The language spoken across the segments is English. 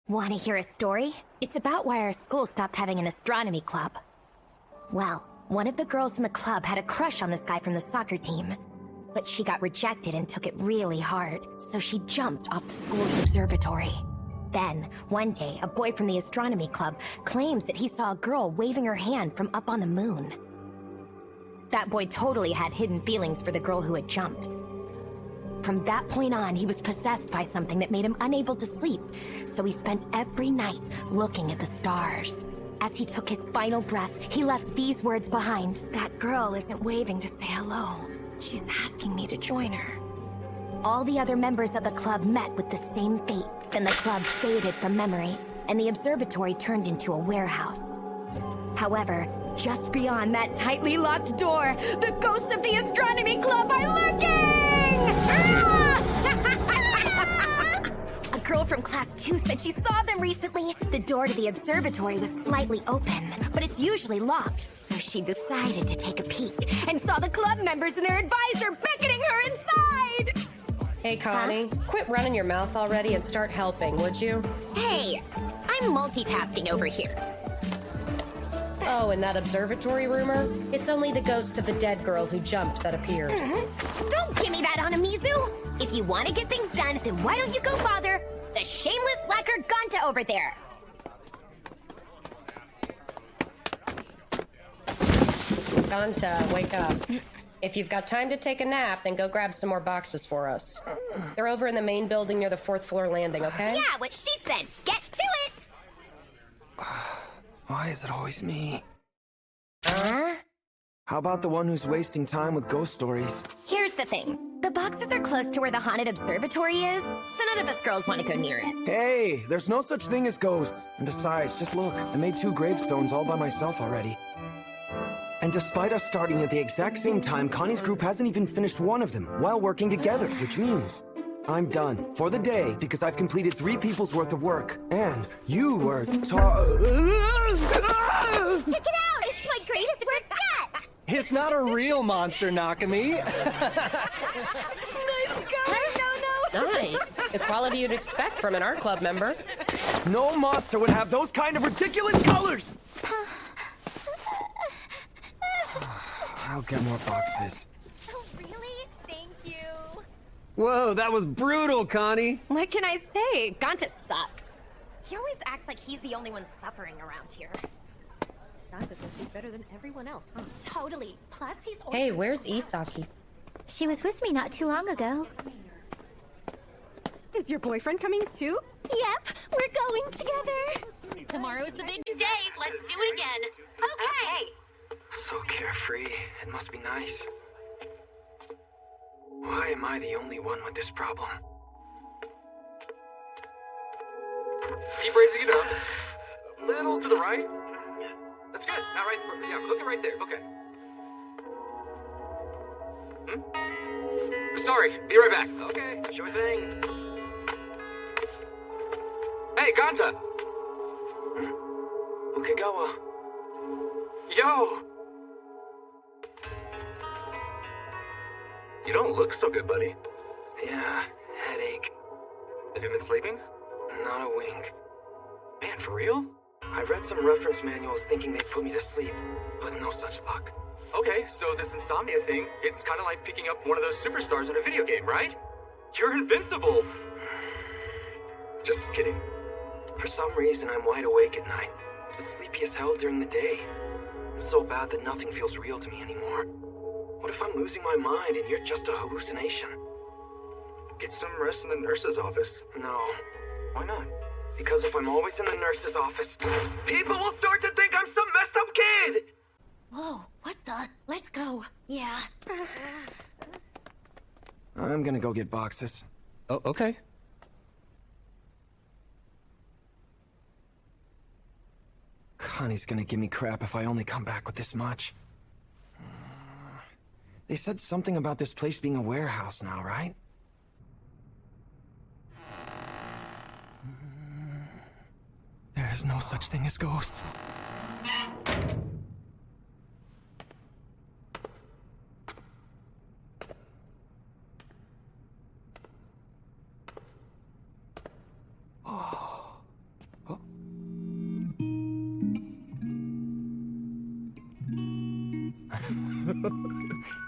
Want to hear a story? It's about why our school stopped having an astronomy club. Well, one of the girls in the club had a crush on this guy from the soccer team. But she got rejected and took it really hard, so she jumped off the school's observatory. Then, one day, a boy from the astronomy club claims that he saw a girl waving her hand from up on the moon. That boy totally had hidden feelings for the girl who had jumped. From that point on, he was possessed by something that made him unable to sleep, so he spent every night looking at the stars. As he took his final breath, he left these words behind. That girl isn't waving to say hello. She's asking me to join her. All the other members of the club met with the same fate. Then the club faded from memory, and the observatory turned into a warehouse. However, just beyond that tightly locked door, the ghosts of the astronomy club are lurking! A girl from class 2 said she saw them recently. The door to the observatory was slightly open, but it's usually locked, so she decided to take a peek and saw the club members and their advisor beckoning her inside! Hey, Connie, quit running your mouth already and start helping, would you? Hey, I'm multitasking over here. Oh, and that observatory rumor? It's only the ghost of the dead girl who jumped that appears. Don't give me that, Anamizu! If you want to get things done, then why don't you go bother the shameless slacker Ganta over there? Ganta, wake up. If you've got time to take a nap, then go grab some more boxes for us. They're over in the main building near the 4th floor landing, okay? Yeah, what she said. Get to it! Why is it always me? Huh? How about the one who's wasting time with ghost stories? Here's the thing. The boxes are close to where the haunted observatory is, so none of us girls want to go near it. Hey, there's no such thing as ghosts. And besides, just look, I made 2 gravestones all by myself already. And despite us starting at the exact same time, Connie's group hasn't even finished one of them while working together, which means I'm done for the day because I've completed 3 people's worth of work. And you were Check it out! It's my greatest work yet! It's not a real monster, Nakami. Nice going! No. Nice. The quality you'd expect from an art club member. No monster would have those kind of ridiculous colors! I'll get more boxes. Oh, really? Thank you. Whoa, that was brutal, Connie. What can I say? Ganta sucks. He always acts like he's the only one suffering around here. Ganta thinks he's better than everyone else, huh? Totally. Plus, he's always... Hey, where's Isaki? She was with me not too long ago. Is your boyfriend coming too? Yep, we're going together. Tomorrow's the big day. Let's do it again. Okay. So carefree. It must be nice. Why am I the only one with this problem? Keep raising it up. A little to the right. That's good. Now right, yeah, looking right there. Okay. Sorry, be right back. Okay, sure thing. Hey, Ganta! Okigawa. Yo! You don't look so good, buddy. Yeah, headache. Have you been sleeping? Not a wink. Man, for real? I read some reference manuals thinking they'd put me to sleep, but no such luck. Okay, so this insomnia thing, it's kind of like picking up one of those superstars in a video game, right? You're invincible! Just kidding. For some reason, I'm wide awake at night, but sleepy as hell during the day. It's so bad that nothing feels real to me anymore. What if I'm losing my mind and you're just a hallucination? Get some rest in the nurse's office. No. Why not? Because if I'm always in the nurse's office, people will start to think I'm some messed up kid! Whoa, what the? Let's go. Yeah. I'm gonna go get boxes. Oh, okay. Connie's gonna give me crap if I only come back with this much. They said something about this place being a warehouse now, right? There is no such thing as ghosts.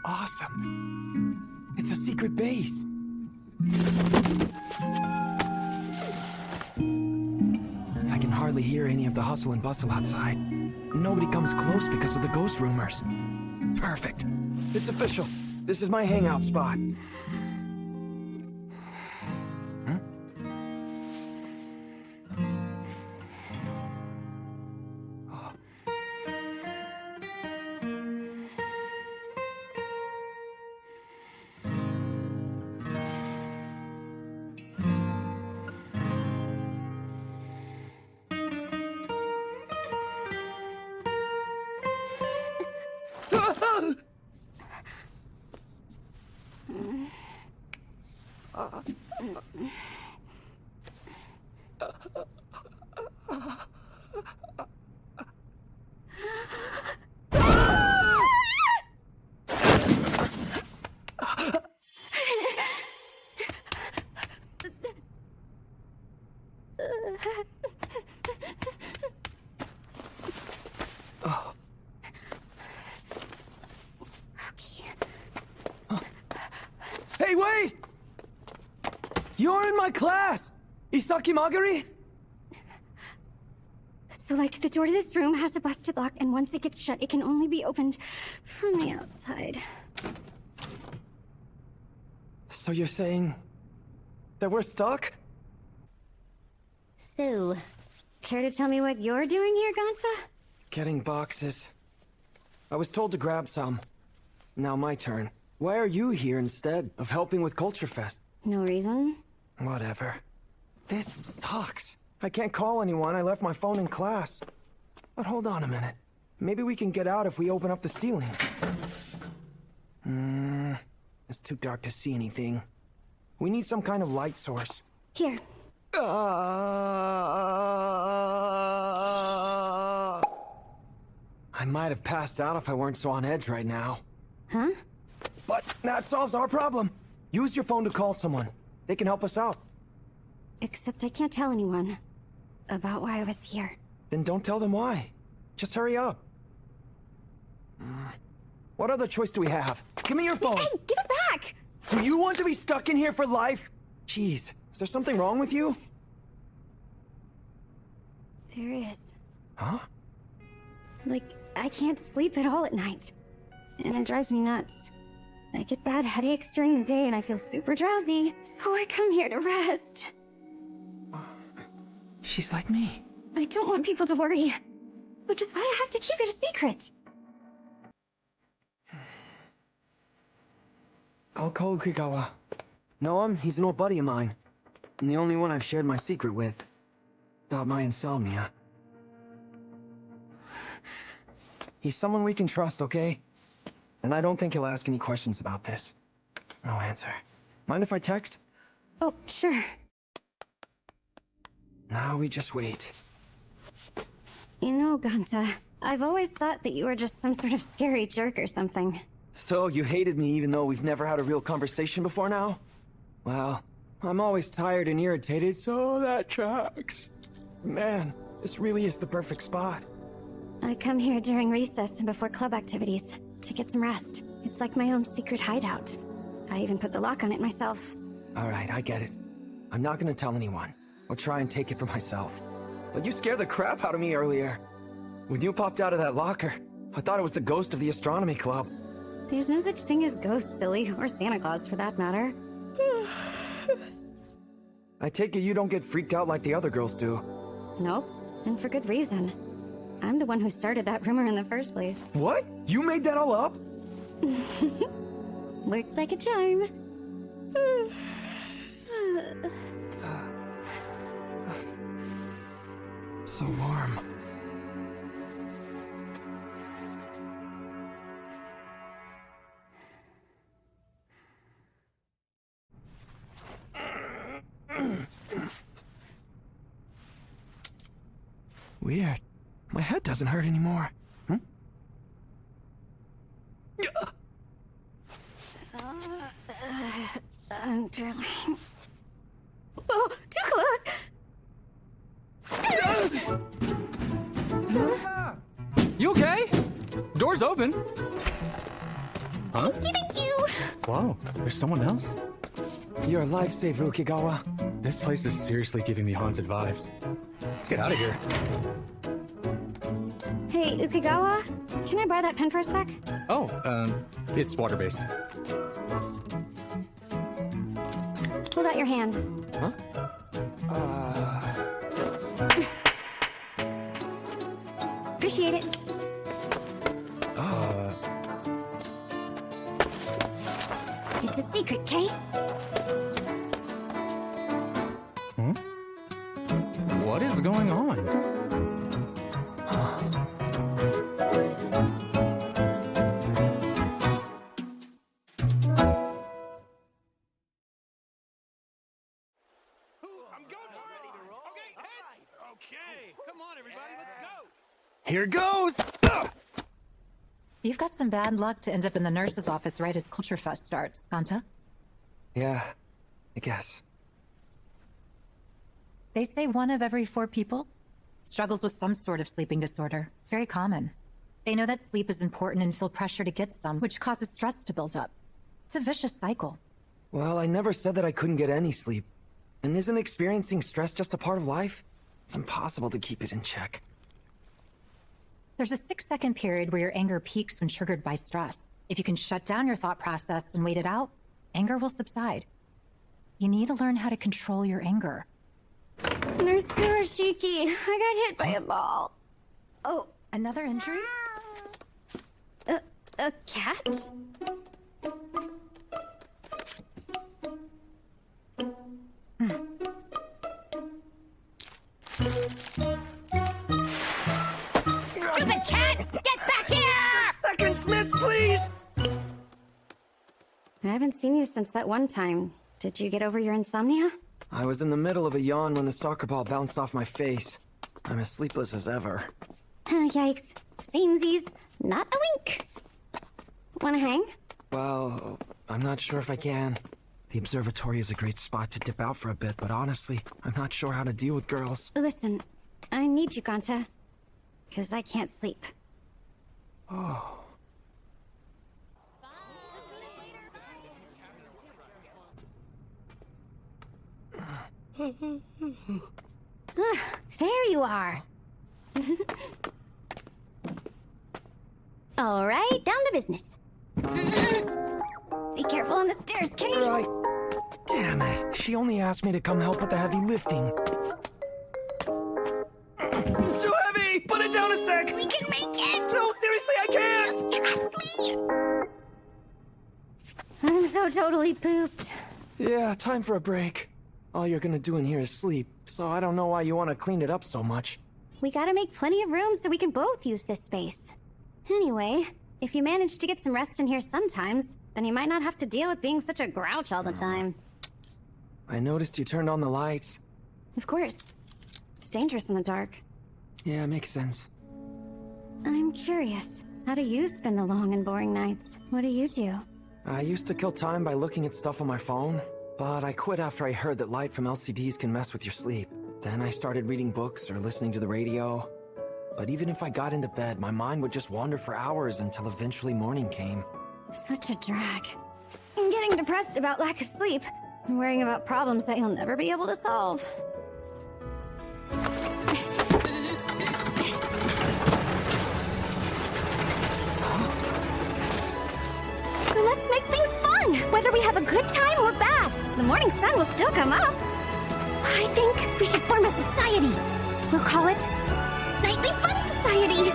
Awesome. It's a secret base. I can hardly hear any of the hustle and bustle outside. Nobody comes close because of the ghost rumors. Perfect. It's official. This is my hangout spot. Hey, wait! You're in my class! Isaki Magari? So, like, the door to this room has a busted lock, and once it gets shut, it can only be opened from the outside. So you're saying that we're stuck? So, care to tell me what you're doing here, Gonza? Getting boxes. I was told to grab some. Now my turn. Why are you here instead of helping with Culture Fest? No reason? Whatever. This sucks. I can't call anyone. I left my phone in class. But hold on a minute. Maybe we can get out if we open up the ceiling. It's too dark to see anything. We need some kind of light source. Here. I might have passed out if I weren't so on edge right now. Huh? But that solves our problem. Use your phone to call someone. They can help us out. Except I can't tell anyone about why I was here. Then don't tell them why. Just hurry up. What other choice do we have? Give me your phone. Hey, give it back! Do you want to be stuck in here for life? Jeez, is there something wrong with you? There is. Huh? Like, I can't sleep at all at night. And it drives me nuts. I get bad headaches during the day and I feel super drowsy, so I come here to rest. She's like me. I don't want people to worry, which is why I have to keep it a secret. I'll call Ukigawa. Know him? He's an old buddy of mine. And the only one I've shared my secret with. About my insomnia. He's someone we can trust, okay? And I don't think he'll ask any questions about this. No answer. Mind if I text? Oh, sure. Now we just wait. You know, Gonta, I've always thought that you were just some sort of scary jerk or something. So you hated me even though we've never had a real conversation before now? Well, I'm always tired and irritated, so that tracks. Man, this really is the perfect spot. I come here during recess and before club activities to get some rest. It's like my own secret hideout. I even put the lock on it myself. Alright, I get it. I'm not gonna tell anyone, or try and take it for myself. But you scared the crap out of me earlier. When you popped out of that locker, I thought it was the ghost of the astronomy club. There's no such thing as ghosts, silly, or Santa Claus for that matter. I take it you don't get freaked out like the other girls do. Nope, and for good reason. I'm the one who started that rumor in the first place. What? You made that all up? Worked like a charm. So warm. Weird. My head doesn't hurt anymore. I'm drowning. Oh, too close! You okay? Door's open. Huh? Thank you. Whoa, there's someone else? Your life saved, Ukigawa. This place is seriously giving me haunted vibes. Let's get out of here. Hey, Ukigawa, can I borrow that pen for a sec? Oh, it's water-based. Hold out your hand. Huh? Appreciate it. It's a secret, Kate. What is going on? Here goes! You've got some bad luck to end up in the nurse's office right as Culture Fest starts, Kanta. Yeah, I guess. They say 1 of every 4 people struggles with some sort of sleeping disorder. It's very common. They know that sleep is important and feel pressure to get some, which causes stress to build up. It's a vicious cycle. Well, I never said that I couldn't get any sleep. And isn't experiencing stress just a part of life? It's impossible to keep it in check. There's a 6-second period where your anger peaks when triggered by stress. If you can shut down your thought process and wait it out, anger will subside. You need to learn how to control your anger. Nurse Kurashiki, I got hit by a ball. Oh, another injury? A cat? Stupid cat! Get back here! Seconds, miss, please! I haven't seen you since that one time. Did you get over your insomnia? I was in the middle of a yawn when the soccer ball bounced off my face. I'm as sleepless as ever. Yikes. Samesies. Not a wink. Wanna hang? Well, I'm not sure if I can. The observatory is a great spot to dip out for a bit, but honestly, I'm not sure how to deal with girls. Listen, I need you, Kanta. 'Cause I can't sleep. Oh. There you are. All right, down to business. Be careful on the stairs, Kate. Right. Damn it. She only asked me to come help with the heavy lifting. It's too heavy! Put it down a sec! We can make it! No, seriously, I can't! Trust me! I'm so totally pooped. Yeah, time for a break. All you're gonna do in here is sleep, so I don't know why you want to clean it up so much. We gotta make plenty of room so we can both use this space. Anyway, if you manage to get some rest in here sometimes, then you might not have to deal with being such a grouch all the time. I noticed you turned on the lights. Of course. It's dangerous in the dark. Yeah, makes sense. I'm curious. How do you spend the long and boring nights? What do you do? I used to kill time by looking at stuff on my phone, but I quit after I heard that light from LCDs can mess with your sleep. Then I started reading books or listening to the radio. But even if I got into bed, my mind would just wander for hours until eventually morning came. Such a drag. I'm getting depressed about lack of sleep and worrying about problems that you'll never be able to solve. So let's make things fun, whether we have a good time or bad. The morning sun will still come up. I think we should form a society. We'll call it Nightly Fun Society.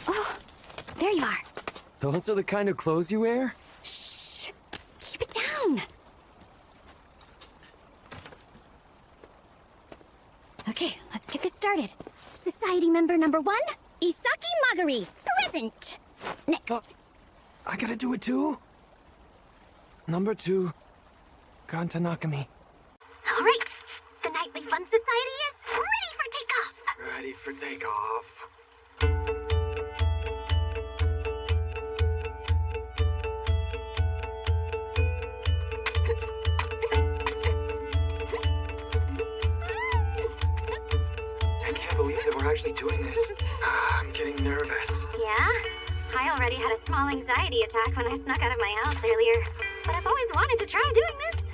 Oh, there you are. Those are the kind of clothes you wear? Shh! Keep it down. Okay, let's get this started. Society member number 1, Isaki Magari, present. Next. I gotta do it too? Number 2, Kanta Nakami. All right, the Nightly Fun Society is ready for takeoff. Ready for takeoff. believe that we're actually doing this. I'm getting nervous. Yeah? I already had a small anxiety attack when I snuck out of my house earlier. But I've always wanted to try doing this.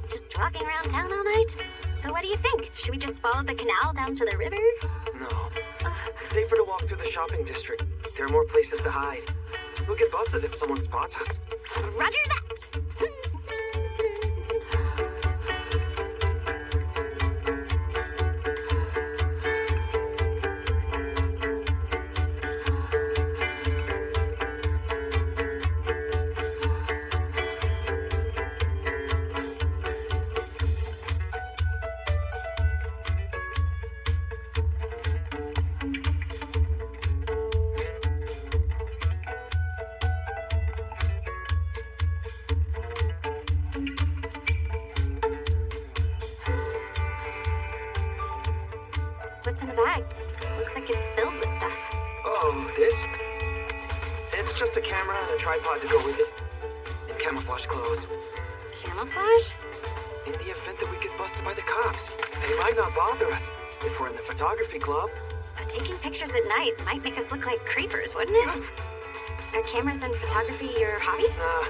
Just walking around town all night. So what do you think? Should we just follow the canal down to the river? No. It's safer to walk through the shopping district. There are more places to hide. We'll get busted if someone spots us. Roger that! What's in the bag? Looks like it's filled with stuff. Oh, this? It's just a camera and a tripod to go with it. And camouflage clothes. Camouflage? In the event that we get busted by the cops, they might not bother us if we're in the photography club. But taking pictures at night might make us look like creepers, wouldn't it? Are cameras and photography your hobby? Nah,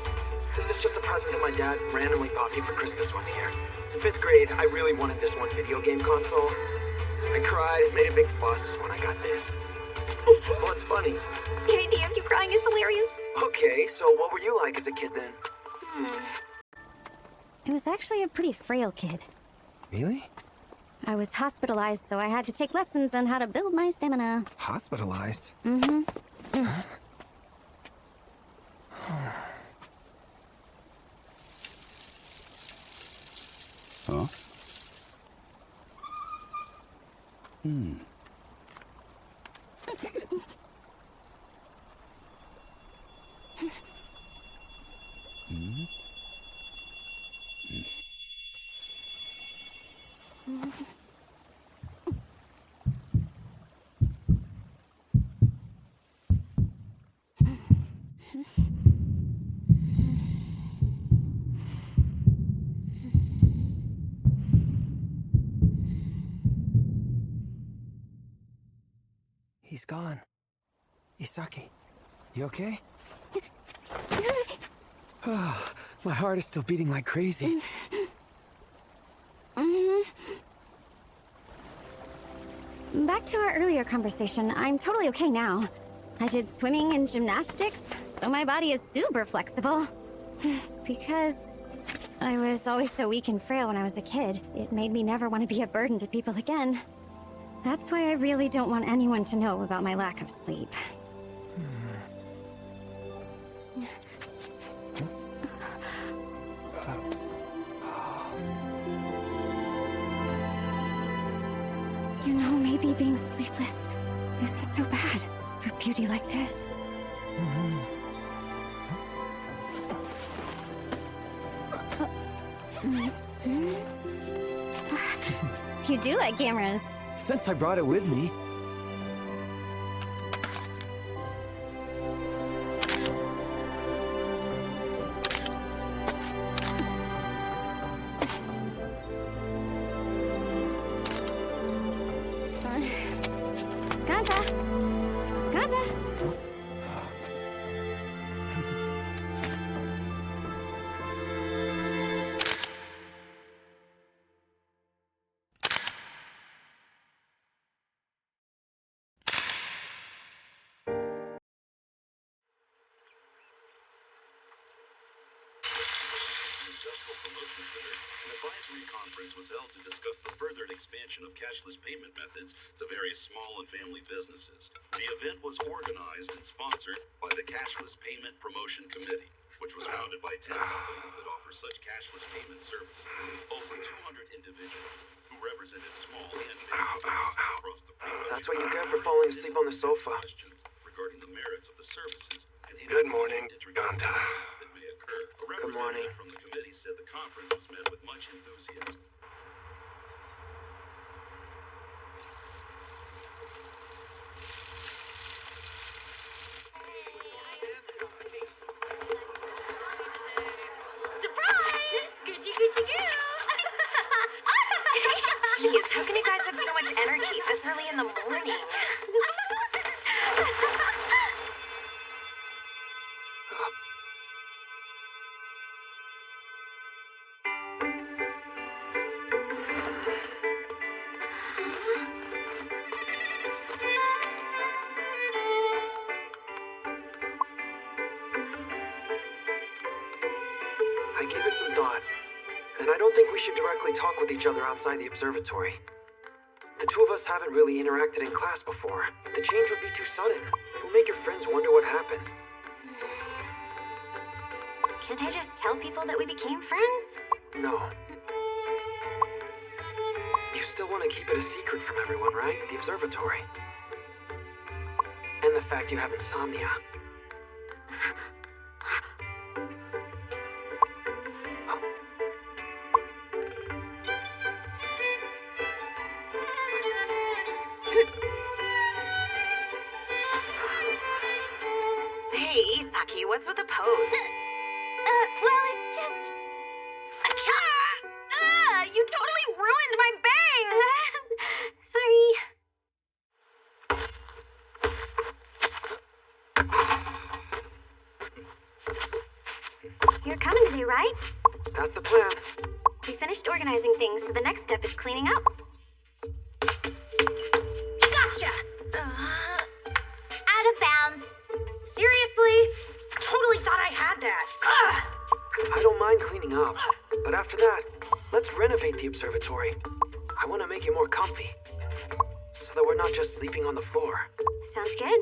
this is just a present that my dad randomly bought me for Christmas one year. In 5th grade, I really wanted this one video game console. I cried and made a big fuss when I got this. What's funny? The idea of you crying is hilarious. Okay, so what were you like as a kid then? I was actually a pretty frail kid. Really? I was hospitalized, so I had to take lessons on how to build my stamina. Hospitalized? Mm-hmm. Huh? He's gone. Isaki, you okay? Oh, my heart is still beating like crazy. Back to our earlier conversation, I'm totally okay now. I did swimming and gymnastics, so my body is super flexible. Because I was always so weak and frail when I was a kid, it made me never want to be a burden to people again. That's why I really don't want anyone to know about my lack of sleep. You know, maybe being sleepless isn't so bad for beauty like this. You do like cameras. Since I brought it with me. Ganta! Ganta! Industrial Promotion Center, an advisory conference was held to discuss the furthered expansion of cashless payment methods to various small and family businesses. The event was organized and sponsored by the Cashless Payment Promotion Committee, which was founded by 10 companies that offer such cashless payment services. Over 200 individuals who represented small and family businesses across the country. That's what you get for falling asleep on the sofa. Regarding the merits of the services and Good morning, Ganta. that may occur. A Good morning. representative from the committee said the conference was met with much enthusiasm. Surprise! Gucci, Gucci, goo! Jeez, how can you guys have so much energy this early in the morning? happening? I gave it some thought, and I don't think we should directly talk with each other outside the observatory. The two of us haven't really interacted in class before. The change would be too sudden. It will make your friends wonder what happened. Can't I just tell people that we became friends? No. You still want to keep it a secret from everyone, right? The observatory. And the fact you have insomnia. Hey, Saki, what's with the pose? Well, it's just... You totally ruined my bangs! Sorry. You're coming today, right? That's the plan. We finished organizing things, so the next step is cleaning up. Gotcha! Out of bounds. Seriously? Totally thought I had that. Ugh. I don't mind cleaning up, but after that, let's renovate the observatory. I want to make it more comfy, so that we're not just sleeping on the floor. Sounds good.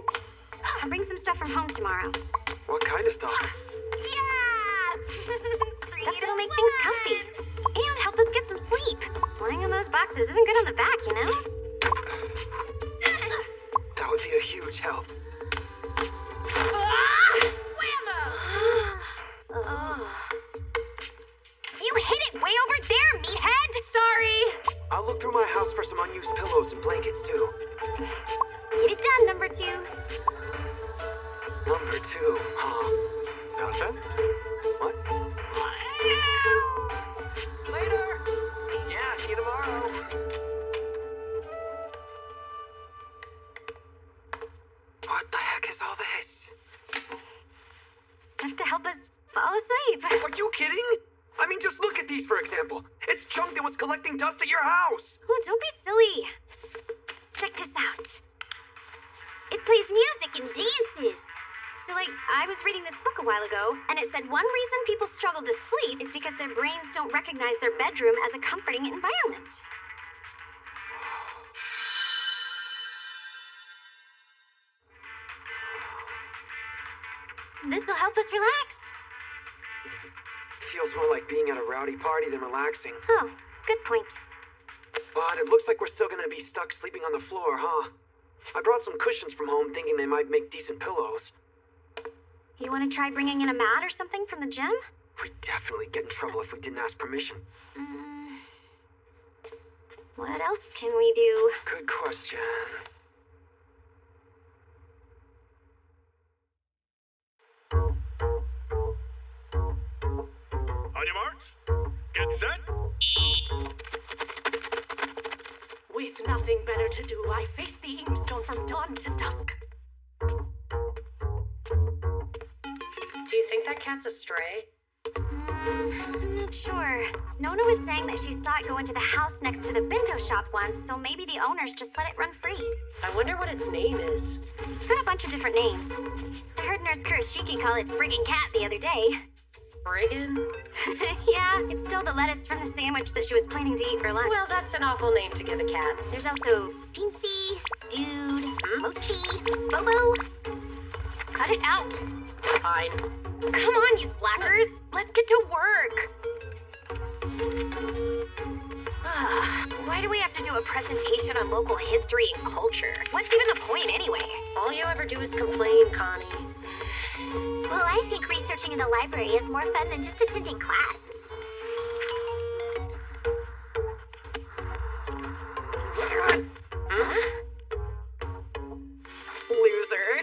I'll bring some stuff from home tomorrow. What kind of stuff? Yeah! Stuff that'll make things comfy. And help us get some sleep. Lying on those boxes isn't good on the back, you know? That would be a huge help. You hid it way over there, meathead! Sorry! I'll look through my house for some unused pillows and blankets, too. Get it done, number 2. Number 2, huh? Gotcha. What? Later! Yeah, see you tomorrow. What the heck is all this? Stuff to help us fall asleep. Are you kidding? I mean, just look at these, for example. It's Chunk that was collecting dust at your house. Oh, don't be silly. Check this out. It plays music and dances. So, I was reading this book a while ago, and it said one reason people struggle to sleep is because their brains don't recognize their bedroom as a comforting environment. This'll help us relax. Feels more like being at a rowdy party than relaxing. Oh, good point. But it looks like we're still gonna be stuck sleeping on the floor, huh? I brought some cushions from home thinking they might make decent pillows. You want to try bringing in a mat or something from the gym? We'd definitely get in trouble if we didn't ask permission. What else can we do? Good question. On your marks, get set. With nothing better to do, I face the Inkstone from dawn to dusk. Do you think that cat's a stray? I'm not sure. Nona was saying that she saw it go into the house next to the bento shop once, so maybe the owners just let it run free. I wonder what its name is. It's got a bunch of different names. I heard Nurse Kurashiki call it Friggin' Cat the other day. Friggin'? Yeah, it's still the lettuce from the sandwich that she was planning to eat for lunch. Well, that's an awful name to give a cat. There's also Teensy, Dude, Mochi, Bobo. Cut it out. Fine. Come on, you slackers. Let's get to work. Why do we have to do a presentation on local history and culture? What's even the point anyway? All you ever do is complain, Connie. Well, I think researching in the library is more fun than just attending class. Loser.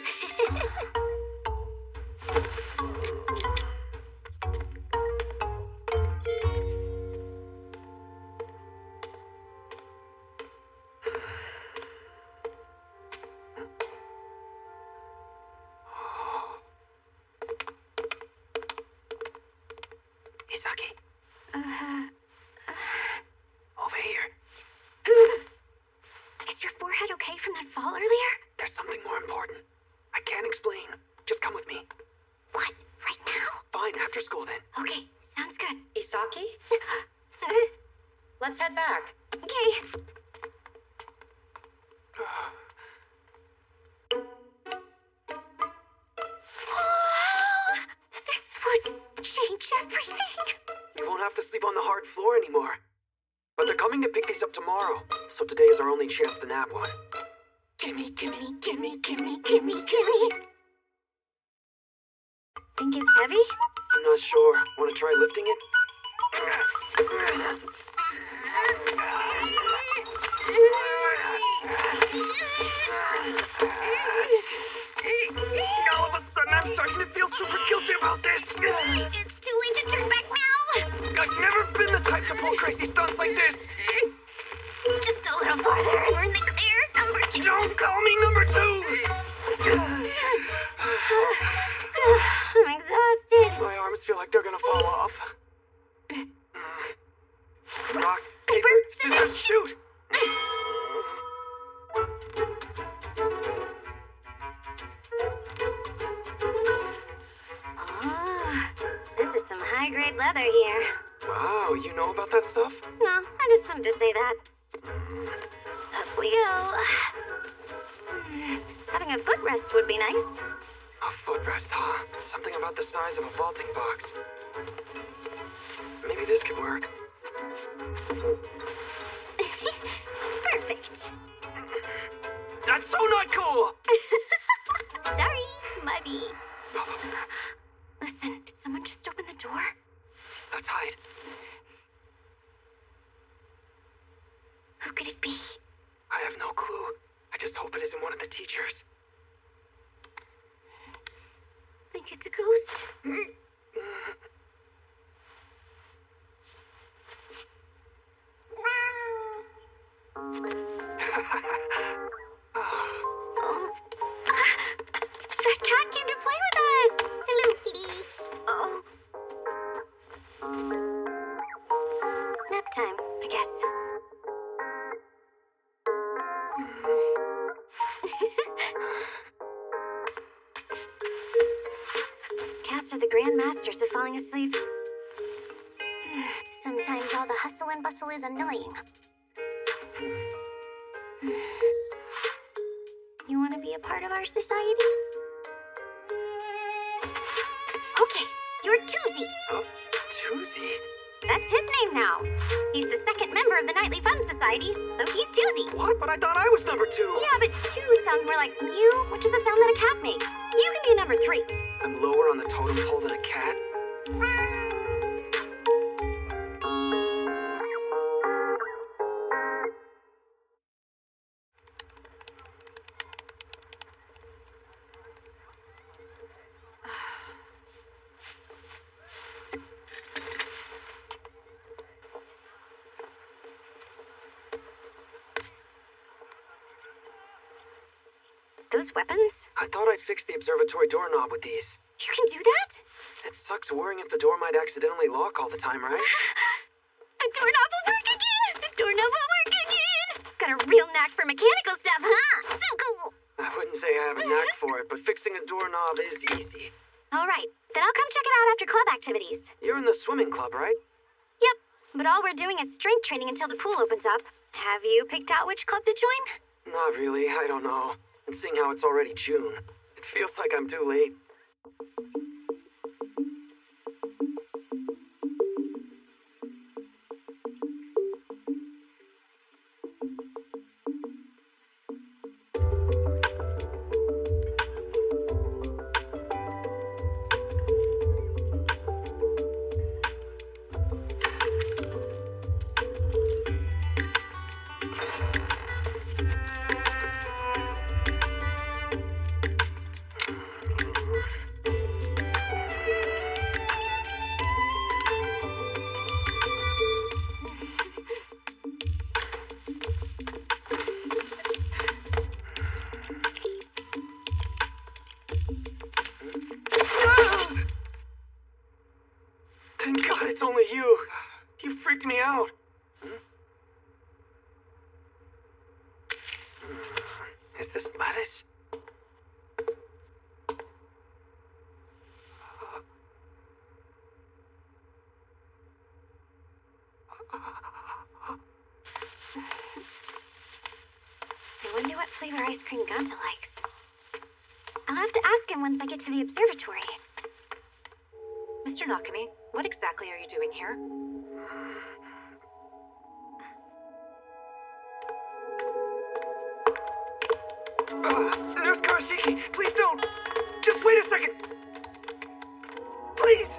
something more important. I can't explain. Just come with me. What? Right now? Fine, after school then. Okay, sounds good. Isaki? Let's head back. Okay. This would change everything. You won't have to sleep on the hard floor anymore. But they're coming to pick these up tomorrow, so today is our only chance to nab one. Gimme, gimme, gimme, gimme, gimme, gimme. Think it's heavy? I'm not sure. Want to try lifting it? All of a sudden, I'm starting to feel super guilty about this. It's too late to turn back now. I've never been the type to pull crazy stunts like this. Just a little farther and we're in the clear. Number 2. Don't call me number 2. I'm exhausted. My arms feel like they're gonna fall off. Rock, paper, scissors, shoot! Oh, this is some high-grade leather here. Wow, you know about that stuff? No, I just wanted to say that. Up we go. Having a footrest would be nice. A footrest, huh? Something about the size of a vaulting box. Maybe this could work. Perfect. That's so not cool! Sorry, Muddy. Listen, did someone just open the door? Let's hide. Who could it be? I have no clue. I just hope it isn't one of the teachers. Think it's a ghost? That cat came to play with us! Hello, kitty. Oh. Nap time, I guess. Cats are the grand masters of falling asleep. Sometimes all the hustle and bustle is annoying. You want to be a part of our society? Okay, you're Toozy. Oh, Toozy? That's his name now. He's the second member of the Nightly Fun Society, so he's Toozy. What? But I thought I was number 2. Yeah, but 2 sounds more like mew, which is a sound that a cat makes. You can be number 3. I'm lower on the totem pole than a cat? Those weapons? I thought I'd fix the observatory doorknob with these. You can do that? It sucks worrying if the door might accidentally lock all the time, right? The doorknob will work again! The doorknob will work again! Got a real knack for mechanical stuff, huh? So cool! I wouldn't say I have a knack for it, but fixing a doorknob is easy. All right, then I'll come check it out after club activities. You're in the swimming club, right? Yep, but all we're doing is strength training until the pool opens up. Have you picked out which club to join? Not really, I don't know. And seeing how it's already June, it feels like I'm too late. Thank God it's only you. You freaked me out. Is this lettuce? flavor ice cream Ganta likes. I'll have to ask him once I get to the observatory. Mr. Nakami, what exactly are you doing here? Nurse Karashiki, please don't! Just wait a second! Please!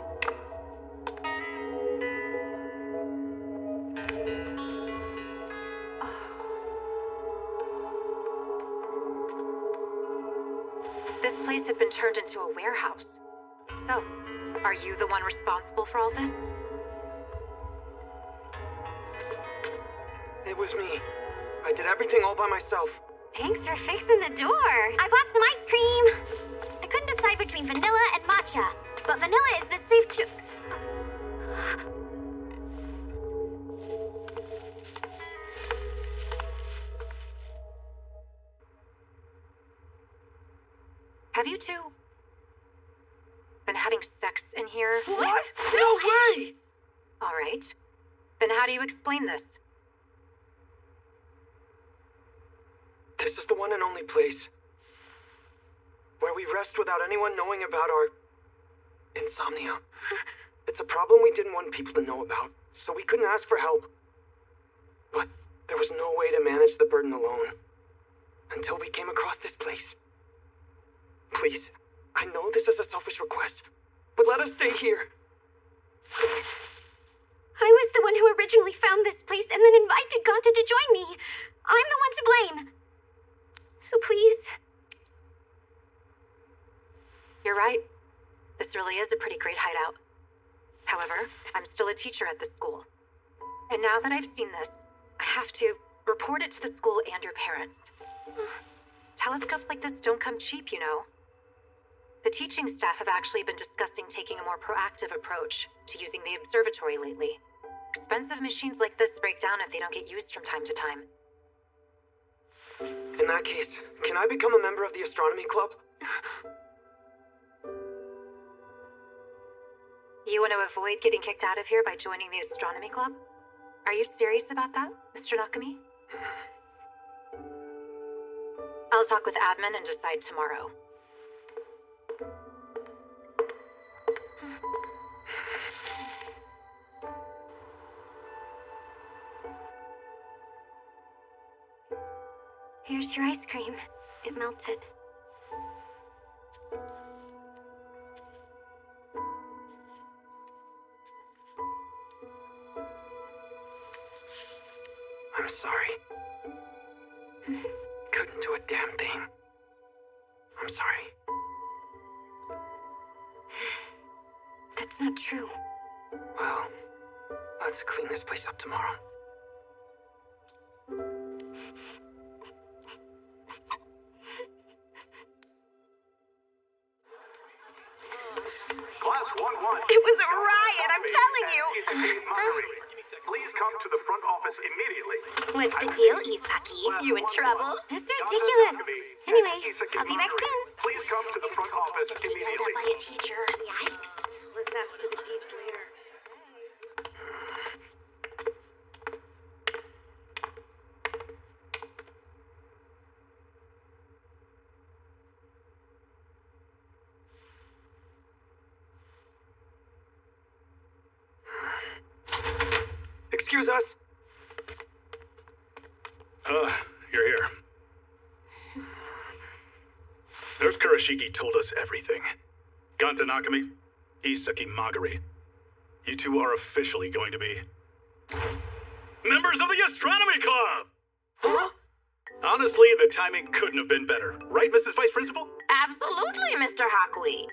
This place had been turned into a warehouse. So, are you the one responsible for all this? It was me. I did everything all by myself. Thanks for fixing the door. I bought some ice cream. I couldn't decide between vanilla and matcha, but vanilla is the safe Have you two been having sex in here? What? No way! All right. Then how do you explain this? This is the one and only place where we rest without anyone knowing about our insomnia. It's a problem we didn't want people to know about, so we couldn't ask for help. But there was no way to manage the burden alone until we came across this place. Please, I know this is a selfish request, but let us stay here. I was the one who originally found this place and then invited Ganta to join me. I'm the one to blame. So please. You're right. This really is a pretty great hideout. However, I'm still a teacher at this school. And now that I've seen this, I have to report it to the school and your parents. Telescopes like this don't come cheap, you know. The teaching staff have actually been discussing taking a more proactive approach to using the observatory lately. Expensive machines like this break down if they don't get used from time to time. In that case, can I become a member of the astronomy club? You want to avoid getting kicked out of here by joining the astronomy club? Are you serious about that, Mr. Nakami? I'll talk with admin and decide tomorrow. Here's your ice cream. It melted. I'm sorry. Couldn't do a damn thing. I'm sorry. That's not true. Well, let's clean this place up tomorrow. Class 1-1. It was a riot, I'm telling you! Please come to the front office immediately. What's the deal, Isaki? You in trouble? That's ridiculous. Anyway, I'll be back soon. Please come to the front office immediately. By a teacher. Yikes. Let's ask for the deeds later. Excuse us. You're here. Nurse Kurashiki told us everything. Ganta Nakami, Isaki Magari. You two are officially going to be members of the Astronomy Club! Huh? Honestly, the timing couldn't have been better. Right, Mrs. Vice Principal? Absolutely, Mr. Hakui.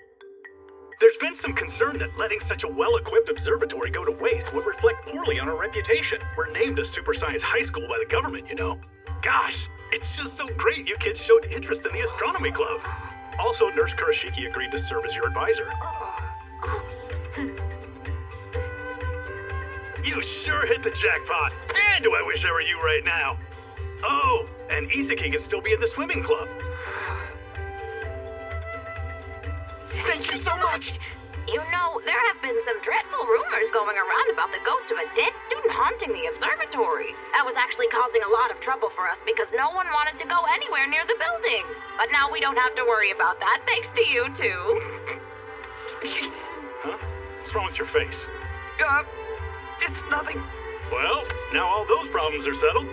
There's been some concern that letting such a well-equipped observatory go to waste would reflect poorly on our reputation. We're named a super science high school by the government, you know. Gosh, it's just so great you kids showed interest in the astronomy club. Also, Nurse Kurashiki agreed to serve as your advisor. You sure hit the jackpot. And do I wish I were you right now. Oh, and Isaki can still be in the swimming club. Thank you so much! You know, there have been some dreadful rumors going around about the ghost of a dead student haunting the observatory. That was actually causing a lot of trouble for us because no one wanted to go anywhere near the building. But now we don't have to worry about that, thanks to you two. Huh? What's wrong with your face? It's nothing. Well, now all those problems are settled.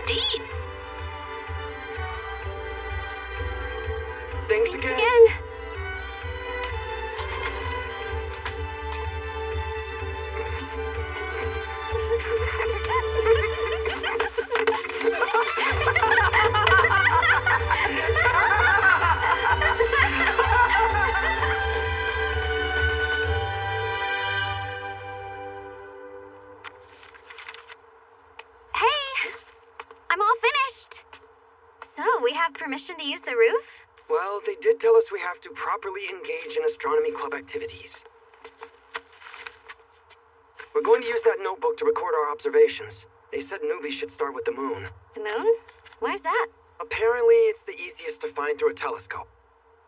Indeed. Thanks again. I'm all finished. So, we have permission to use the roof? Well, they did tell us we have to properly engage in astronomy club activities. We're going to use that notebook to record our observations. They said newbies should start with the moon. The moon? Why's that? Apparently, it's the easiest to find through a telescope.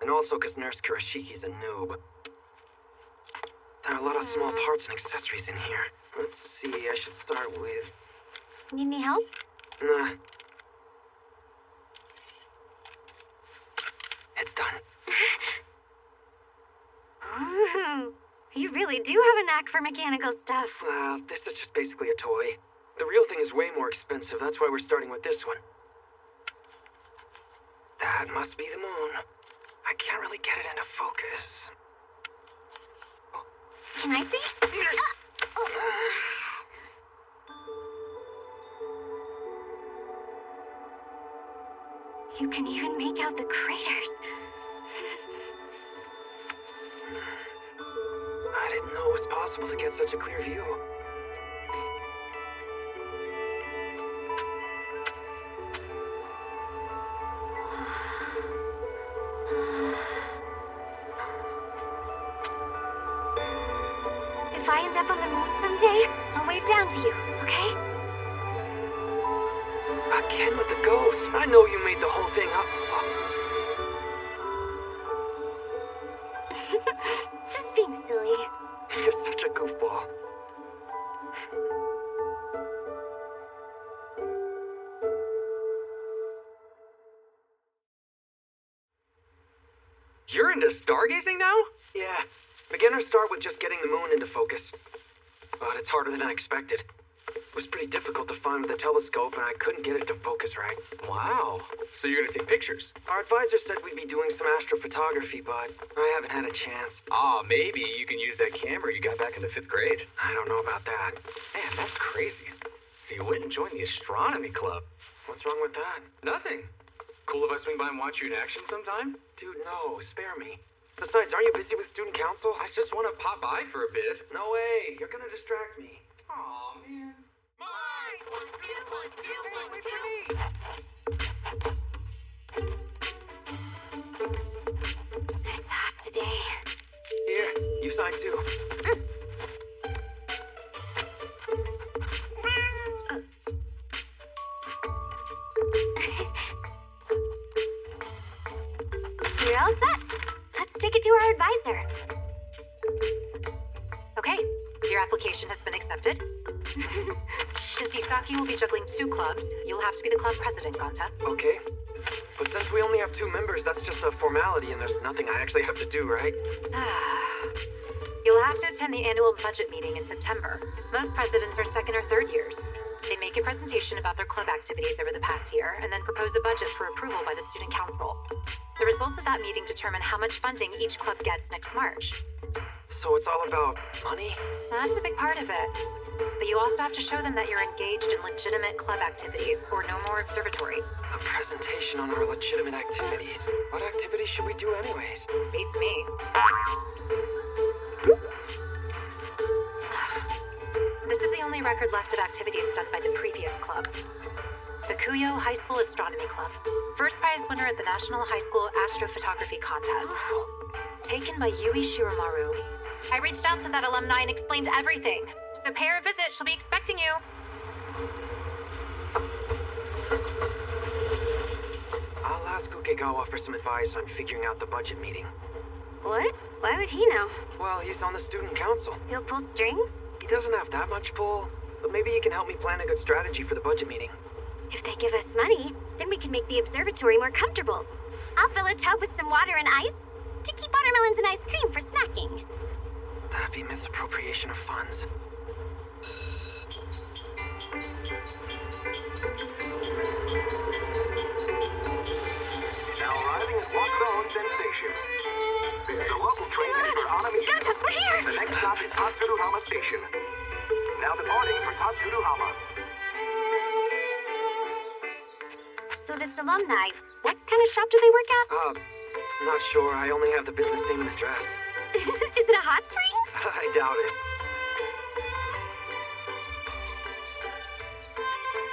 And also because Nurse Kuroshiki's a noob. There are a lot of small parts and accessories in here. Let's see, I should start with... Need any help? Nah. It's done. Ooh, you really do have a knack for mechanical stuff. This is just basically a toy. The real thing is way more expensive, that's why we're starting with this one. That must be the moon. I can't really get it into focus. Can I see? You can even make out the craters. I didn't know it was possible to get such a clear view. If I end up on the moon someday, I'll wave down to you, okay? Again with the ghost. I know you made the whole thing up. Just being silly. You're such a goofball. You're into stargazing now? Yeah. Beginners start with just getting the moon into focus. But it's harder than I expected. It was pretty difficult to find with a telescope, and I couldn't get it to focus right. Wow. So you're gonna take pictures? Our advisor said we'd be doing some astrophotography, but I haven't had a chance. Maybe you can use that camera you got back in the 5th grade. I don't know about that. Man, that's crazy. So you went and joined the astronomy club. What's wrong with that? Nothing. Cool if I swing by and watch you in action sometime? Dude, no. Spare me. Besides, aren't you busy with student council? I just want to pop by for a bit. No way. You're gonna distract me. Aw, man. It's hot today. Here, you sign too. You're all set. Let's take it to our advisor. Okay, your application has been accepted. Since Isaki will be juggling 2 clubs, you'll have to be the club president, Gonta. Okay. But since we only have 2 members, that's just a formality and there's nothing I actually have to do, right? You'll have to attend the annual budget meeting in September. Most presidents are 2nd or 3rd years. They make a presentation about their club activities over the past year and then propose a budget for approval by the student council. The results of that meeting determine how much funding each club gets next March. So it's all about money? That's a big part of it. But you also have to show them that you're engaged in legitimate club activities or no more observatory. A presentation on our legitimate activities. What activities should we do anyways? Beats me. This is the only record left of activities done by the previous club. The Kuyo High School Astronomy Club. First prize winner at the National High School Astrophotography Contest. Taken by Yui Shiramaru. I reached out to that alumni and explained everything. So pay her a visit, she'll be expecting you. I'll ask Ukegawa for some advice on figuring out the budget meeting. What? Why would he know? Well, he's on the student council. He'll pull strings? He doesn't have that much pull, but maybe he can help me plan a good strategy for the budget meeting. If they give us money, then we can make the observatory more comfortable. I'll fill a tub with some water and ice to keep watermelons and ice cream for snacking. That'd be misappropriation of funds. Now arriving at Wakura Onsen Station. This is a local train for Hanami. Gotcha, we're here! The next stop is Tatsuruhama Station. Now departing for Tatsuruhama. So this alumni, what kind of shop do they work at? Not sure. I only have the business name and address. Is it a hot springs? I doubt it.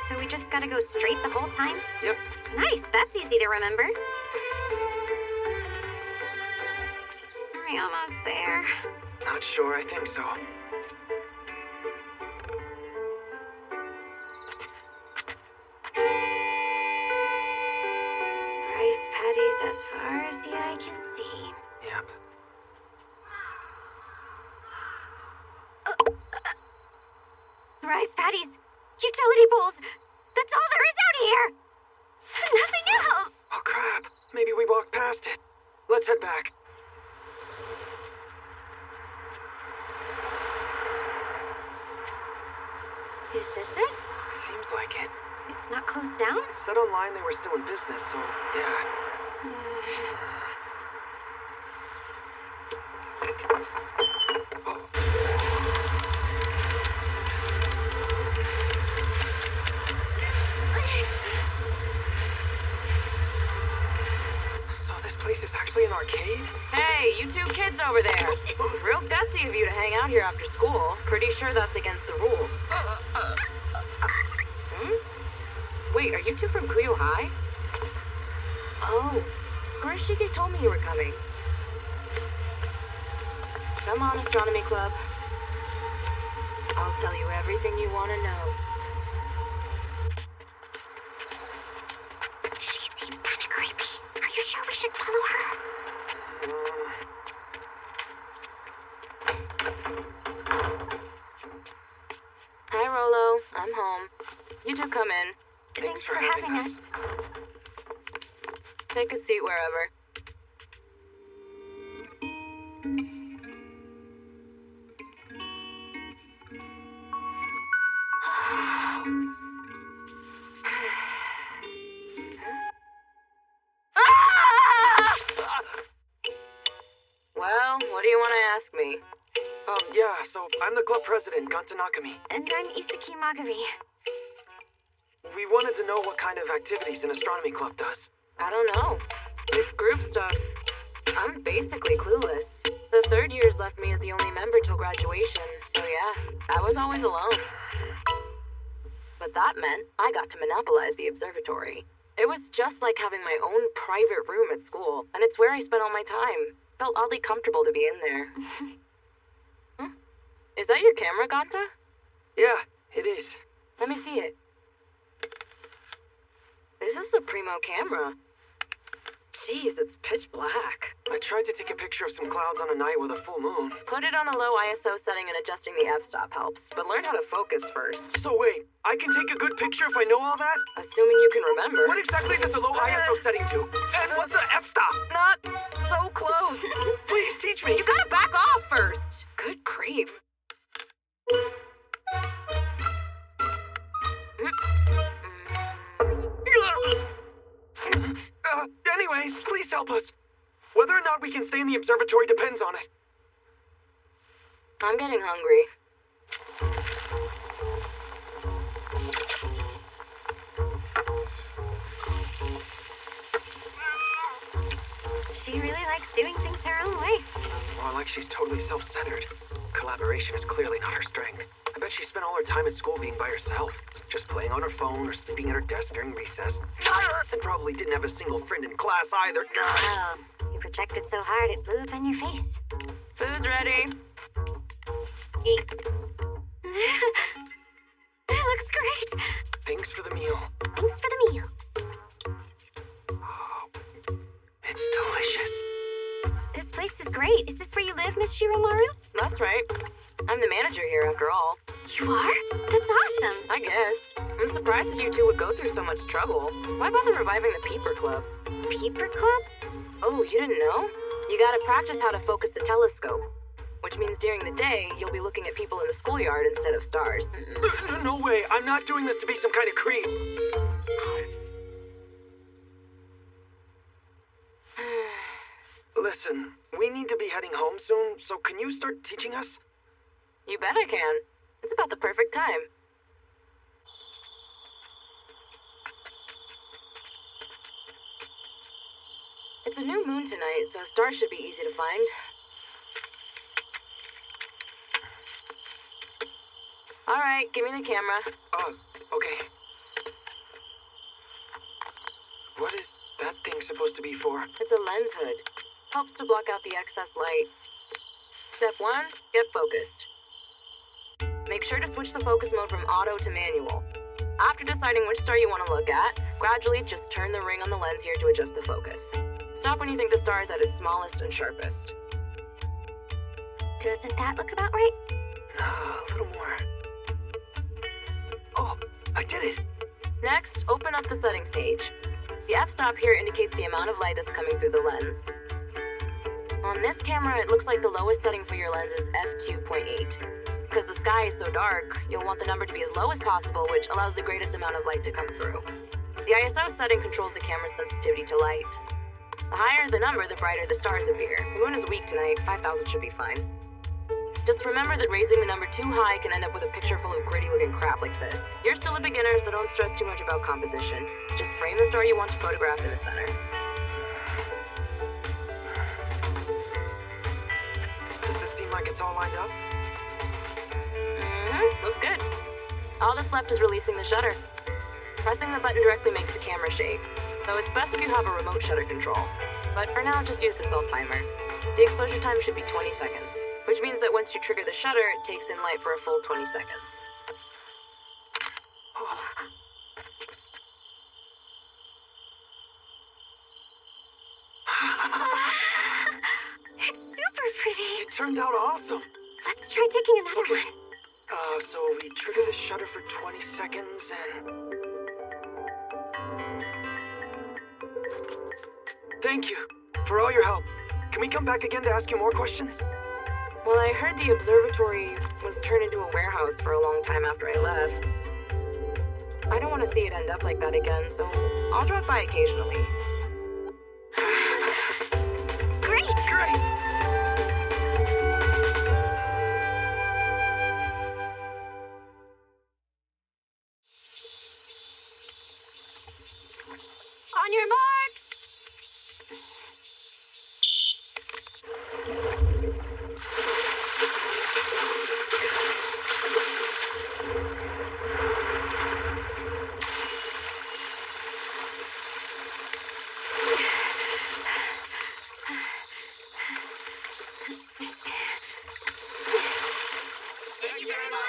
So we just gotta go straight the whole time? Yep. Nice, that's easy to remember. Are we almost there? Not sure. I think so. Rice patties as far as the eye can see. Yep. Rice patties, utility poles. That's all there is out here. Nothing else. Oh, crap. Maybe we walked past it. Let's head back. Is this it? Seems like it. It's not closed down? It said online they were still in business, so yeah. So this place is actually an arcade? Hey, you two kids over there. Real gutsy of you to hang out here after school. Pretty sure that's against the rules. Wait, are you two from Kuyo High? Oh, Kurashige told me you were coming. Come on, Astronomy Club. I'll tell you everything you want to know. She seems kind of creepy. Are you sure we should follow her? Hi, Rolo. I'm home. You two come in. Thanks for having us. Take a seat wherever. Well, what do you want to ask me? Yeah, so I'm the club president, Ganta Nakami. And I'm Isaki Magari. We wanted to know what kind of activities an astronomy club does. I don't know. With group stuff, I'm basically clueless. The third years left me as the only member till graduation, so yeah, I was always alone. But that meant I got to monopolize the observatory. It was just like having my own private room at school, and it's where I spent all my time. Felt oddly comfortable to be in there. Is that your camera, Ganta? Yeah, it is. Let me see it. This is a primo camera. Jeez, it's pitch black. I tried to take a picture of some clouds on a night with a full moon. Put it on a low ISO setting and adjusting the f-stop helps, but learn how to focus first. So wait, I can take a good picture if I know all that? Assuming you can remember. What exactly does a low ISO setting do? And what's a f-stop? Not so close. Please teach me. You gotta back off first. Good grief. Anyways, please help us. Whether or not we can stay in the observatory depends on it. I'm getting hungry. She really likes doing things her own way. More like she's totally self-centered. Collaboration is clearly not her strength. I bet she spent all her time at school being by herself, just playing on her phone or sleeping at her desk during recess. And probably didn't have a single friend in class either. Oh, you projected so hard it blew up in your face. Food's ready. Eat. It looks great. Thanks for the meal. Thanks for the meal. Oh, it's delicious. This place is great. Is this where you live, Miss Shiromaru? That's right. I'm the manager here, after all. You are? That's awesome. I guess. I'm surprised that you two would go through so much trouble. Why bother reviving the Peeper Club? Peeper Club? Oh, you didn't know? You gotta practice how to focus the telescope. Which means during the day, you'll be looking at people in the schoolyard instead of stars. No way, I'm not doing this to be some kind of creep. Listen, we need to be heading home soon, so can you start teaching us? You bet I can. It's about the perfect time. It's a new moon tonight, so stars should be easy to find. Alright, give me the camera. Okay. What is that thing supposed to be for? It's a lens hood. Helps to block out the excess light. Step 1, get focused. Make sure to switch the focus mode from auto to manual. After deciding which star you want to look at, gradually just turn the ring on the lens here to adjust the focus. Stop when you think the star is at its smallest and sharpest. Doesn't that look about right? A little more. Oh, I did it! Next, open up the settings page. The f-stop here indicates the amount of light that's coming through the lens. On this camera, it looks like the lowest setting for your lens is f2.8. Because the sky is so dark, you'll want the number to be as low as possible, which allows the greatest amount of light to come through. The ISO setting controls the camera's sensitivity to light. The higher the number, the brighter the stars appear. The moon is weak tonight, 5,000 should be fine. Just remember that raising the number too high can end up with a picture full of gritty-looking crap like this. You're still a beginner, so don't stress too much about composition. Just frame the star you want to photograph in the center. Does this seem like it's all lined up? Looks good. All that's left is releasing the shutter. Pressing the button directly makes the camera shake, so it's best if you have a remote shutter control. But for now, just use the self-timer. The exposure time should be 20 seconds, which means that once you trigger the shutter, it takes in light for a full 20 seconds. It's super pretty. It turned out awesome. Let's try taking another one. So we trigger the shutter for 20 seconds and... Thank you for all your help. Can we come back again to ask you more questions? Well, I heard the observatory was turned into a warehouse for a long time after I left. I don't want to see it end up like that again, so I'll drop by occasionally. Great! On your marks! Thank you very much.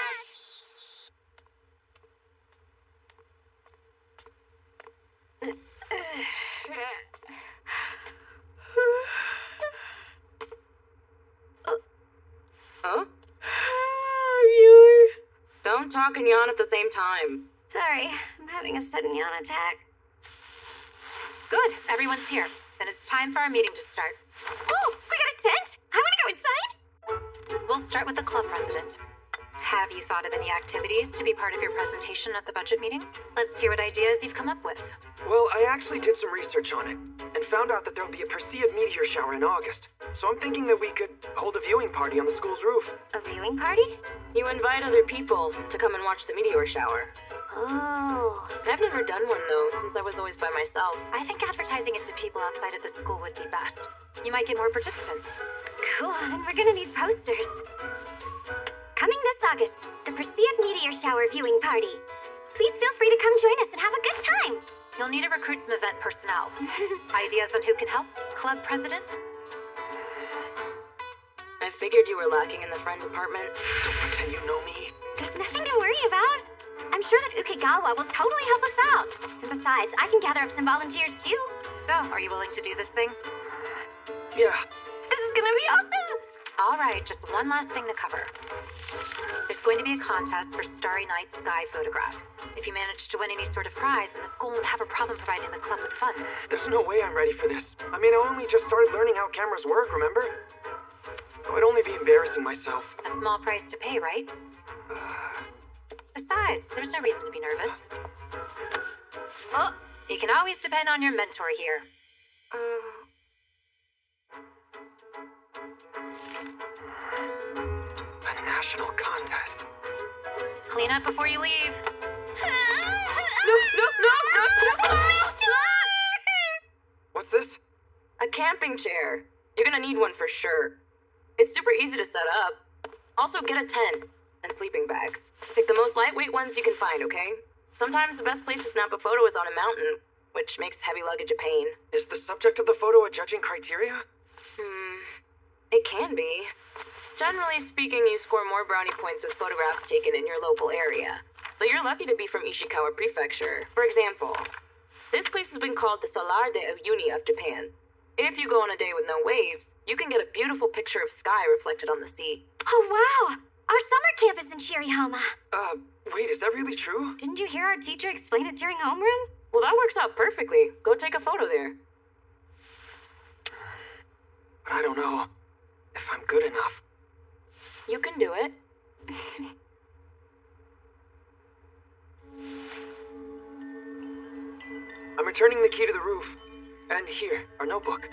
Huh? Don't talk and yawn at the same time. Sorry, I'm having a sudden yawn attack. Good, everyone's here. Then it's time for our meeting to start. Oh, we got a tent? I want to go inside. We'll start with the club president. Have you thought of any activities to be part of your presentation at the budget meeting? Let's hear what ideas you've come up with. Well, I actually did some research on it and found out that there'll be a Perseid meteor shower in August. So I'm thinking that we could hold a viewing party on the school's roof. A viewing party? You invite other people to come and watch the meteor shower. Oh. I've never done one, though, since I was always by myself. I think advertising it to people outside of the school would be best. You might get more participants. Cool, then we're gonna need posters. Coming this August, the Perseid Meteor Shower viewing party. Please feel free to come join us and have a good time. You'll need to recruit some event personnel. Ideas on who can help? Club president? I figured you were lacking in the friend department. Don't pretend you know me. There's nothing to worry about. I'm sure that Ukegawa will totally help us out. And besides, I can gather up some volunteers too. So, are you willing to do this thing? Yeah. This is is gonna be awesome! All right, just one last thing to cover. There's going to be a contest for Starry Night Sky photographs. If you manage to win any sort of prize, then the school won't have a problem providing the club with funds. There's no way I'm ready for this. I mean, I only just started learning how cameras work, remember? I'd only be embarrassing myself. A small price to pay, right? Besides, there's no reason to be nervous. Oh, you can always depend on your mentor here. A national contest. Clean up before you leave. What's this? A camping chair. You're gonna need one for sure. It's super easy to set up. Also, get a tent and sleeping bags. Pick the most lightweight ones you can find, okay? Sometimes the best place to snap a photo is on a mountain, which makes heavy luggage a pain. Is the subject of the photo a judging criteria? It can be. Generally speaking, you score more brownie points with photographs taken in your local area. So you're lucky to be from Ishikawa Prefecture. For example, this place has been called the Salar de Uyuni of Japan. If you go on a day with no waves, you can get a beautiful picture of sky reflected on the sea. Oh, wow! Our summer camp is in Shirihama. Wait, is that really true? Didn't you hear our teacher explain it during homeroom? Well, that works out perfectly. Go take a photo there. But I don't know if I'm good enough. You can do it. I'm returning the key to the roof. And here, our notebook.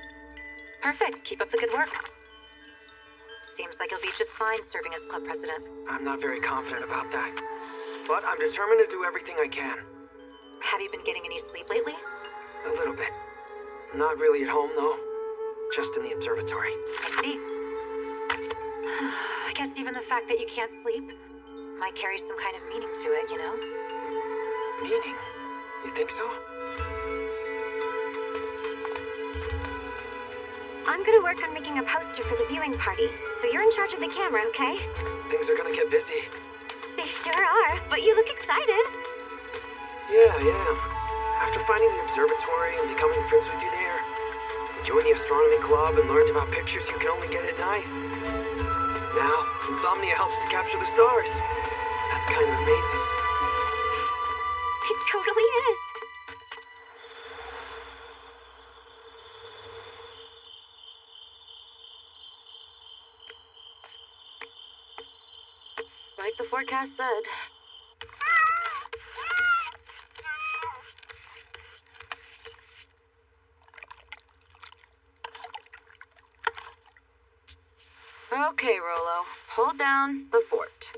Perfect. Keep up the good work. Seems like you'll be just fine serving as club president. I'm not very confident about that. But I'm determined to do everything I can. Have you been getting any sleep lately? A little bit. Not really at home, though. Just in the observatory. I see. I guess even the fact that you can't sleep might carry some kind of meaning to it, you know? Meaning? You think so? I'm gonna work on making a poster for the viewing party, so you're in charge of the camera, okay? Things are gonna get busy. They sure are, but you look excited. Yeah, I am. After finding the observatory and becoming friends with you there, I joined the astronomy club and learned about pictures you can only get at night. Now, insomnia helps to capture the stars. That's kind of amazing. It totally is. Like the forecast said. Okay, Rolo. Hold down the fort.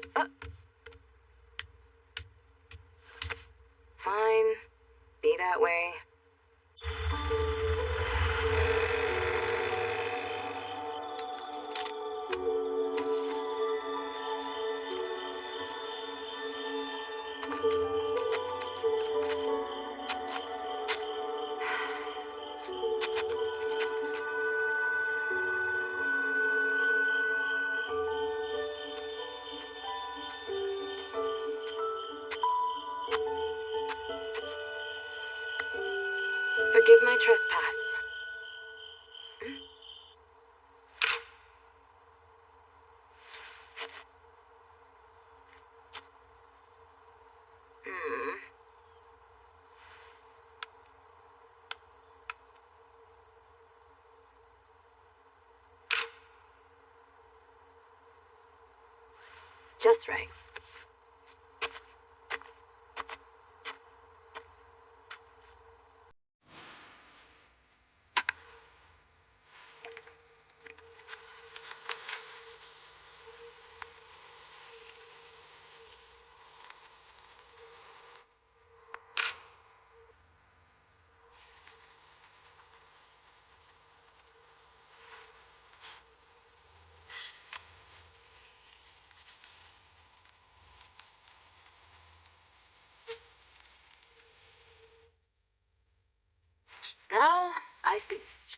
Fine. Be that way. Forgive my trespass. Just right. Now I feast.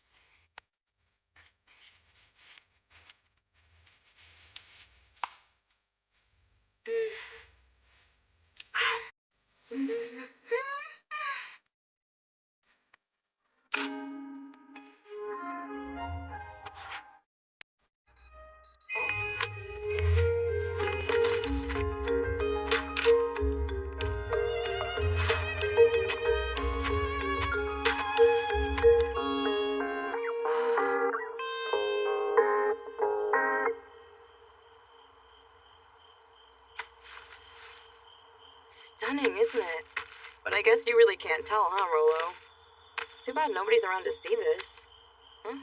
stunning, isn't it? But I guess you really can't tell, huh, Rolo? Too bad nobody's around to see this. Huh?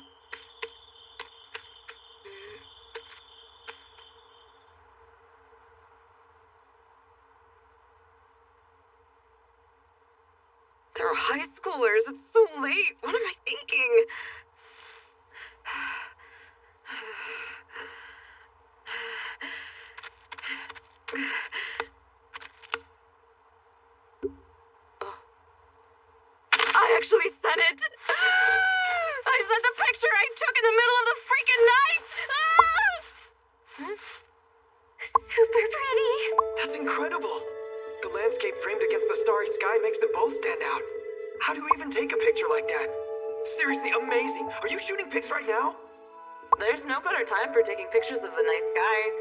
They're high schoolers. It's so late. What am I thinking? I actually sent it. I sent the picture I took in the middle of the freaking night. Super pretty. That's incredible. The landscape framed against the starry sky makes them both stand out. How do you even take a picture like that? Seriously, amazing. Are you shooting pics right now? There's no better time for taking pictures of the night sky.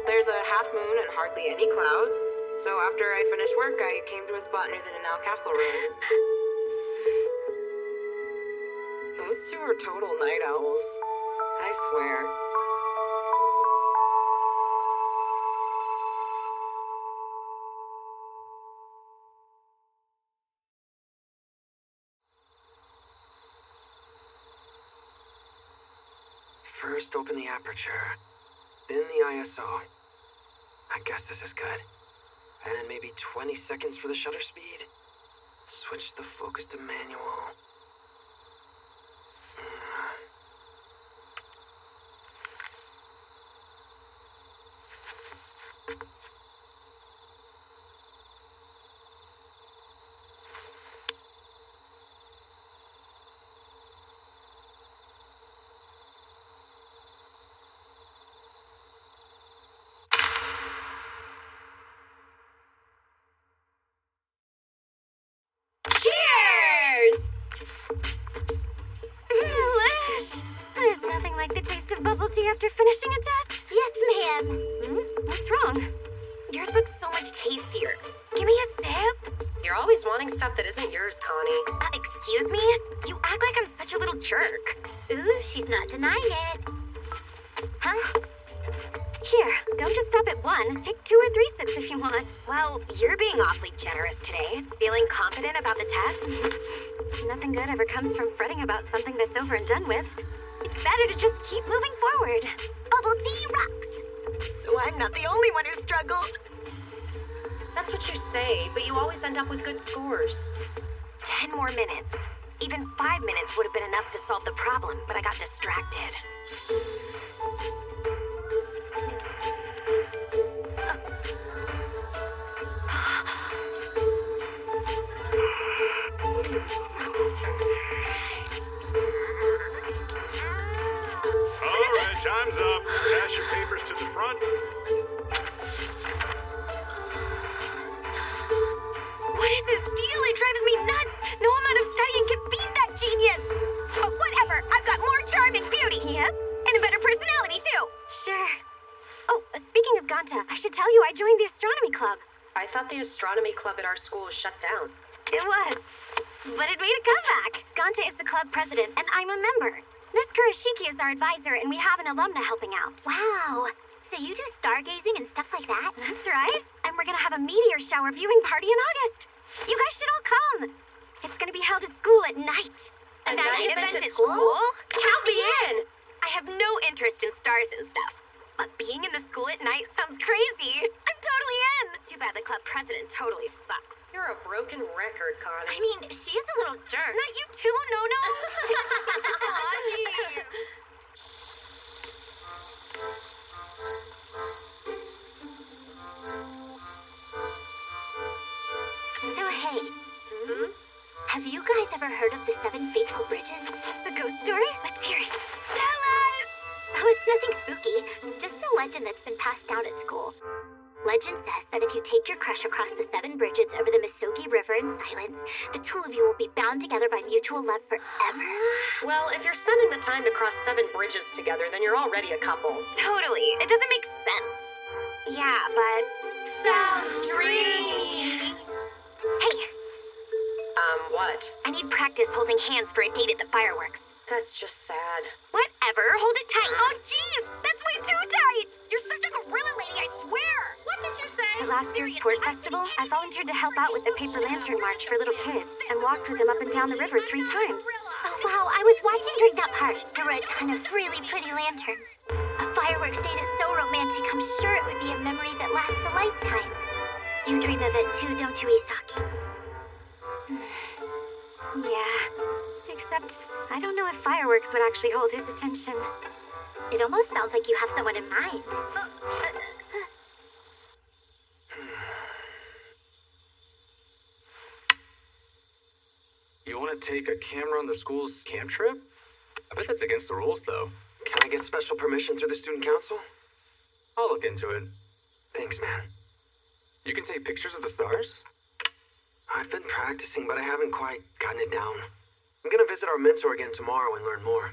There's a half moon and hardly any clouds. So after I finished work, I came to a spot near the Nanau Castle ruins. Those two are total night owls. I swear. First open the aperture, then the ISO. I guess this is good. And maybe 20 seconds for the shutter speed. Switch the focus to manual. Cheers! Delish! There's nothing like the taste of bubble tea after finishing a test. Yes, ma'am. What's wrong? Yours looks so much tastier. Give me a sip. You're always wanting stuff that isn't yours, Connie. Excuse me? You act like I'm such a little jerk. Ooh, she's not denying it. Huh? Here, don't just stop at one. Take 2 or 3 sips if you want. Well, you're being awfully generous today. Feeling confident about the test? Nothing good ever comes from fretting about something that's over and done with. It's better to just keep moving forward. Bubble tea rocks. So I'm not the only one who struggled. That's what you say, but you always end up with good scores. 10 more minutes. Even 5 minutes would have been enough to solve the problem, but I got distracted. All right, time's up. Pass your papers to the front. What is this deal? It drives me nuts. No amount of studying can beat that genius. But whatever, I've got more charm and beauty. Yep. And a better personality, too. Sure. Oh, speaking of Ganta, I should tell you I joined the astronomy club. I thought the astronomy club at our school was shut down. It was. But it made a comeback. Ganta is the club president, and I'm a member. Nurse Kurashiki is our advisor, and we have an alumna helping out. Wow. So you do stargazing and stuff like that? That's right. And we're gonna have a meteor shower viewing party in August. You guys should all come. It's gonna be held at school at night. A night event at school? Count me in. I have no interest in stars and stuff. But being in the school at night sounds crazy. I'm totally in. Too bad the club president totally sucks. You're a broken record, Connie. I mean, she is a little jerk. Not you too, No-No. Aw, jeez. So, hey. Have you guys ever heard of the 7 fateful bridges? The ghost story? Let's hear it. Tell us! Oh, it's nothing spooky. Just a legend that's been passed down at school. Legend says that if you take your crush across the 7 bridges over the Misogi River in silence, the 2 of you will be bound together by mutual love forever. Well, if you're spending the time to cross 7 bridges together, then you're already a couple. Totally. It doesn't make sense. Yeah, but... Sounds dreamy! Hey, What? I need practice holding hands for a date at the fireworks. That's just sad. Whatever. Hold it tight. Oh, jeez. That's way too tight. You're such a gorilla lady, I swear. What did you say? last year's port festival, I volunteered to help out with the Paper Lantern March for little kids and walked with them up and down the river 3 times. Oh, wow, I was watching during that part. There were a ton of really pretty lanterns. A fireworks date is so romantic, I'm sure it would be a memory that lasts a lifetime. You dream of it too, don't you, Isaki? Yeah, except I don't know if fireworks would actually hold his attention. It almost sounds like you have someone in mind. You want to take a camera on the school's camp trip? I bet that's against the rules, though. Can I get special permission through the student council? I'll look into it. Thanks, man. You can take pictures of the stars? I've been practicing, but I haven't quite gotten it down. I'm gonna visit our mentor again tomorrow and learn more.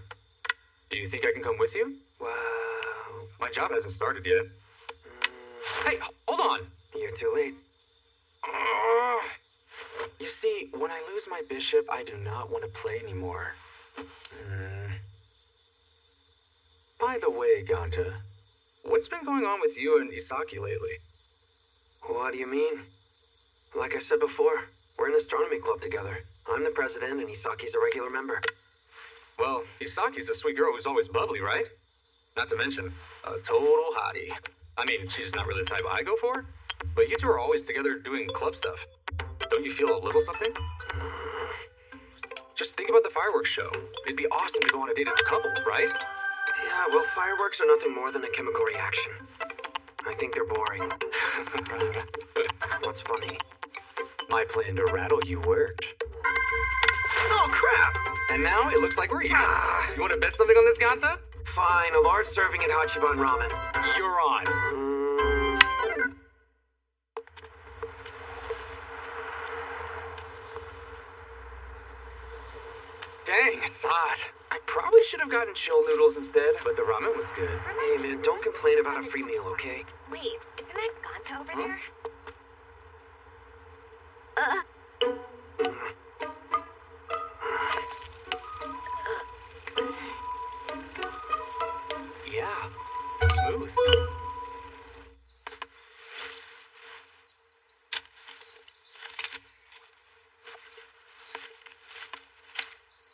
Do you think I can come with you? Well... My job hasn't started yet. Hey, hold on! You're too late. You see, when I lose my bishop, I do not want to play anymore. By the way, Ganta, what's been going on with you and Isaki lately? What do you mean? Like I said before, we're in the astronomy club together. I'm the president and Isaki's a regular member. Well, Isaki's a sweet girl who's always bubbly, right? Not to mention, a total hottie. I mean, she's not really the type I go for, but you two are always together doing club stuff. Don't you feel a little something? Just think about the fireworks show. It'd be awesome to go on a date as a couple, right? Yeah, well, fireworks are nothing more than a chemical reaction. I think they're boring. What's funny? My plan to rattle you worked. Oh, crap! And now it looks like we're even. You want to bet something on this, Ganta? Fine, a large serving at Hachiban Ramen. You're on. Dang, it's hot. I probably should have gotten chill noodles instead, but the ramen was good. Hey, man, don't complain about a free meal, okay? Wait, isn't that Ganta over there? Yeah, smooth.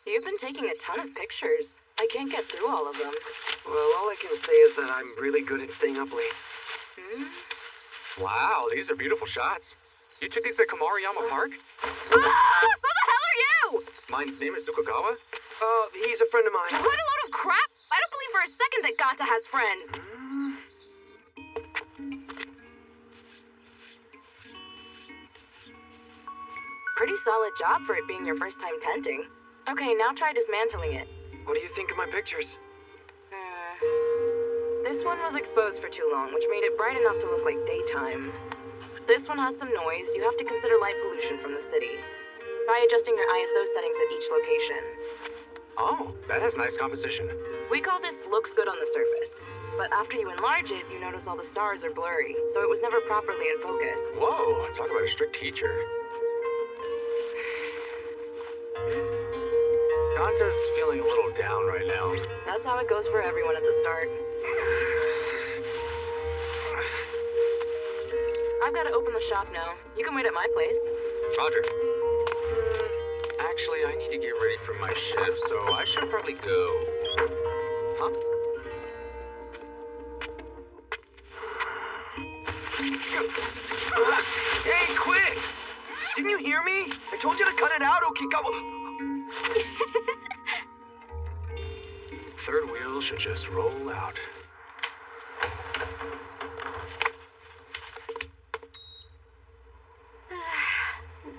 You've been taking a ton of pictures. I can't get through all of them. Well, all I can say is that I'm really good at staying up late. Wow, these are beautiful shots. You took these at Kamariyama Park? Who the hell are you? My name is Sukugawa. He's a friend of mine. What a load of crap! I don't believe for a second that Ganta has friends. Pretty solid job for it being your first time tenting. Okay, now try dismantling it. What do you think of my pictures? This one was exposed for too long, which made it bright enough to look like daytime. This one has some noise. You have to consider light pollution from the city. Try adjusting your ISO settings at each location. Oh, that has nice composition. We call this looks good on the surface. But after you enlarge it, you notice all the stars are blurry, so it was never properly in focus. Whoa, talk about a strict teacher. Ganta's feeling a little down right now. That's how it goes for everyone at the start. I've got to open the shop now. You can wait at my place. Roger. Actually, I need to get ready for my shift, so I should probably go. Huh? Hey, quick! Didn't you hear me? I told you to cut it out, Okikawa. Third wheel should just roll out.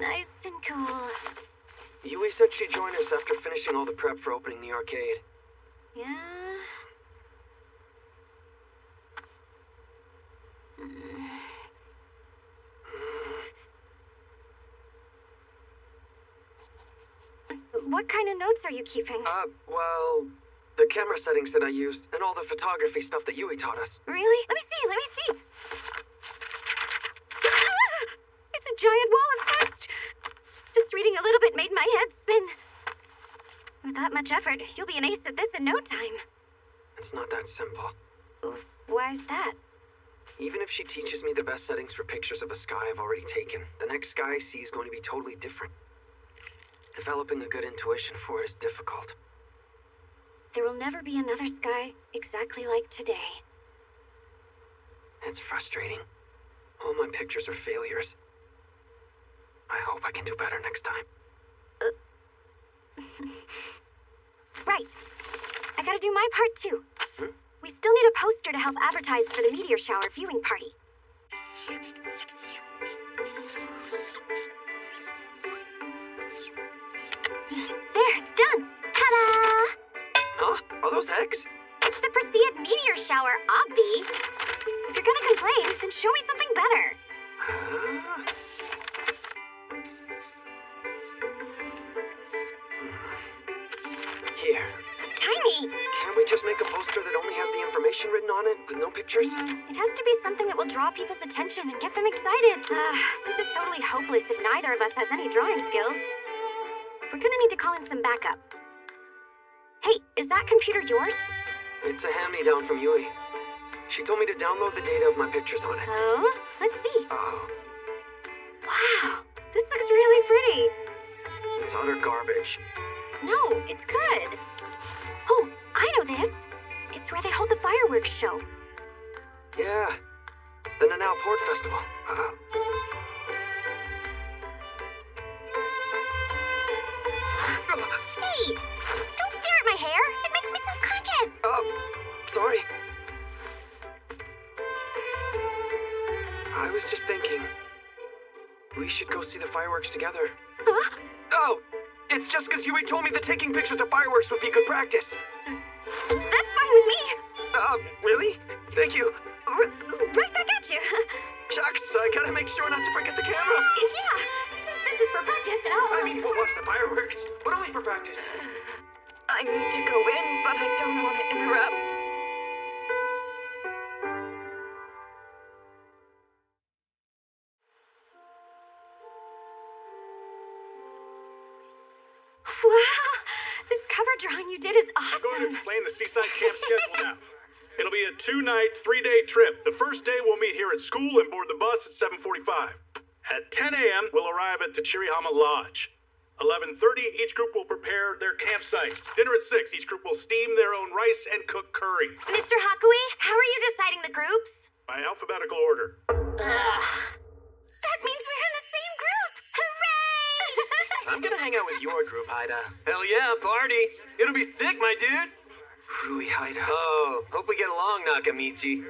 Nice and cool. Yui said she'd join us after finishing all the prep for opening the arcade. Yeah? What kind of notes are you keeping? Well, the camera settings that I used and all the photography stuff that Yui taught us. Really? Let me see. It's a giant wall of text. Just reading a little bit made my head spin. With that much effort, you'll be an ace at this in no time. It's not that simple. Why is that? Even if she teaches me the best settings for pictures of the sky I've already taken, the next sky I see is going to be totally different. Developing a good intuition for it is difficult. There will never be another sky exactly like today. It's frustrating. All my pictures are failures. I hope I can do better next time. Right. I gotta do my part too. We still need a poster to help advertise for the meteor shower viewing party. There, it's done! Ta-da! Huh? Are those eggs? It's the Perseid meteor shower, obvi. If you're gonna complain, then show me something better. Here. So tiny! Can't we just make a poster that only has the information written on it, with no pictures? It has to be something that will draw people's attention and get them excited. This is totally hopeless if neither of us has any drawing skills. We're gonna need to call in some backup. Hey, is that computer yours? It's a hand-me-down from Yui. She told me to download the data of my pictures on it. Oh? Let's see. Oh. Wow, this looks really pretty. It's utter garbage. No, it's good. Oh, I know this. It's where they hold the fireworks show. Yeah. The Nanao Port Festival. Hey! Don't stare at my hair! It makes me self-conscious! Sorry. I was just thinking... we should go see the fireworks together. Huh? Oh! It's just because Yui told me that taking pictures of fireworks would be good practice. That's fine with me. Really? Thank you. Right back at you. Shucks, I gotta make sure not to forget the camera. Yeah, since this is for practice, I mean, we'll watch the fireworks, but only for practice. I need to go in, but I don't want to interrupt. Wow! This cover drawing you did is awesome. I'm going to explain the Seaside Camp schedule now. It'll be a 2-night, 3-day trip. The first day we'll meet here at school and board the bus at 7:45. At 10 a.m., we'll arrive at Tachirihama Lodge. 11:30, each group will prepare their campsite. Dinner at 6, each group will steam their own rice and cook curry. Mr. Hakui, how are you deciding the groups? By alphabetical order. That means we're in the same group! Hooray! I'm gonna hang out with your group, Haida. Hell yeah, party! It'll be sick, my dude! Rui Haida. Oh, hope we get along, Nakamichi.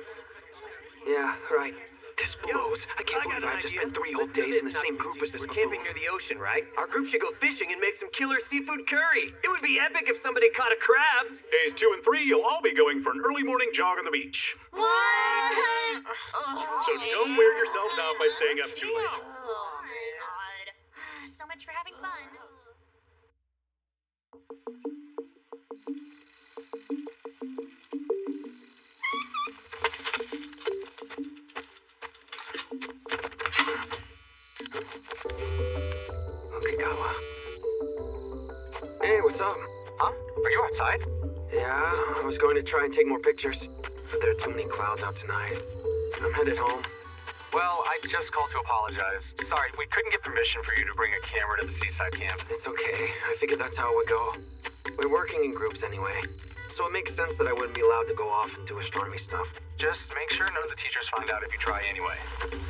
Yeah, right. This blows. I can't believe I have to spend 3 whole days in the same group as this We're buffoon. camping near the ocean, right? Our group should go fishing and make some killer seafood curry. It would be epic if somebody caught a crab. Days 2 and 3, you'll all be going for an early morning jog on the beach. What? So don't wear yourselves out by staying up too late. Oh, God. So much for having fun. Okagawa. Hey, what's up? Huh? Are you outside? Yeah, I was going to try and take more pictures, but there are too many clouds out tonight. I'm headed home. Well, I just called to apologize. Sorry, we couldn't get permission for you to bring a camera to the Seaside Camp. It's okay. I figured that's how it would go. We're working in groups anyway, so it makes sense that I wouldn't be allowed to go off and do astronomy stuff. Just make sure none of the teachers find out if you try anyway.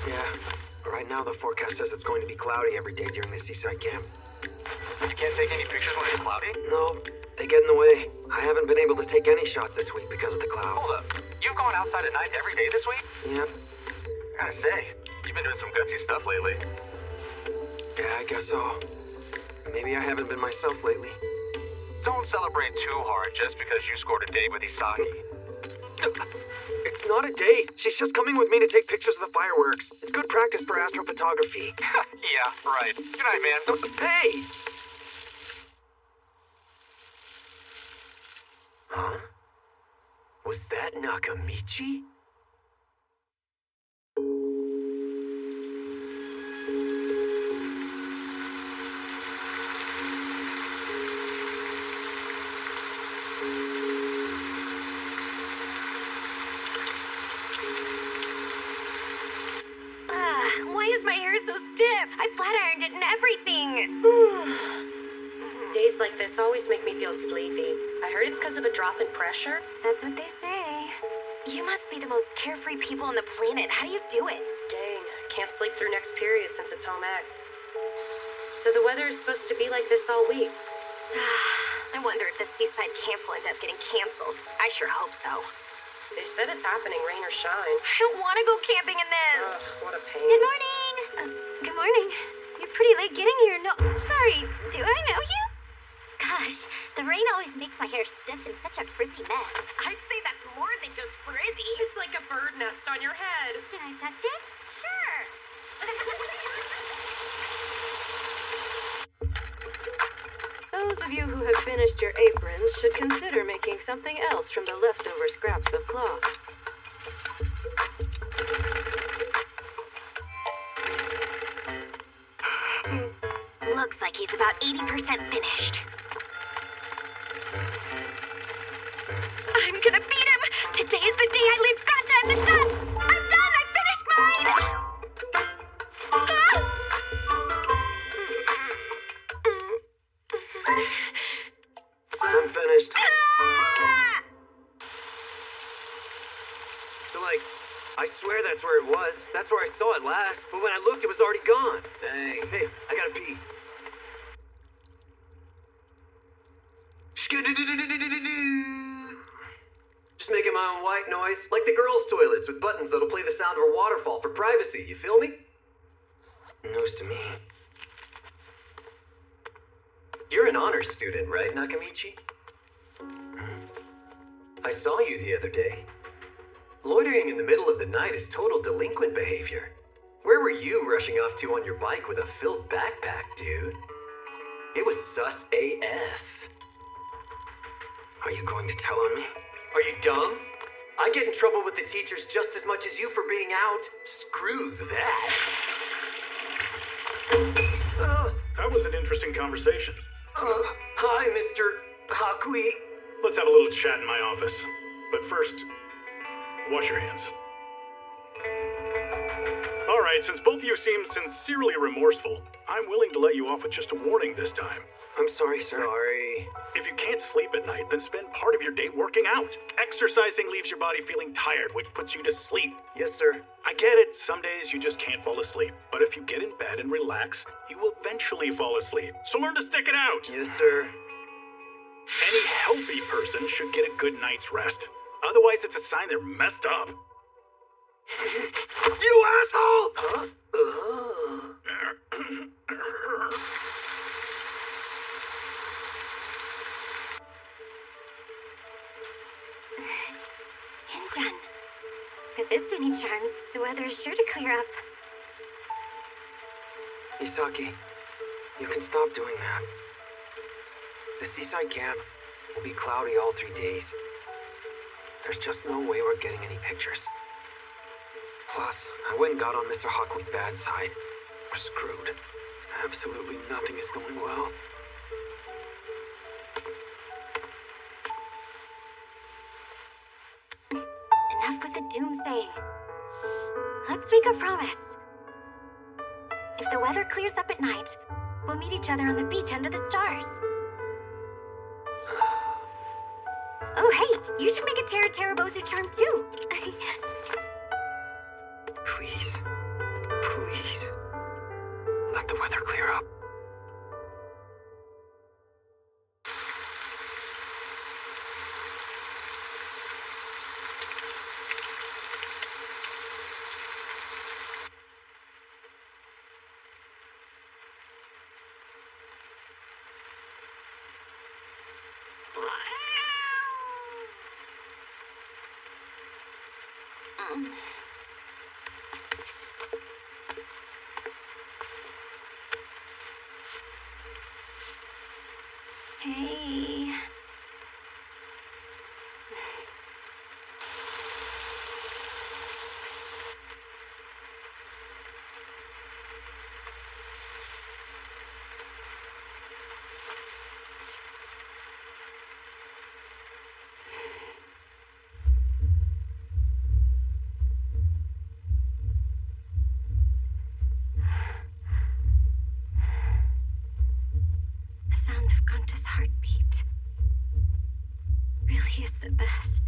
Yeah, but right now the forecast says it's going to be cloudy every day during the Seaside Camp. You can't take any pictures when it's cloudy? No, they get in the way. I haven't been able to take any shots this week because of the clouds. Hold up. You've gone outside at night every day this week? Yep. I gotta say, you've been doing some gutsy stuff lately. Yeah, I guess so. Maybe I haven't been myself lately. Don't celebrate too hard just because you scored a date with Isagi. It's not a date. She's just coming with me to take pictures of the fireworks. It's good practice for astrophotography. Yeah, right. Good night, man. Hey! Huh? Was that Nakamichi? hair is so stiff. I flat ironed it and everything. Days like this always make me feel sleepy. I heard it's because of a drop in pressure. That's what they say. You must be the most carefree people on the planet. How do you do it? Dang, can't sleep through next period since it's home ec. So the weather is supposed to be like this all week. I wonder if the seaside camp will end up getting canceled. I sure hope so. They said it's happening, rain or shine. I don't want to go camping in this. Ugh, what a pain. Good morning. Good morning. You're pretty late getting here. No, sorry. Do I know you? Gosh, the rain always makes my hair stiff and such a frizzy mess. I'd say that's more than just frizzy. It's like a bird nest on your head. Can I touch it? Sure. Those of you who have finished your aprons should consider making something else from the leftover scraps of cloth. Looks like he's about 80% finished. I'm gonna beat him! Today's the day I leave Granta in the dust! I'm done! I finished mine! I'm finished. So, like, I swear that's where it was. That's where I saw it last. But when I looked, it was already gone. Dang. Hey, I gotta pee. Just making my own white noise, like the girls' toilets with buttons that'll play the sound of a waterfall for privacy. You feel me? News to me. You're an honors student, right, Nakamichi? I saw you the other day. Loitering in the middle of the night is total delinquent behavior. Where were you rushing off to on your bike with a filled backpack, dude? It was sus AF. Are you going to tell on me? Are you dumb? I get in trouble with the teachers just as much as you for being out. Screw that. That was an interesting conversation. Hi, Mr. Hakui. Let's have a little chat in my office. But first, wash your hands. All right, since both of you seem sincerely remorseful, I'm willing to let you off with just a warning this time. I'm sorry, sir. Sorry. If you can't sleep at night, then spend part of your day working out. Exercising leaves your body feeling tired, which puts you to sleep. Yes, sir. I get it. Some days you just can't fall asleep. But if you get in bed and relax, you will eventually fall asleep. So learn to stick it out. Yes, sir. Any healthy person should get a good night's rest. Otherwise, it's a sign they're messed up. You asshole! Huh? And done. With this many charms, the weather is sure to clear up. Isaki, you can stop doing that. The seaside camp will be cloudy all 3 days. There's just no way we're getting any pictures. Plus, I went and got on Mr. Hakui's bad side. We're screwed. Absolutely nothing is going well. Enough with the doomsaying. Let's make a promise. If the weather clears up at night, we'll meet each other on the beach under the stars. Oh, hey, you should make a Terra Bozu charm too. Please. Please. Let the weather clear up. Hey. the best.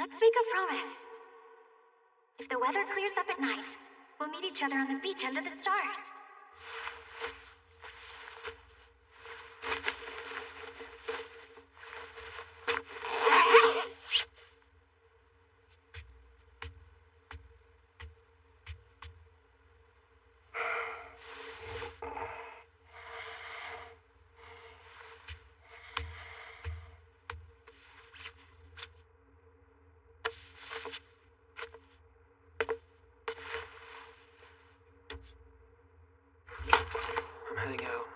Let's make a promise. If the weather clears up at night, we'll meet each other on the beach under the stars. Heading out.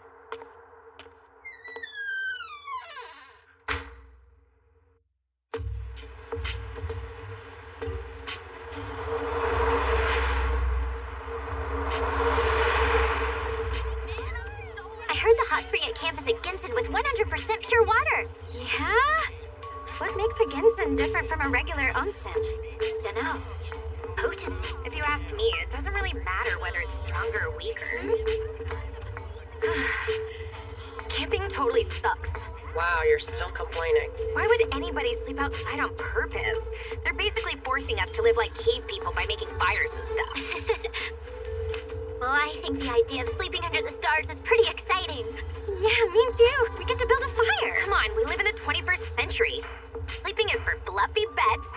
I heard the hot spring at campus at Ginsen with 100% pure water. Yeah? What makes a Gensen different from a regular onsen? Dunno. Potency. If you ask me, it doesn't really matter whether it's stronger or weaker. Camping totally sucks. Wow, you're still complaining. Why would anybody sleep outside on purpose? They're basically forcing us to live like cave people by making fires and stuff. Well, I think the idea of sleeping under the stars is pretty exciting. Yeah, me too. We get to build a fire. Come on, we live in the 21st century. Sleeping is for fluffy beds,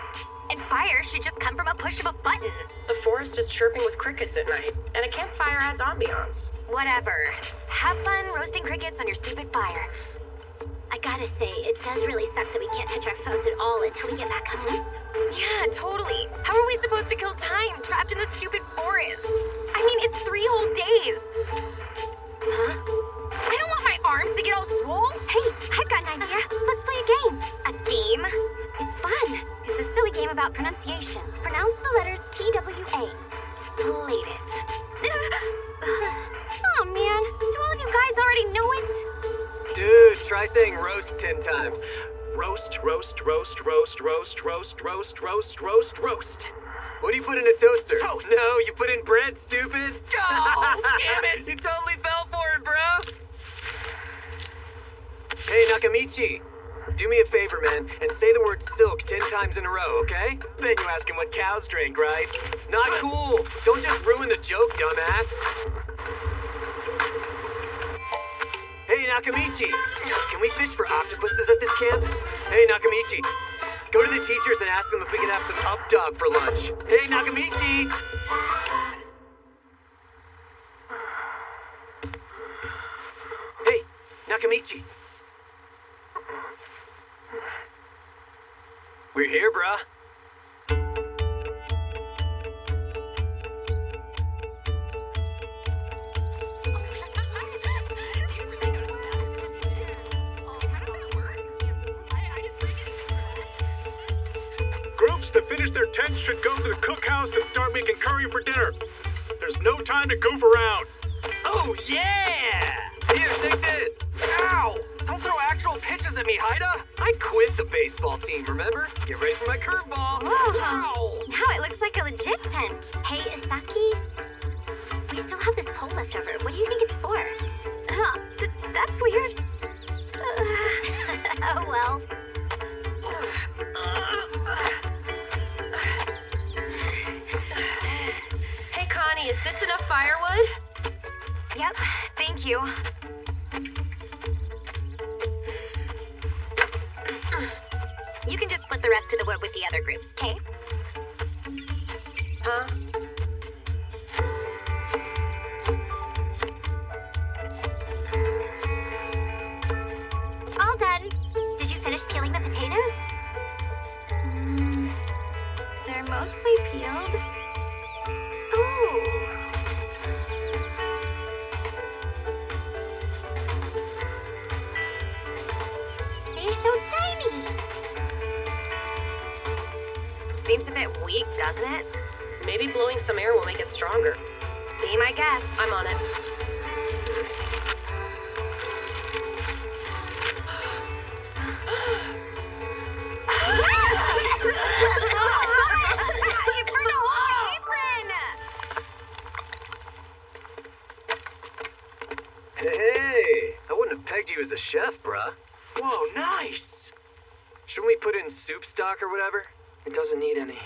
and fire should just come from a push of a button. The forest is chirping with crickets at night, and a campfire adds ambiance. Whatever. Have fun roasting crickets on your stupid fire. I gotta say, it does really suck that we can't touch our phones at all until we get back home. Yeah, totally. How are we supposed to kill time trapped in this stupid forest? I mean, it's 3 whole days. Huh? I don't want my arms to get all swole. Hey, I've got an idea. Let's play a game. A game? It's fun. It's a silly game about pronunciation. Pronounce the letters T-W-A. Played it. Oh man, do all of you guys already know it? Dude, try saying roast 10 times. Roast, roast, roast, roast, roast, roast, roast, roast, roast, roast. What do you put in a toaster? Toast! No, you put in bread, stupid. Oh, damn it! You totally fell for it, bro. Hey, Nakamichi. Do me a favor, man, and say the word silk 10 times in a row, okay? Then you ask him what cows drink, right? Not cool. Don't just ruin the joke, dumbass. Hey, Nakamichi. Can we fish for octopuses at this camp? Hey, Nakamichi. Go to the teachers and ask them if we can have some up dog for lunch. Hey, Nakamichi. Hey, Nakamichi. We're here, bruh. Groups that finish their tents should go to the cookhouse and start making curry for dinner. There's no time to goof around. Oh, yeah! Here, take this. Ow! Don't throw actual pitches at me, Haida. I quit the baseball team, remember? Get ready for my curveball. Whoa! Ow! Now it looks like a legit tent. Hey, Isaki, we still have this pole left over. What do you think it's for? That's weird. Oh well. Hey, Connie, is this enough firewood? Yep, thank you. You can just split the rest of the wood with the other groups, okay? Huh? All done. Did you finish peeling the potatoes? They're mostly peeled. Maybe blowing some air will make it stronger. Be my guest. I'm on it. You burned a whole apron! Hey, I wouldn't have pegged you as a chef, bruh. Whoa, nice! Shouldn't we put in soup stock or whatever? It doesn't need any.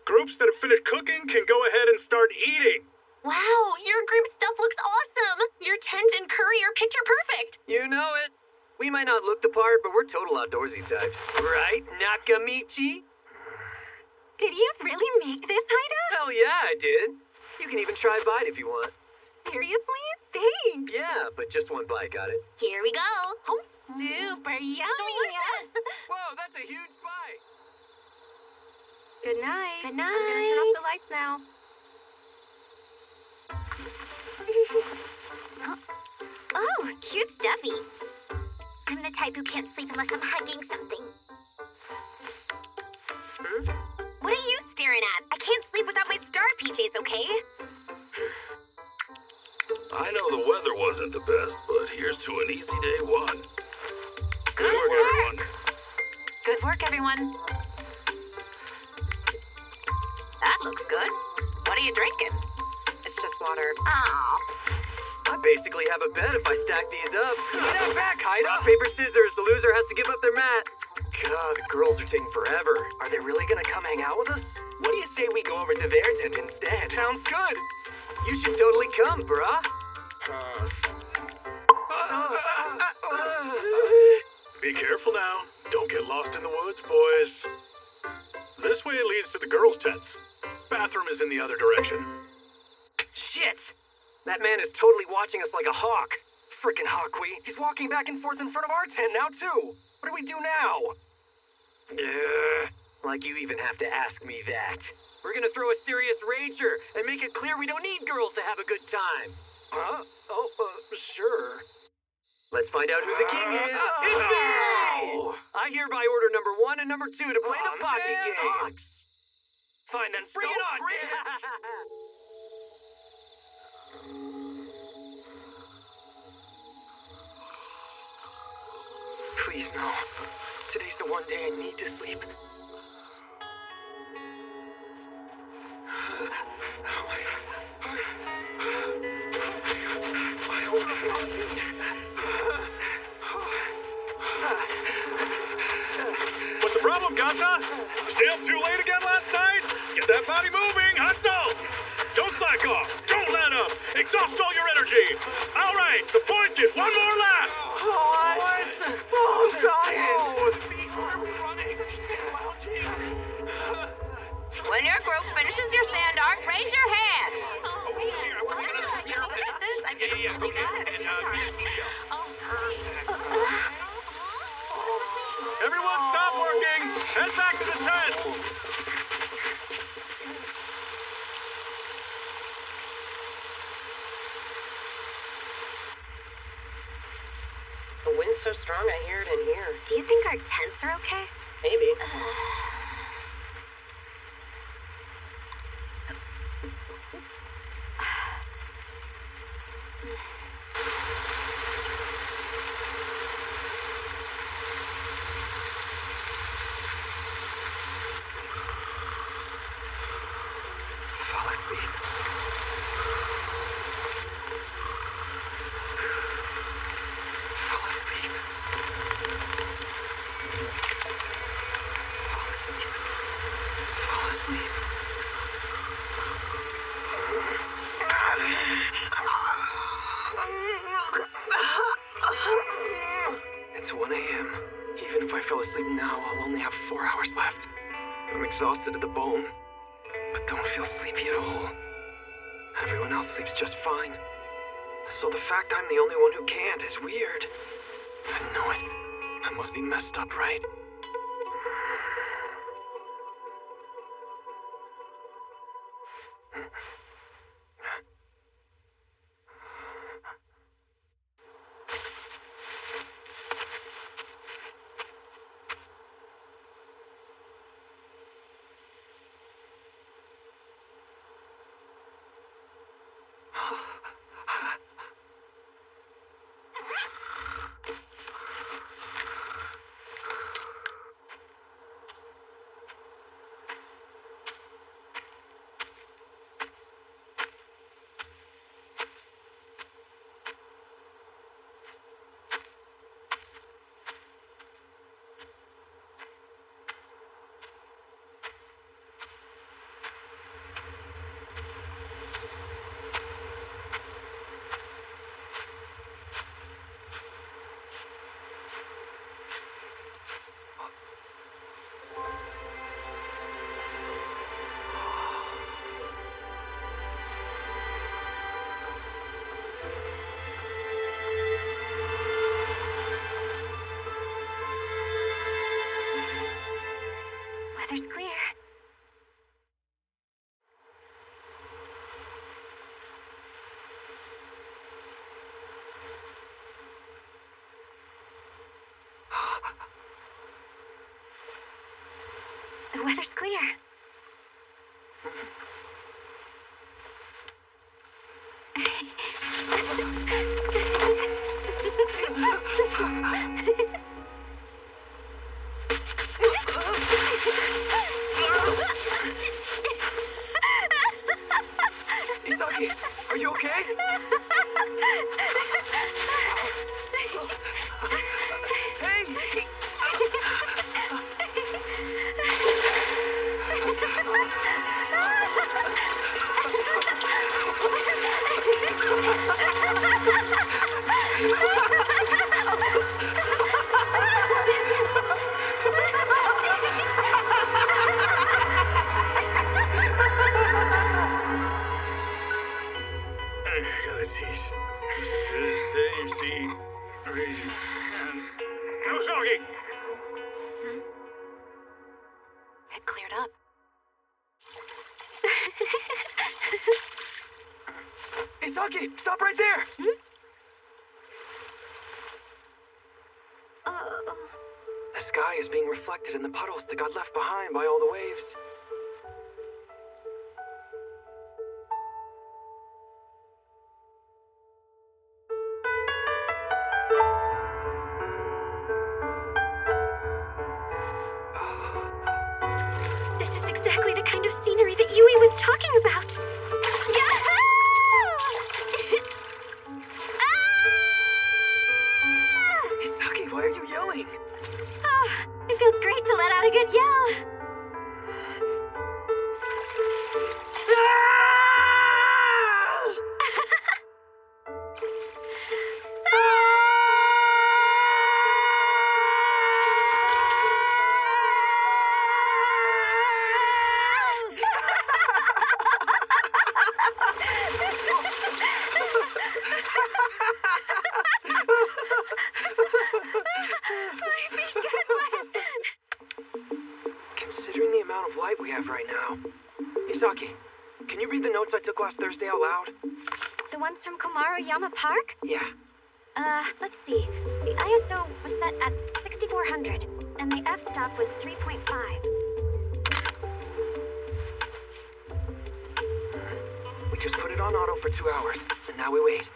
Groups that have finished cooking can go ahead and start eating. Wow, your group stuff looks awesome! Your tent and curry are picture perfect! You know it. We might not look the part, but we're total outdoorsy types. Right, Nakamichi? Did you really make this, Haida? Hell yeah, I did. You can even try a bite if you want. Seriously? Thanks! Yeah, but just one bite, got it? Here we go! Oh, super yummy! Delicious! Whoa, that's a huge bite! Good night. Good night. I'm gonna turn off the lights now. Oh, cute stuffy. I'm the type who can't sleep unless I'm hugging something. What are you staring at? I can't sleep without my star PJs, okay? I know the weather wasn't the best, but here's to an easy day one. Good work, everyone. Good work, everyone. That looks good. What are you drinking? It's just water. Aw. I basically have a bet if I stack these up. Give me that back, Haida! Rock, paper, scissors. The loser has to give up their mat. God, the girls are taking forever. Are they really gonna come hang out with us? What do you say we go over to their tent instead? Sounds good. You should totally come, bruh. Be careful now. Don't get lost in the woods, boys. This way leads to the girls' tents. Bathroom is in the other direction. Shit! That man is totally watching us like a hawk. Frickin' Hawkwe. He's walking back and forth in front of our tent now, too. What do we do now? Like you even have to ask me that. We're gonna throw a serious rager and make it clear we don't need girls to have a good time. Huh? Oh, sure. Let's find out who the king is. It's me! I hereby order number 1 and number 2 to play the pocket game. Fine, then bring it on, Please, no. Today's the one day I need to sleep. Oh my god. I hope What's the problem, Gata? Stay up too late again last night? Get that body moving, hustle! Don't slack off. Don't let up. Exhaust all your energy. All right, the boys get one more lap. What? Oh, I'm dying. When your group finishes your sand art, raise your hand. Everyone stop working. Head back to the tent. The wind's so strong I hear it in here. Do you think our tents are okay? Maybe. Fall asleep. Fall asleep. Fall asleep. Fall asleep. It's 1 a.m. Even if I fell asleep now, I'll only have 4 hours left. I'm exhausted to the bone, but don't feel sleepy at all. Everyone else sleeps just fine. So the fact I'm the only one who can't is weird. I know it. I must be messed up, right? weather's clear. Isaki, are you okay? Hey! I gotta teach. Stay in your seat. No talking! It cleared up. Isaki, stop right there! The sky is being reflected in the puddles that got left behind by all the waves. This is exactly the kind of scenery that Yui was talking about. Isaki, why are you yelling? Oh, it feels great to let out a good yell. Considering the amount of light we have right now. Isaki, can you read the notes I took last Thursday out loud? The ones from Komaruyama Park? Yeah. Let's see. The ISO was set at 6400, and the f-stop was 3.5. We just put it on auto for 2 hours, and now we wait.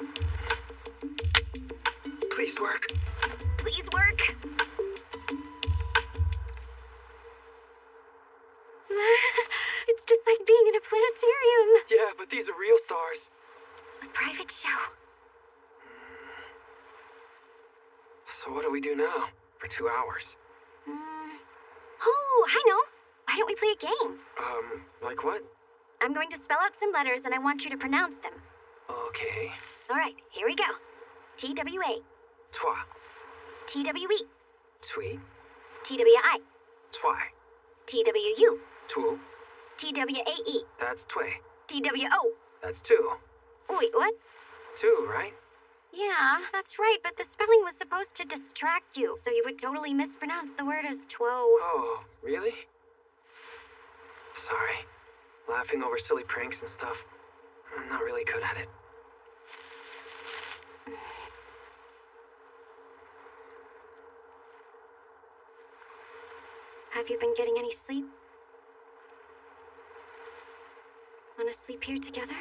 Please work. Please work. It's just like being in a planetarium. Yeah, but these are real stars. A private show. So what do we do now? For 2 hours? Oh, I know. Why don't we play a game? Like what? I'm going to spell out some letters and I want you to pronounce them. Okay. All right, here we go. TWA. Twa. TWE. Twee. TWI. Twy. TWU. Two. TWAE. That's tway. TWO. That's two. Wait, what? Two, right? Yeah, that's right, but the spelling was supposed to distract you, so you would totally mispronounce the word as two. Oh, really? Sorry. Laughing over silly pranks and stuff. I'm not really good at it. Have you been getting any sleep? Wanna sleep here together?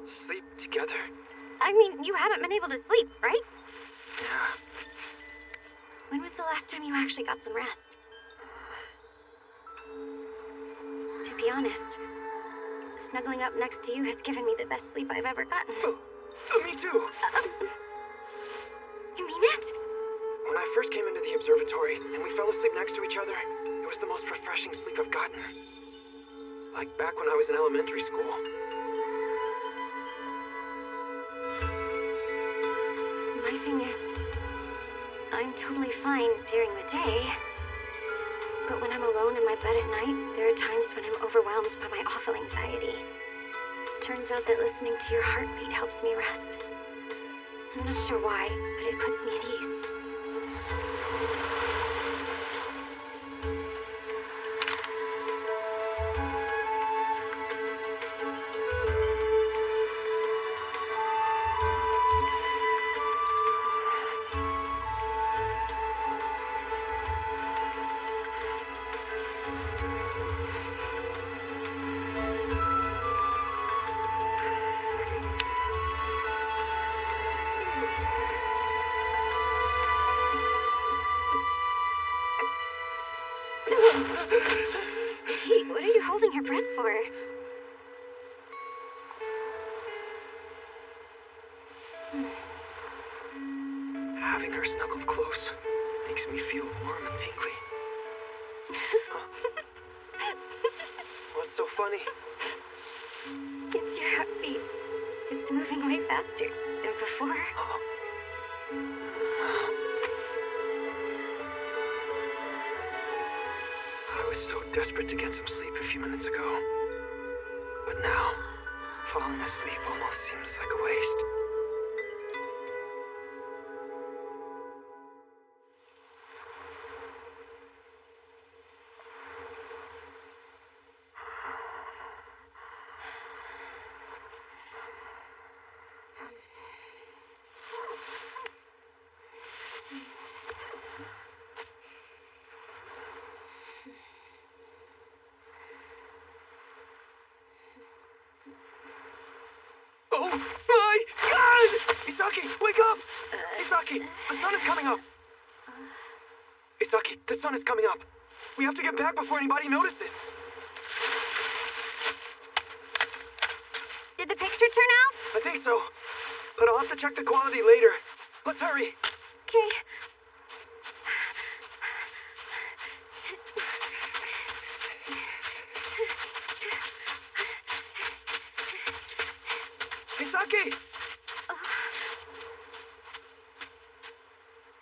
Sleep together? I mean, you haven't been able to sleep, right? Yeah. When was the last time you actually got some rest? To be honest, snuggling up next to you has given me the best sleep I've ever gotten. Me too. You mean it? When I first came into the observatory and we fell asleep next to each other, it was the most refreshing sleep I've gotten. Like back when I was in elementary school. My thing is, I'm totally fine during the day. But when I'm alone in my bed at night, there are times when I'm overwhelmed by my awful anxiety. Turns out that listening to your heartbeat helps me rest. I'm not sure why, but it puts me at ease. for. Having her snuggled close makes me feel warm and tingly. What's so funny? It's your heartbeat. It's moving way faster than before. I was so desperate to get some sleep a few minutes ago. But now, falling asleep almost seems like a waste. Oh my God! Isaki, wake up! Isaki, the sun is coming up! Isaki, the sun is coming up! We have to get back before anybody notices! Did the picture turn out? I think so, but I'll have to check the quality later. Let's hurry! Okay. Isaki!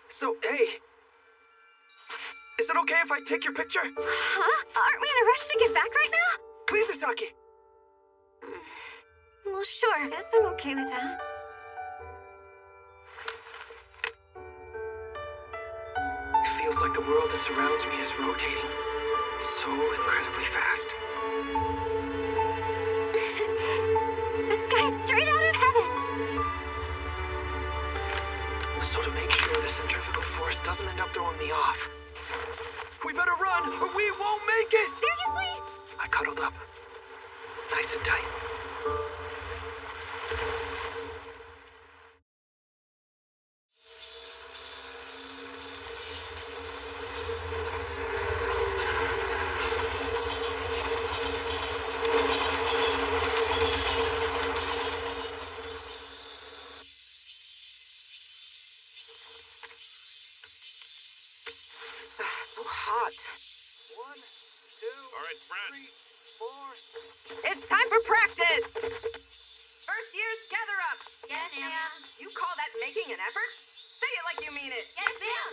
So, hey. Is it okay if I take your picture? Huh? Aren't we in a rush to get back right now? Please, Isaki! Well, sure. Guess I'm okay with that. It feels like the world that surrounds me is rotating so incredibly fast. The sky's straight out of heaven. So to make sure the centrifugal force doesn't end up throwing me off, we better run or we won't make it! Seriously? I cuddled up, nice and tight. So hot. 1, 2, all right, friends. 3, 4. It's time for practice! First years, gather up! Yes, ma'am. You call that making an effort? Say it like you mean it! Yes, ma'am.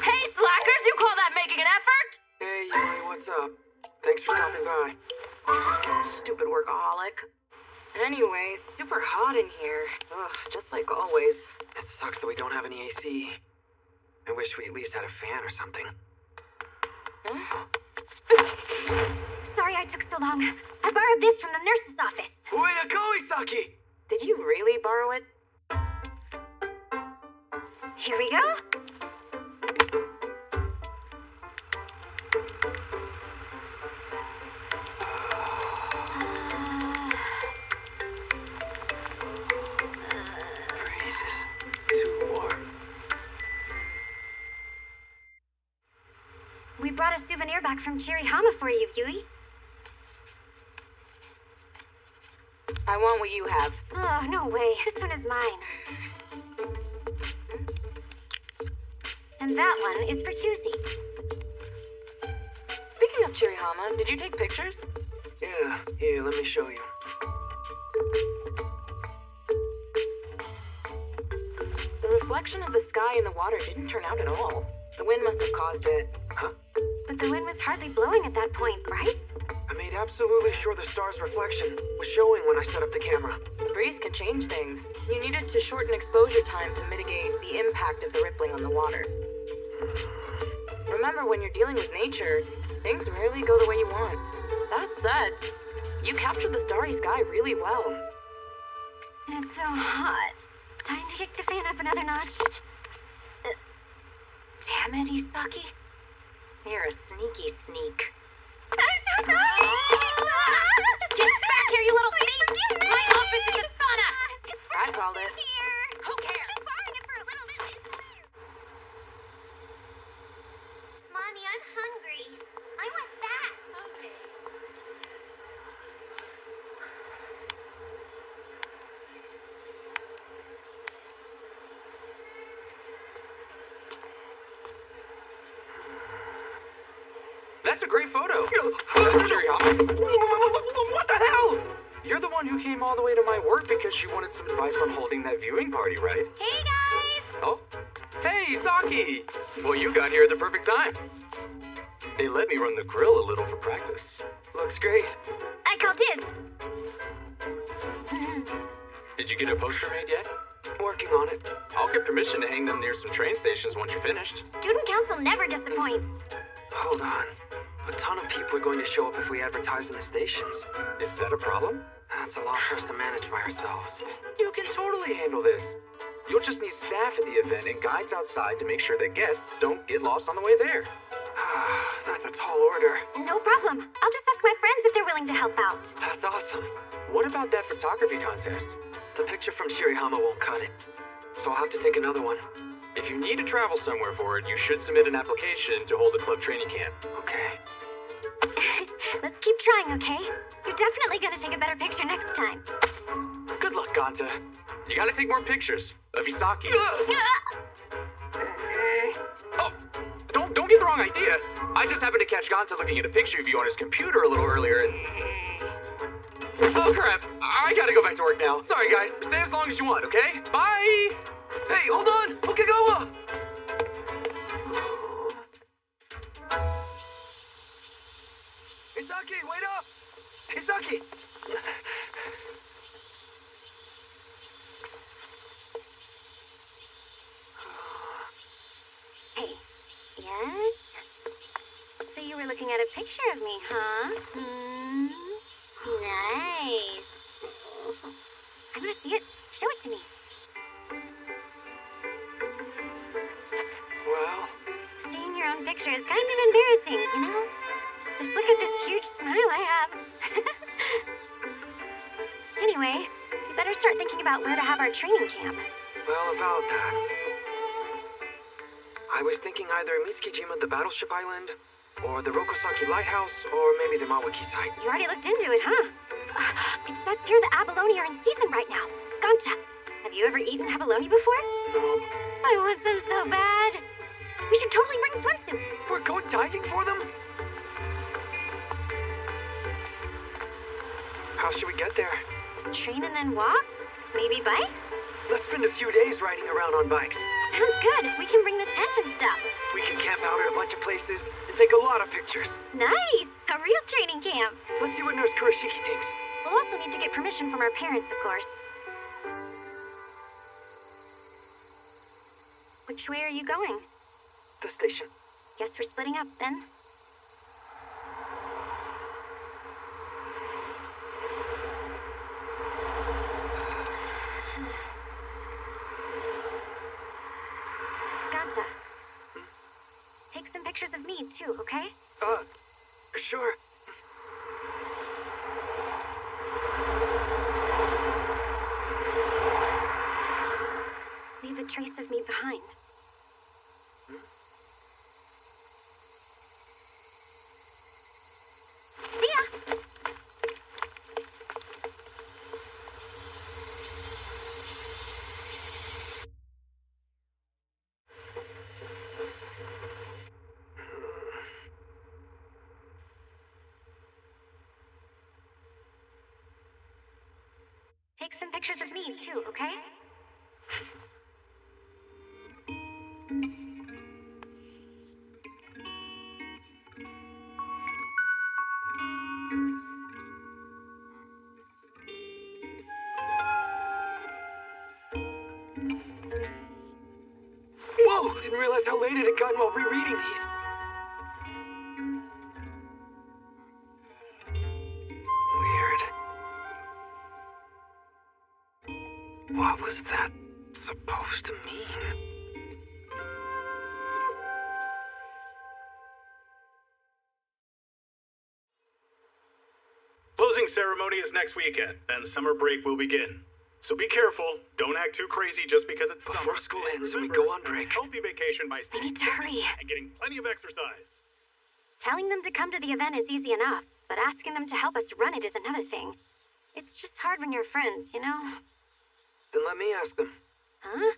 Hey, slackers, you call that making an effort? Hey, Yui, what's up? Thanks for stopping by. Stupid workaholic. Anyway, it's super hot in here. Ugh, just like always. It sucks that we don't have any AC. I wish we at least had a fan or something. Sorry I took so long. I borrowed this from the nurse's office. Way to go, Isaki! Did you really borrow it? Here we go. Breeze is too warm. We brought a souvenir back from Chirihama for you, Yui. I want what you have. Oh, no way. This one is mine. And that one is for Tusi. Speaking of Chirihama, did you take pictures? Yeah, here, let me show you. The reflection of the sky in the water didn't turn out at all. The wind must have caused it. Huh? But the wind was hardly blowing at that point, right? I made absolutely sure the star's reflection was showing when I set up the camera. The breeze can change things. You needed to shorten exposure time to mitigate the impact of the rippling on the water. Remember, when you're dealing with nature, things rarely go the way you want. That said, you captured the starry sky really well. It's so hot. Time to kick the fan up another notch. Damn it, Isaki. You're a sneaky sneak. I'm so sorry! Get back here, you little thief! My office is a sauna! It's I called it. here. Who cares? Just borrowing it for a little bit. That's a great photo. Kirihama? What the hell? You're the one who came all the way to my work because you wanted some advice on holding that viewing party, right? Hey, guys! Oh. Hey, Saki! Well, you got here at the perfect time. They let me run the grill a little for practice. Looks great. I call dibs. Did you get a poster made yet? Working on it. I'll get permission to hang them near some train stations once you're finished. Student council never disappoints. Hold on. A ton of people are going to show up if we advertise in the stations. Is that a problem? That's a lot for us to manage by ourselves. You can totally handle this. You'll just need staff at the event and guides outside to make sure that guests don't get lost on the way there. That's a tall order. No problem. I'll just ask my friends if they're willing to help out. That's awesome. What about that photography contest? The picture from Shirihama won't cut it, so I'll have to take another one. If you need to travel somewhere for it, you should submit an application to hold a club training camp. Okay. Let's keep trying, okay? You're definitely gonna take a better picture next time. Good luck, Ganta. You gotta take more pictures of Isaki. Oh, don't get the wrong idea. I just happened to catch Ganta looking at a picture of you on his computer a little earlier and... Oh, crap. I gotta go back to work now. Sorry, guys. Stay as long as you want, okay? Bye! Hey, hold on! Okagawa! Isaki, wait up! Isaki! Hey, yes? So you were looking at a picture of me, huh? Nice. I want to see it. Show it to me. Well... Seeing your own picture is kind of embarrassing, you know? Just look at this huge smile I have. Anyway, we better start thinking about where to have our training camp. Well, about that... I was thinking either Mitsukijima, the Battleship Island, or the Rokosaki Lighthouse, or maybe the Mawaki site. You already looked into it, huh? It says here the abalone are in season right now. Ganta, have you ever eaten abalone before? No. I want some so bad. We should totally bring swimsuits. We're going diving for them? How should we get there? Train and then walk? Maybe bikes? Let's spend a few days riding around on bikes. Sounds good. We can bring the tent and stuff. We can camp out at a bunch of places and take a lot of pictures. Nice! A real training camp. Let's see what Nurse Kurashiki thinks. We'll also need to get permission from our parents, of course. Which way are you going? The station. Guess we're splitting up then. Ganta. Take some pictures of me, too, okay? Sure. Leave a trace of me behind. See ya! Take some pictures of me, too, okay? Whoa! Didn't realize how late it had gotten while rereading these. Weird. What was that supposed to mean? Closing ceremony is next weekend, and summer break will begin. So be careful. Don't act too crazy just because it's Before summer. school ends, we go on break. Healthy vacation by We need to hurry. and getting plenty of exercise. Telling them to come to the event is easy enough, but asking them to help us run it is another thing. It's just hard when you're friends, you know? Then let me ask them. Huh?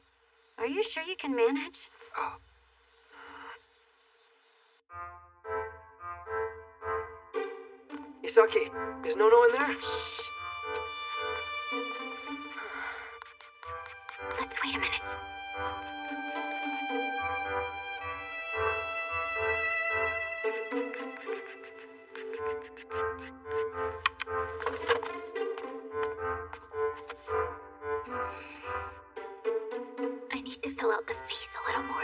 Are you sure you can manage? Oh. Isaki, is Nono in there? Let's wait a minute. I need to fill out the face a little more.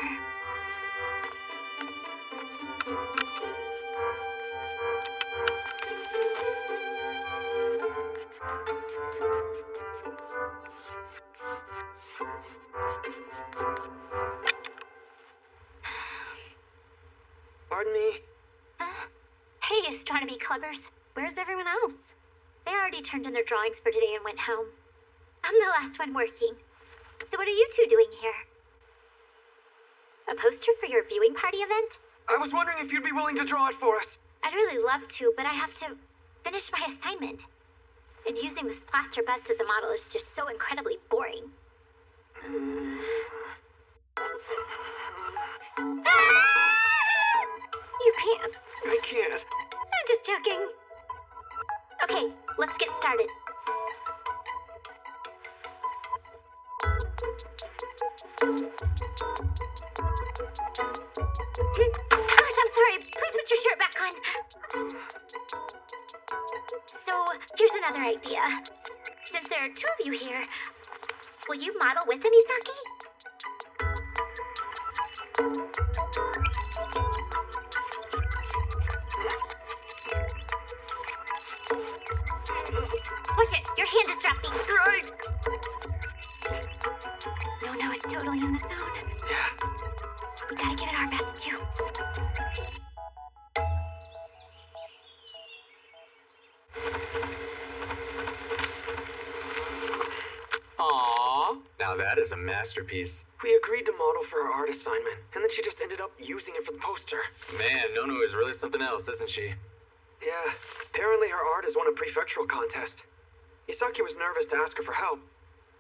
Pardon me? Hey, astronomy clubbers. Where's everyone else? They already turned in their drawings for today and went home. I'm the last one working. So what are you two doing here? A poster for your viewing party event? I was wondering if you'd be willing to draw it for us. I'd really love to, but I have to finish my assignment. And using this plaster bust as a model is just so incredibly boring. Your pants. I can't. I'm just joking. Okay, let's get started. Gosh, I'm sorry. Please put your shirt back on. So, here's another idea. Since there are two of you here, will you model with them, Isaki? Watch it! Your hand is dropping! Right! No, it's totally in the zone. Yeah. We gotta give it our best, too. Aww. Now that is a masterpiece. We agreed to model for her art assignment, and then she just ended up using it for the poster. Man, Nono is really something else, isn't she? Yeah, apparently her art has won a prefectural contest. Isaki was nervous to ask her for help,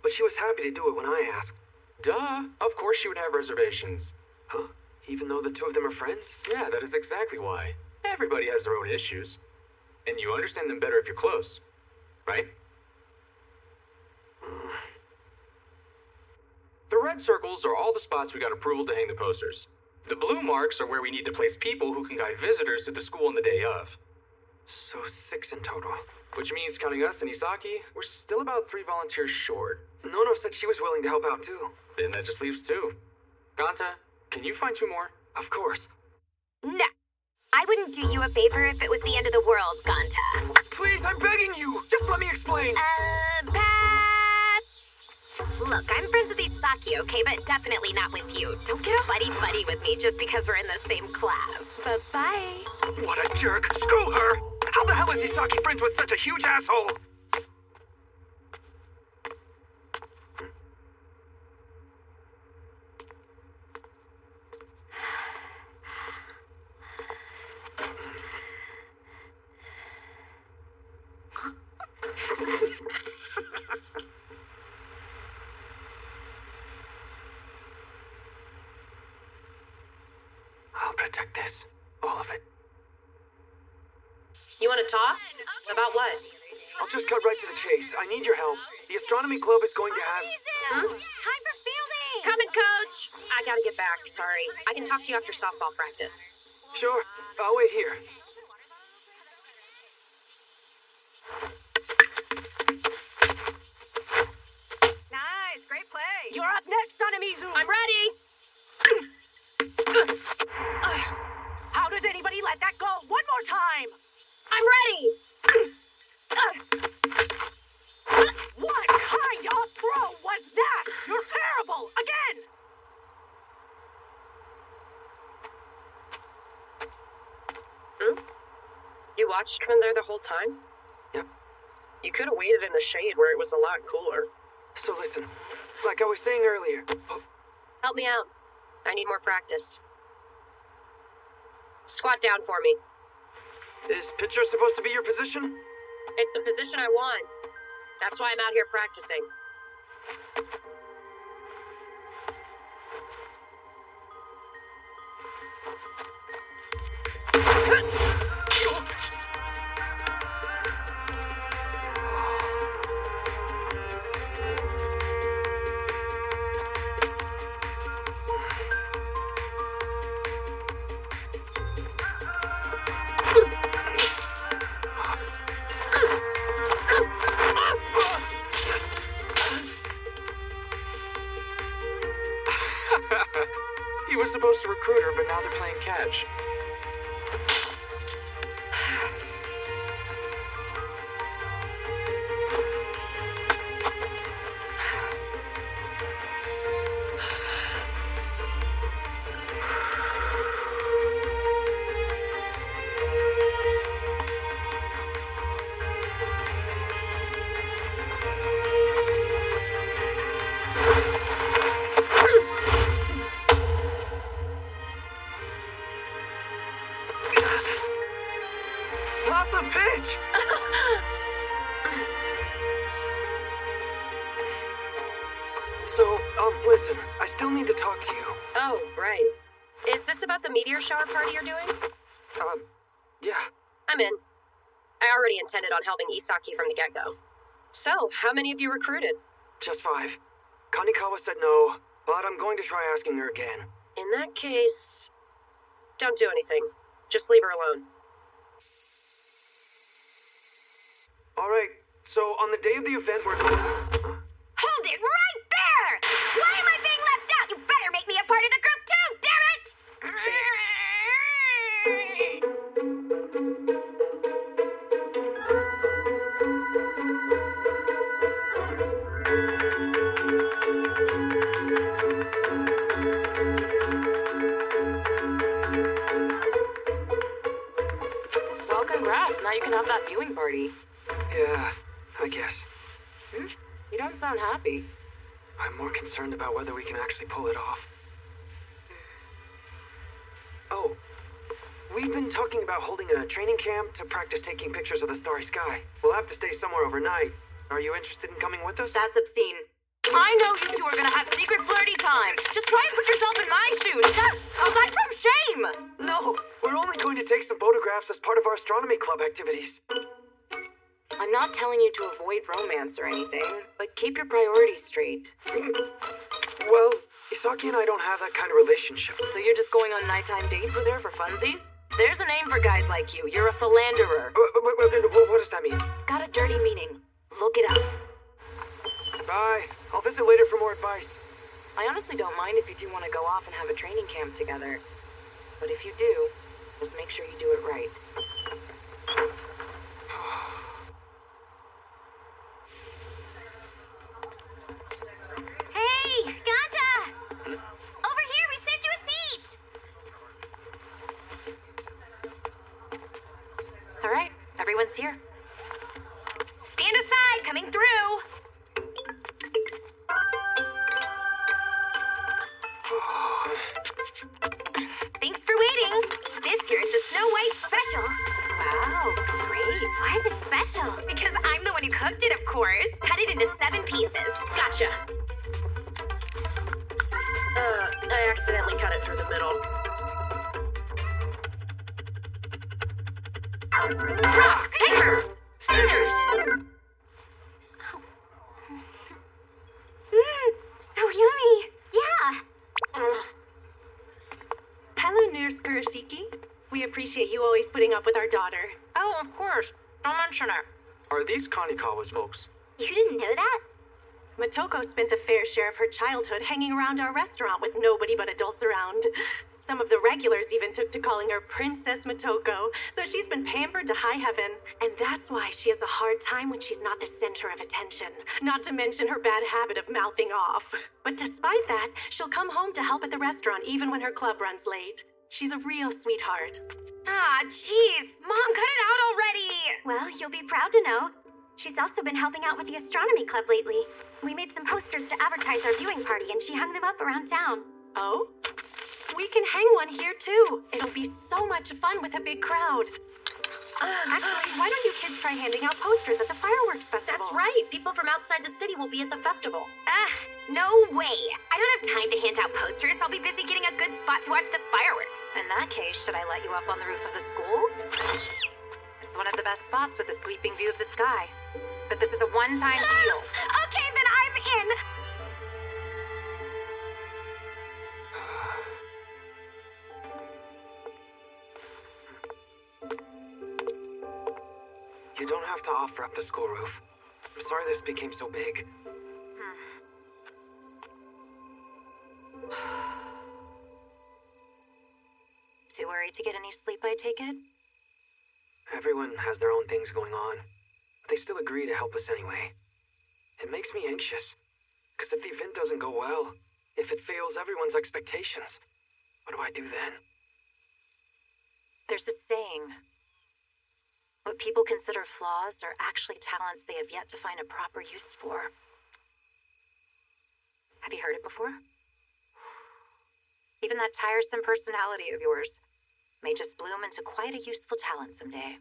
but she was happy to do it when I asked. Duh. Of course she would have reservations. Huh? Even though the two of them are friends? Yeah, that is exactly why. Everybody has their own issues. And you understand them better if you're close. Right? The red circles are all the spots we got approval to hang the posters. The blue marks are where we need to place people who can guide visitors to the school on the day of. So 6 in total. Which means, counting us and Isaki, we're still about 3 volunteers short. Nono said she was willing to help out too. Then that just leaves 2. Ganta, can you find 2 more? Of course. No. I wouldn't do you a favor if it was the end of the world, Ganta. Please, I'm begging you! Just let me explain! Pass! Look, I'm friends with Isaki, okay? But definitely not with you. Don't get buddy-buddy with me just because we're in the same class. Bye-bye. What a jerk! Screw her! How the hell is Isaki friends with such a huge asshole? I'll protect this. All of it. You want to talk? About what? I'll just cut right to the chase. I need your help. The astronomy club is going to have... Huh? Time for fielding! Coming, coach! I gotta get back, sorry. I can talk to you after softball practice. Sure. I'll wait here. Nice, great play. You're up next, Sonamizu! I'm ready! How does anybody let that go? One more time. I'm ready! What kind of throw was that? You're terrible! Again! You watched from there the whole time? Yep. You could have waited in the shade where it was a lot cooler. So listen, like I was saying earlier... Help me out. I need more practice. Squat down for me. Is pitcher supposed to be your position? It's the position I want. That's why I'm out here practicing. supposed to recruit her, but now they're playing catch. Awesome pitch! So, listen, I still need to talk to you. Oh, right. Is this about the meteor shower party you're doing? Yeah. I'm in. I already intended on helping Isaki from the get-go. So, how many of you recruited? Just 5. Kanikawa said no, but I'm going to try asking her again. In that case, don't do anything. Just leave her alone. Alright, so on the day of the event we're going... Hold it right there! Why am I being left out? You better make me a part of the group too, damn it! Well, congrats. Now you can have that viewing party. Yeah, I guess. You don't sound happy. I'm more concerned about whether we can actually pull it off. Oh, we've been talking about holding a training camp to practice taking pictures of the starry sky. We'll have to stay somewhere overnight. Are you interested in coming with us? That's obscene. I know you two are gonna have secret flirty time. Just try and put yourself in my shoes. I'll die from shame! No, we're only going to take some photographs as part of our astronomy club activities. I'm not telling you to avoid romance or anything, but keep your priorities straight. Well, Isaki and I don't have that kind of relationship. So you're just going on nighttime dates with her for funsies? There's a name for guys like you. You're a philanderer. What does that mean? It's got a dirty meaning. Look it up. Bye. I'll visit later for more advice. I honestly don't mind if you two want to go off and have a training camp together. But if you do, just make sure you do it right. Hey, Ganta! Over here, we saved you a seat! All right, everyone's here. Stand aside, coming through! Thanks for waiting. This here is the Snow White Special. Wow, looks great. Why is it special? Because I'm the one who cooked it, of course. Cut it into 7 pieces. Gotcha. I accidentally cut it through the middle. Rock, paper, scissors. So yummy! Yeah! Hello, Nurse Kurashiki. We appreciate you always putting up with our daughter. Oh, of course. Don't mention it. Are these Kanikawa's folks? You didn't know that? Motoko spent a fair share of her childhood hanging around our restaurant with nobody but adults around. Some of the regulars even took to calling her Princess Motoko, so she's been pampered to high heaven. And that's why she has a hard time when she's not the center of attention. Not to mention her bad habit of mouthing off. But despite that, she'll come home to help at the restaurant even when her club runs late. She's a real sweetheart. Ah, jeez. Mom, cut it out already. Well, you'll be proud to know. She's also been helping out with the astronomy club lately. We made some posters to advertise our viewing party, and she hung them up around town. Oh? We can hang one here, too. It'll be so much fun with a big crowd. Actually, why don't you kids try handing out posters at the fireworks festival? That's right. People from outside the city will be at the festival. No way. I don't have time to hand out posters. I'll be busy getting a good spot to watch the fireworks. In that case, should I let you up on the roof of the school? It's one of the best spots with a sweeping view of the sky. But this is a one-time deal. Okay, then I'm in. You don't have to offer up the school roof. I'm sorry this became so big. worry to get any sleep, I take it? Everyone has their own things going on, but they still agree to help us anyway. It makes me anxious, because if the event doesn't go well, if it fails everyone's expectations, what do I do then? There's a saying. What people consider flaws are actually talents they have yet to find a proper use for. Have you heard it before? Even that tiresome personality of yours may just bloom into quite a useful talent someday.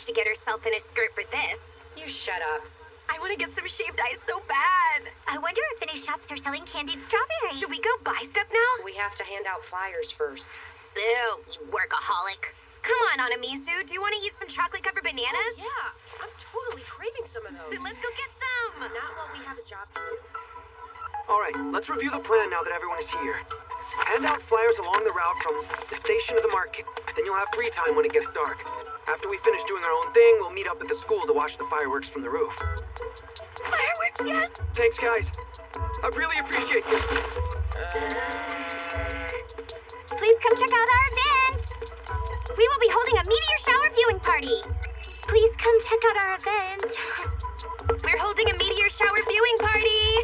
To get herself in a skirt for this. You shut up. I want to get some shaved ice so bad. I wonder if any shops are selling candied strawberries. Should we go buy stuff now? We have to hand out flyers first. Boo, you workaholic. Come on, Anamizu. Do you want to eat some chocolate-covered bananas? Oh, yeah, I'm totally craving some of those. Then let's go get some. Not while we have a job to do. All right, let's review the plan now that everyone is here. Hand out flyers along the route from the station to the market. Then you'll have free time when it gets dark. After we finish doing our own thing, we'll meet up at the school to watch the fireworks from the roof. Fireworks, yes! Thanks, guys. I really appreciate this. Please come check out our event. We will be holding a meteor shower viewing party. Please come check out our event. We're holding a meteor shower viewing party.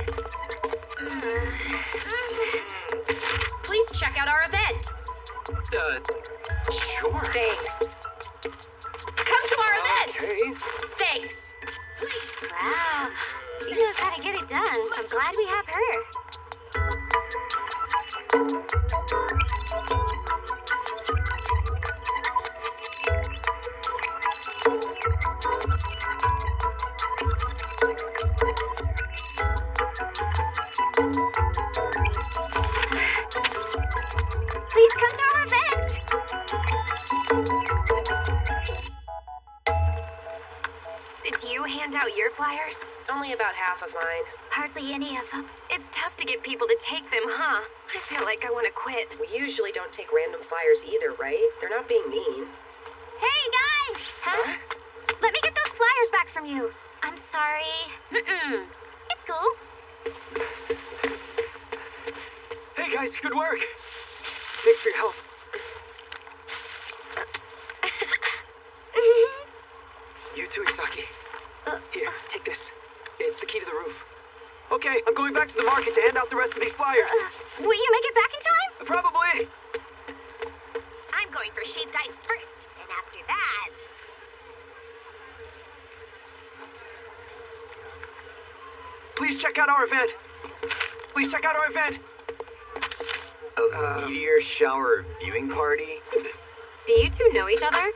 Please check out our event. Sure. Thanks. Come to our event. Okay. Thanks. Please. Wow. She knows how to get it done. I'm glad we have her. Please come to our event. Did you hand out your flyers? Only about half of mine. Hardly any of them. It's tough to get people to take them, huh? I feel like I want to quit. We usually don't take random flyers either, right? They're not being mean. Hey, guys! Huh? Let me get those flyers back from you. I'm sorry. It's cool. Hey, guys, good work. Thanks for your help. You too, Isaki. Here, take this. It's the key to the roof. Okay, I'm going back to the market to hand out the rest of these flyers. Will you make it back in time? Probably. I'm going for shaved ice first, and after that... Please check out our event. Please check out our event. A meteor shower viewing party? Do you two know each other?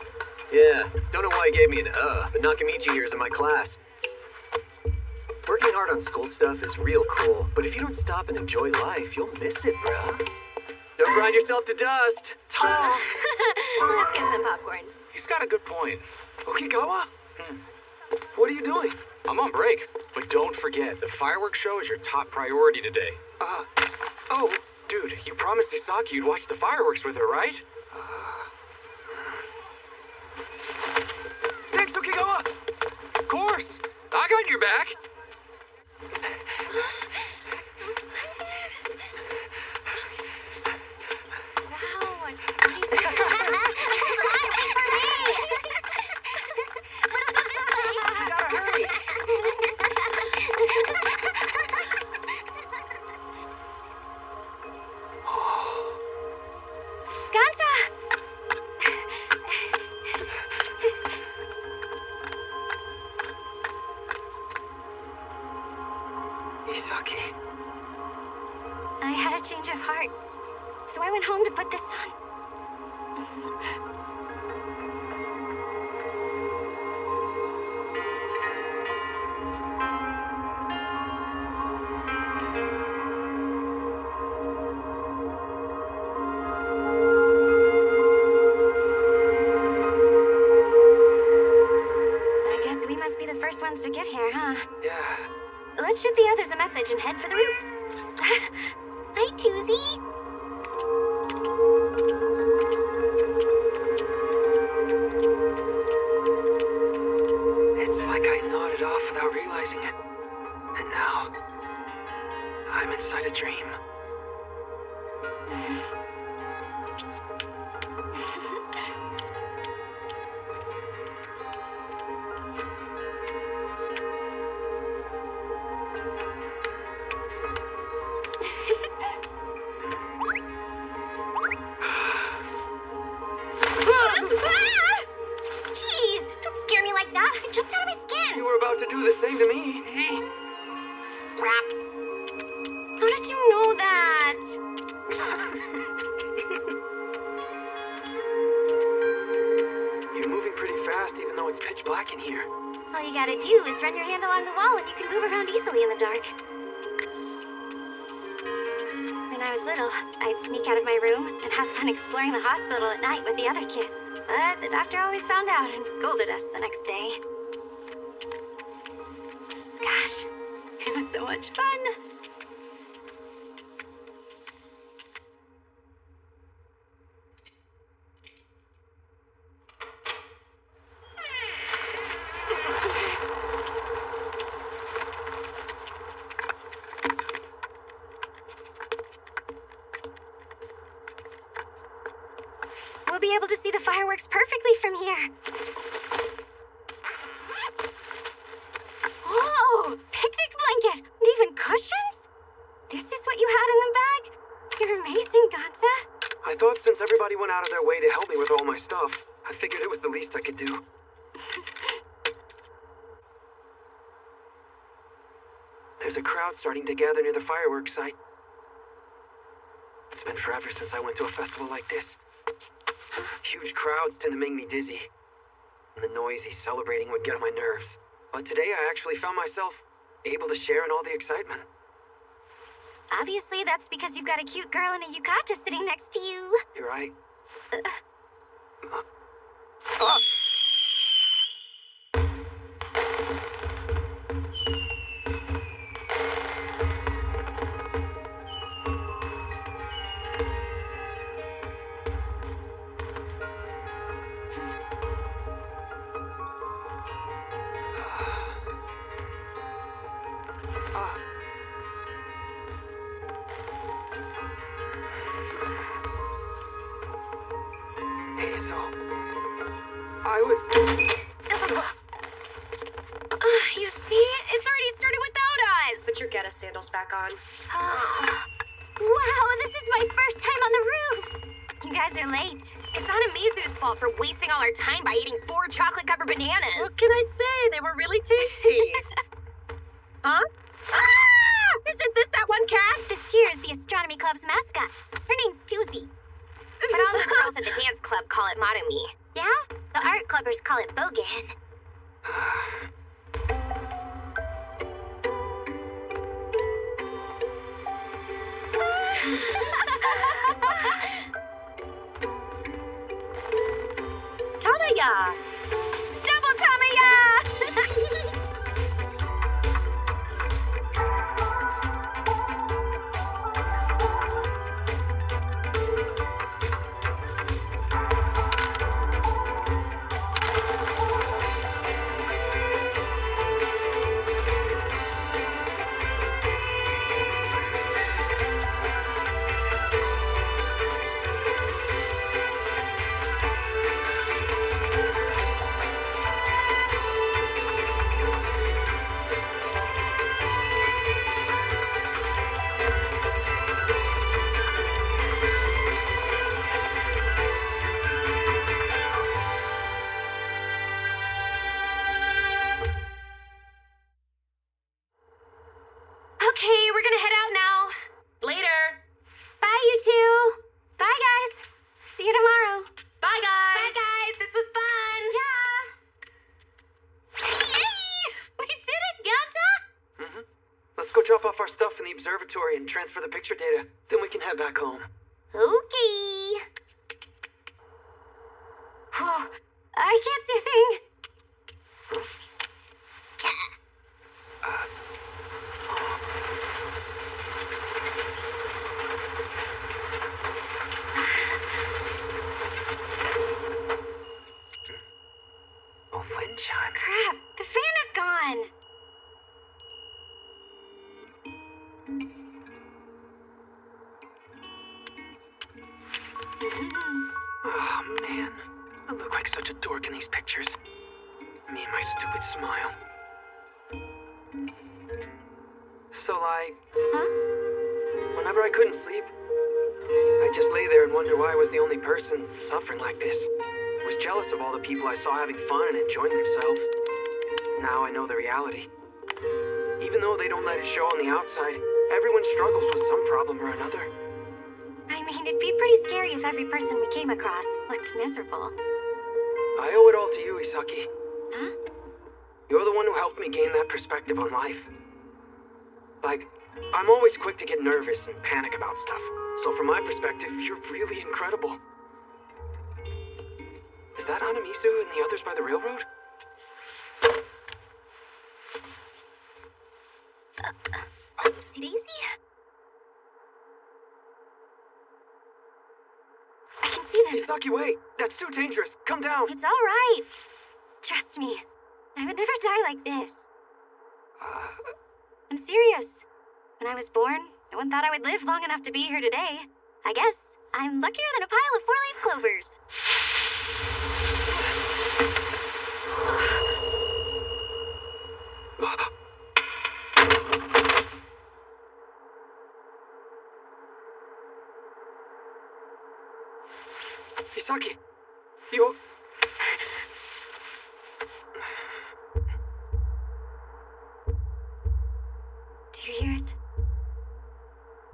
Yeah, don't know why he gave me an but Nakamichi here is in my class. Working hard on school stuff is real cool, but if you don't stop and enjoy life, you'll miss it, bruh. Don't grind yourself to dust. Let's get some popcorn. He's got a good point. Okigawa? What are you doing? I'm on break. But don't forget, the fireworks show is your top priority today. Oh, dude, you promised Isaki you'd watch the fireworks with her, right? Thanks, Tokigawa! Of course! I got your back! Isaki. I had a change of heart, so I went home to put this on. I guess we must be the first ones to get here, huh? Yeah. Let's shoot the others a message and head for the roof. Hi, Toozy. It's like I nodded off without realizing it. And now, I'm inside a dream. Jeez, don't scare me like that. I jumped out of my skin. You were about to do the same to me. Crap. How did you know that? You're moving pretty fast even though it's pitch black in here. All you gotta do is run your hand along the wall and you can move around easily in the dark. When I was little, I'd sneak out of my room and have fun exploring the hospital at night with the other kids. But the doctor always found out and scolded us the next day. Gosh, it was so much fun. We'll be able to see the fireworks perfectly from here. Whoa! Picnic blanket! And even cushions? This is what you had in the bag? You're amazing, Gonza. I thought since everybody went out of their way to help me with all my stuff, I figured it was the least I could do. There's a crowd starting to gather near the fireworks site. It's been forever since I went to a festival like this. Huge crowds tend to make me dizzy, and the noisy celebrating would get on my nerves. But today I actually found myself able to share in all the excitement. Obviously, that's because you've got a cute girl in a yukata sitting next to you. You're right. Hey, so... I was... You see? It's already started without us! Put your Geta sandals back on. Wow, this is my first time on the roof! You guys are late. It's Anamizu's fault for wasting all our time by eating 4 chocolate-covered bananas. What can I say? They were really tasty. Huh? Ah! Isn't this that one cat? This here is the Astronomy Club's mascot. Her name's Toozy. But all the girls at the dance club call it Marumi. Yeah? The art clubbers call it Bogan. Tamaya! Double Tamaya! gonna head out now. Later. Bye, you two. Bye, guys. See you tomorrow. Bye, guys. Bye, guys. This was fun. Yeah. Yay! We did it, Ganta! Mm-hmm. Let's go drop off our stuff in the observatory and transfer the picture data. Then we can head back home. Okay. Oh, I can't see a thing. A wind chime. Crap, the fan is gone. Oh, man. I look like such a dork in these pictures. Me and my stupid smile. So, whenever I couldn't sleep, I'd just lay there and wonder why I was the only person suffering like this. I was jealous of all the people I saw having fun and enjoying themselves. Now I know the reality. Even though they don't let it show on the outside, everyone struggles with some problem or another. I mean, it'd be pretty scary if every person we came across looked miserable. I owe it all to you, Isaki. Huh? You're the one who helped me gain that perspective on life. I'm always quick to get nervous and panic about stuff. So from my perspective, you're really incredible. Is that Hanamizu and the others by the railroad? Oopsie daisy. I can see them. Isaki, wait! That's too dangerous! Come down! It's all right. Trust me. I would never die like this. I'm serious. When I was born, no one thought I would live long enough to be here today. I guess I'm luckier than a pile of four-leaf clovers. Isaki! You... Do you hear it?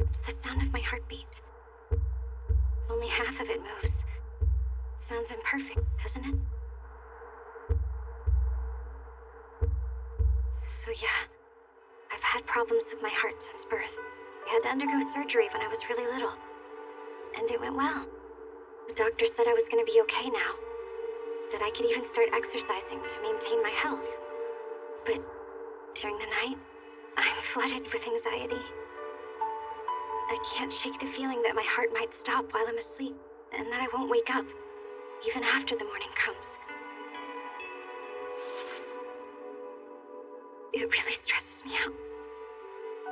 It's the sound of my heartbeat. Only half of it moves. It sounds imperfect, doesn't it? So yeah, I've had problems with my heart since birth. I had to undergo surgery when I was really little. And it went well. The doctor said I was going to be okay now. That I could even start exercising to maintain my health. But during the night, I'm flooded with anxiety. I can't shake the feeling that my heart might stop while I'm asleep, and that I won't wake up, even after the morning comes. It really stresses me out.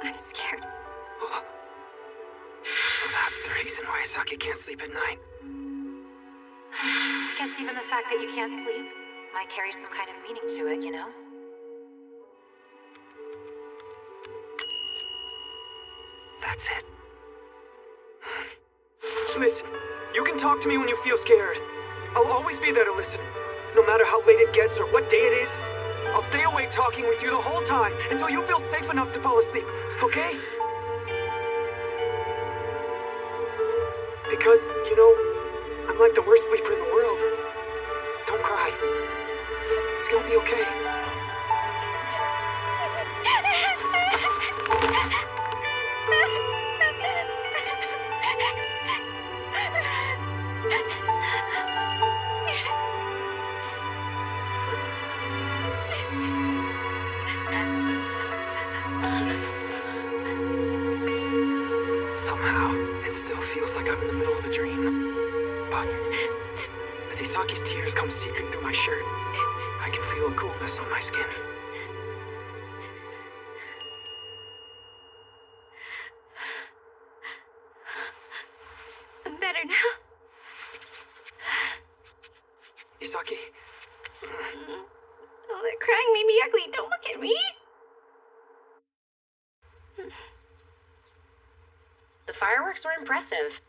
I'm scared. So that's the reason why Isaki can't sleep at night. I guess even the fact that you can't sleep might carry some kind of meaning to it, you know? That's it. Listen, you can talk to me when you feel scared. I'll always be there to listen. No matter how late it gets or what day it is, I'll stay awake talking with you the whole time until you feel safe enough to fall asleep, okay? Because, you know, I'm like the worst sleeper in the world. Don't cry. It's gonna be okay. Somehow, it still feels like I'm in the middle of a dream. But as Isaki's tears come seeping through my shirt, I can feel a coolness on my skin. I'm better now. Isaki? Oh, that crying made me ugly. Don't look at me. The fireworks were impressive,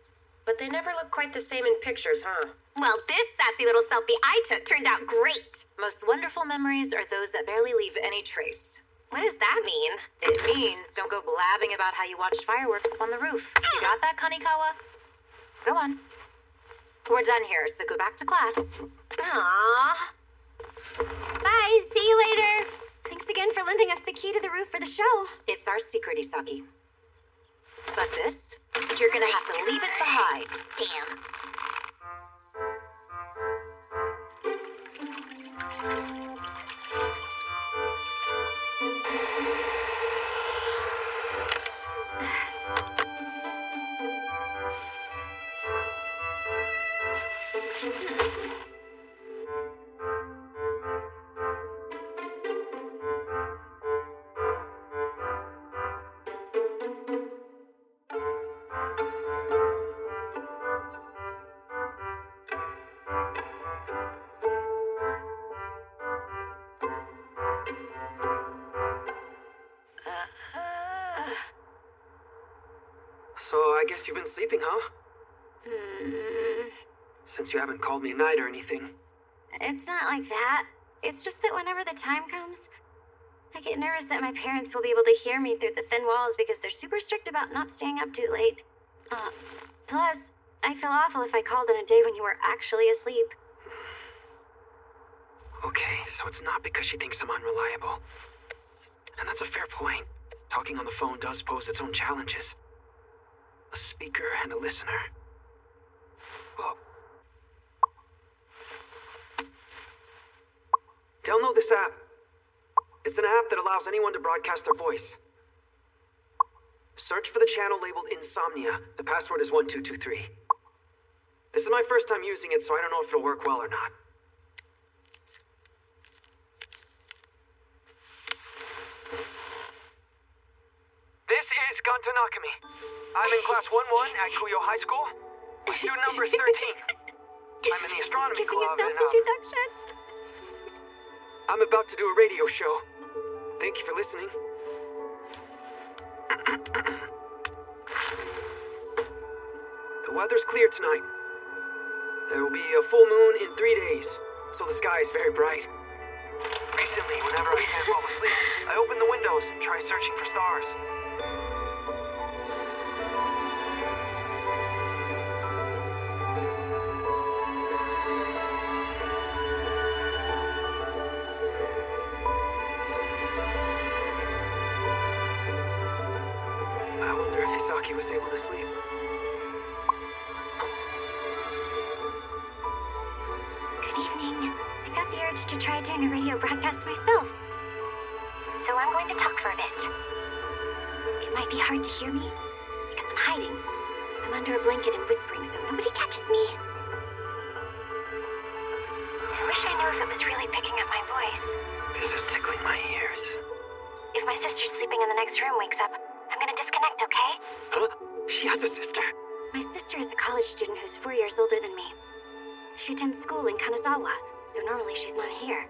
but they never look quite the same in pictures, huh? Well, this sassy little selfie I took turned out great. Most wonderful memories are those that barely leave any trace. What does that mean? It means don't go blabbing about how you watched fireworks up on the roof. You got that, Kanikawa? Go on. We're done here, so go back to class. Aww. Bye, see you later. Thanks again for lending us the key to the roof for the show. It's our secret, Isagi. But this, you're gonna have to leave it behind. Damn. So I guess you've been sleeping, huh? Since you haven't called me a night or anything. It's not like that. It's just that whenever the time comes, I get nervous that my parents will be able to hear me through the thin walls because they're super strict about not staying up too late. Plus, I'd feel awful if I called on a day when you were actually asleep. Okay, so it's not because she thinks I'm unreliable. And that's a fair point. Talking on the phone does pose its own challenges. A speaker and a listener. Oh. Download this app. It's an app that allows anyone to broadcast their voice. Search for the channel labeled Insomnia. The password is 1223. This is my first time using it, so I don't know if it'll work well or not. This is Gunta Nakami. I'm in class 1-1 at Kuyo High School. My student number is 13. I'm in the astronomy club and I'm about to do a radio show. Thank you for listening. The weather's clear tonight. There will be a full moon in 3 days, so the sky is very bright. Recently, whenever I can't fall asleep, I open the windows and try searching for stars. I wonder if Hisaki was able to sleep. Good evening. I got the urge to try doing a radio broadcast myself. So I'm going to talk for a bit. It might be hard to hear me, because I'm hiding. I'm under a blanket and whispering so nobody catches me. I wish I knew if it was really picking up my voice. This is tickling my ears. If my sister sleeping in the next room wakes up, I'm gonna disconnect, okay? Huh? She has a sister? My sister is a college student who's 4 years older than me. She attends school in Kanazawa, so normally she's not here.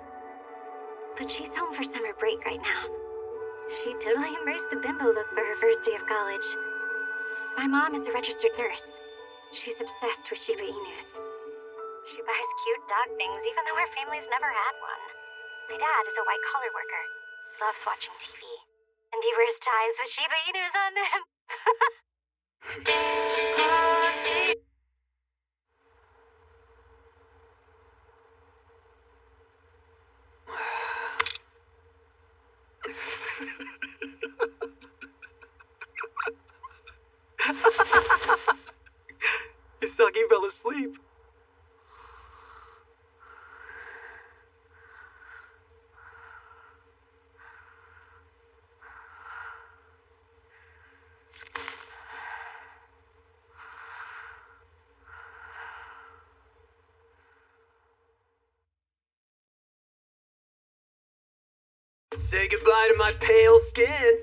But she's home for summer break right now. She totally embraced the bimbo look for her first day of college. My mom is a registered nurse. She's obsessed with Shiba Inus. She buys cute dog things even though her family's never had one. My dad is a white-collar worker. He loves watching TV. And he wears ties with Shiba Inus on them. Hisaki fell asleep. Say goodbye to my pale skin.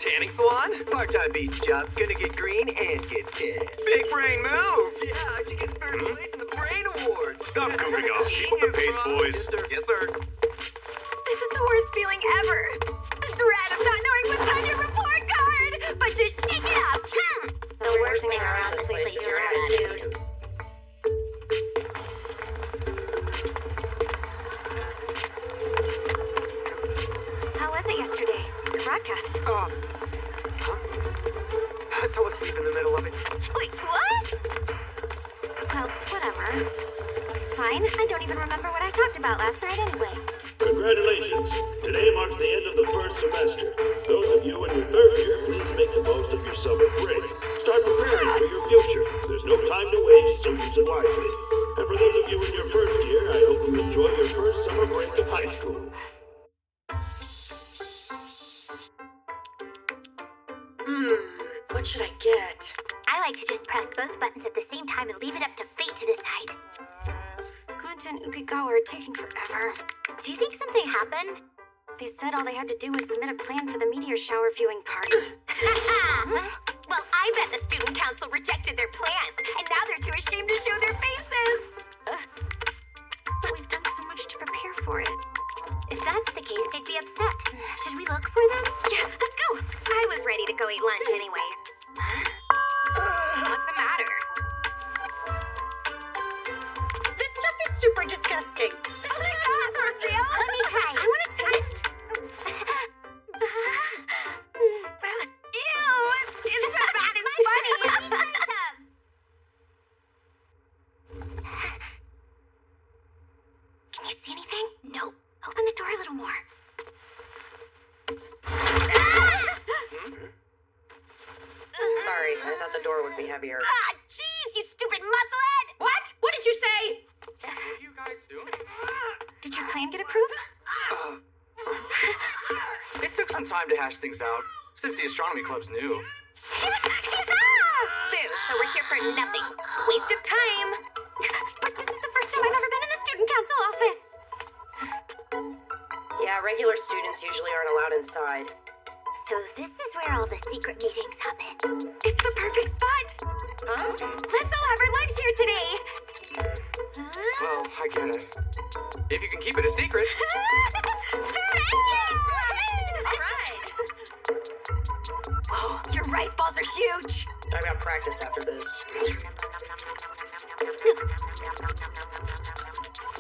Tanning salon? Part-time beach job. Gonna get green and get tan. Big brain move! Yeah, I should get first place in the brain award. Stop goofing off. Keep up the pace, boys. Yes, sir. Yes, sir. This is the worst feeling ever. The dread of not knowing what's on your report card. But just shake it up. The worst thing around is your attitude. How was it yesterday? podcast. Huh? I fell asleep in the middle of it. Wait, what? Well, whatever. It's fine. I don't even remember what I talked about last night anyway. Congratulations. Today marks the end of the first semester. Those of you in your third year, please make the most of your summer break. Start preparing for your future. There's no time to waste, so use it wisely. And for those of you in your first year, I hope you enjoy your first summer break of high school. What should I get? I like to just press both buttons at the same time and leave it up to fate to decide. Ganta and Ukigawa are taking forever. Do you think something happened? They said all they had to do was submit a plan for the meteor shower viewing party. Well, I bet the student council rejected their plan, and now they're too ashamed to show their faces. But we've done so much to prepare for it. If that's the case, they'd be upset. Should we look for them? Yeah, let's go. I was ready to go eat lunch anyway. What's the matter? This stuff is super disgusting. Oh my god, Orfeo! Let me try. I want to taste. Ew! It's so bad, it's funny! Let me try some! Can you see anything? Nope. Open the door a little more. Sorry, I thought the door would be heavier. Ah, jeez, you stupid musclehead! What? What did you say? What are you guys doing? Did your plan get approved? It took some time to hash things out, since the astronomy club's new. Boo, so we're here for nothing. Waste of time. But this is the first time I've ever been in the student council office. Yeah, regular students usually aren't allowed inside. So this is where all the secret meetings happen. It's the perfect spot. Huh? Let's all have our lunch here today. Well, I guess. If you can keep it a secret. Alright. Whoa, your rice balls are huge. I got practice after this.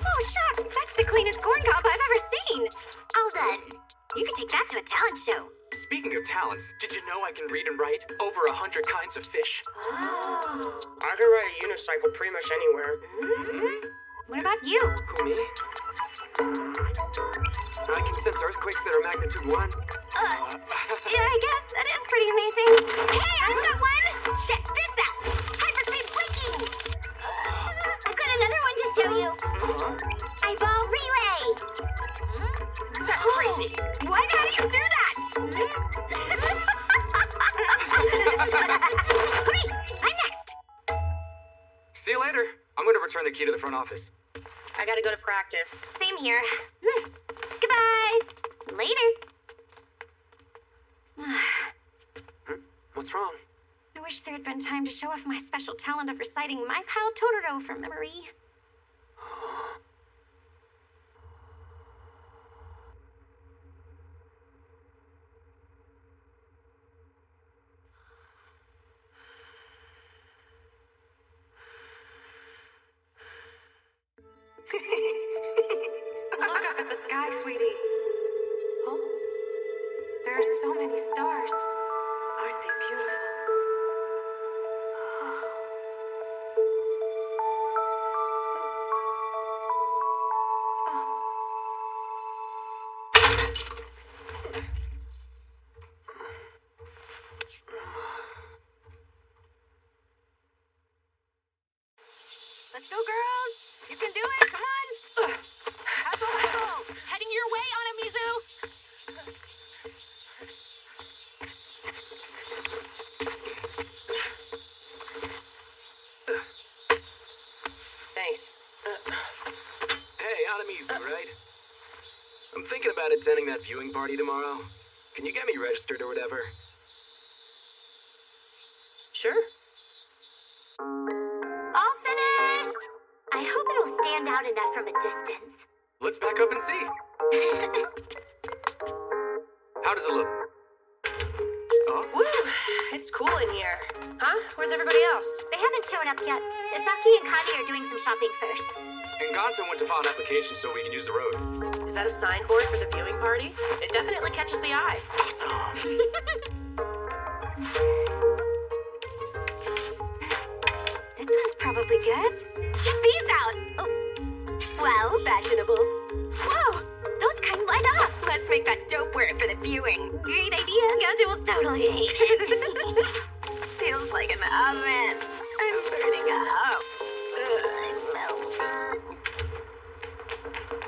Oh, shucks. That's the cleanest corn cob I've ever seen. All done. You can take that to a talent show. Speaking of talents, did you know I can read and write over 100 kinds of fish? I can ride a unicycle pretty much anywhere. What about you? Who, me? I can sense earthquakes that are magnitude 1. Yeah, I guess that is pretty amazing. Hey, I've got one! Check this out! Hyperspeed blinking! I've got another one to show you. Eyeball relay! That's crazy. What? How do you do that? Okay, I'm next. See you later. I'm going to return the key to the front office. I gotta go to practice. Same here. Goodbye. Later. What's wrong? I wish there had been time to show off my special talent of reciting My Pal Totoro from memory. Look up at the sky, sweetie. Oh, there are so many stars. Aren't they beautiful? Let's go, girls. You can do it. Come on. Hustle, hustle. Heading your way, Anamizu. Thanks. Hey, Anamizu, right? I'm thinking about attending that viewing party tomorrow. Can you get me registered or whatever? Sure. All finished. I hope it'll stand out enough from a distance. Let's back up and see. How does it look? Oh? Woo! It's cool in here. Huh? Where's everybody else? They haven't shown up yet. Isaki and Connie are doing some shopping first. And Gonta went to file an application so we can use the road. Is Is that a signboard for the viewing party? It definitely catches the eye. This one's probably good. Check these out! Oh. Well, fashionable. Whoa! Those kind light up! Let's make that dope word for the viewing. Great idea. Gonta will totally hate it. Feels like an oven. I'm burning up. I'm melting.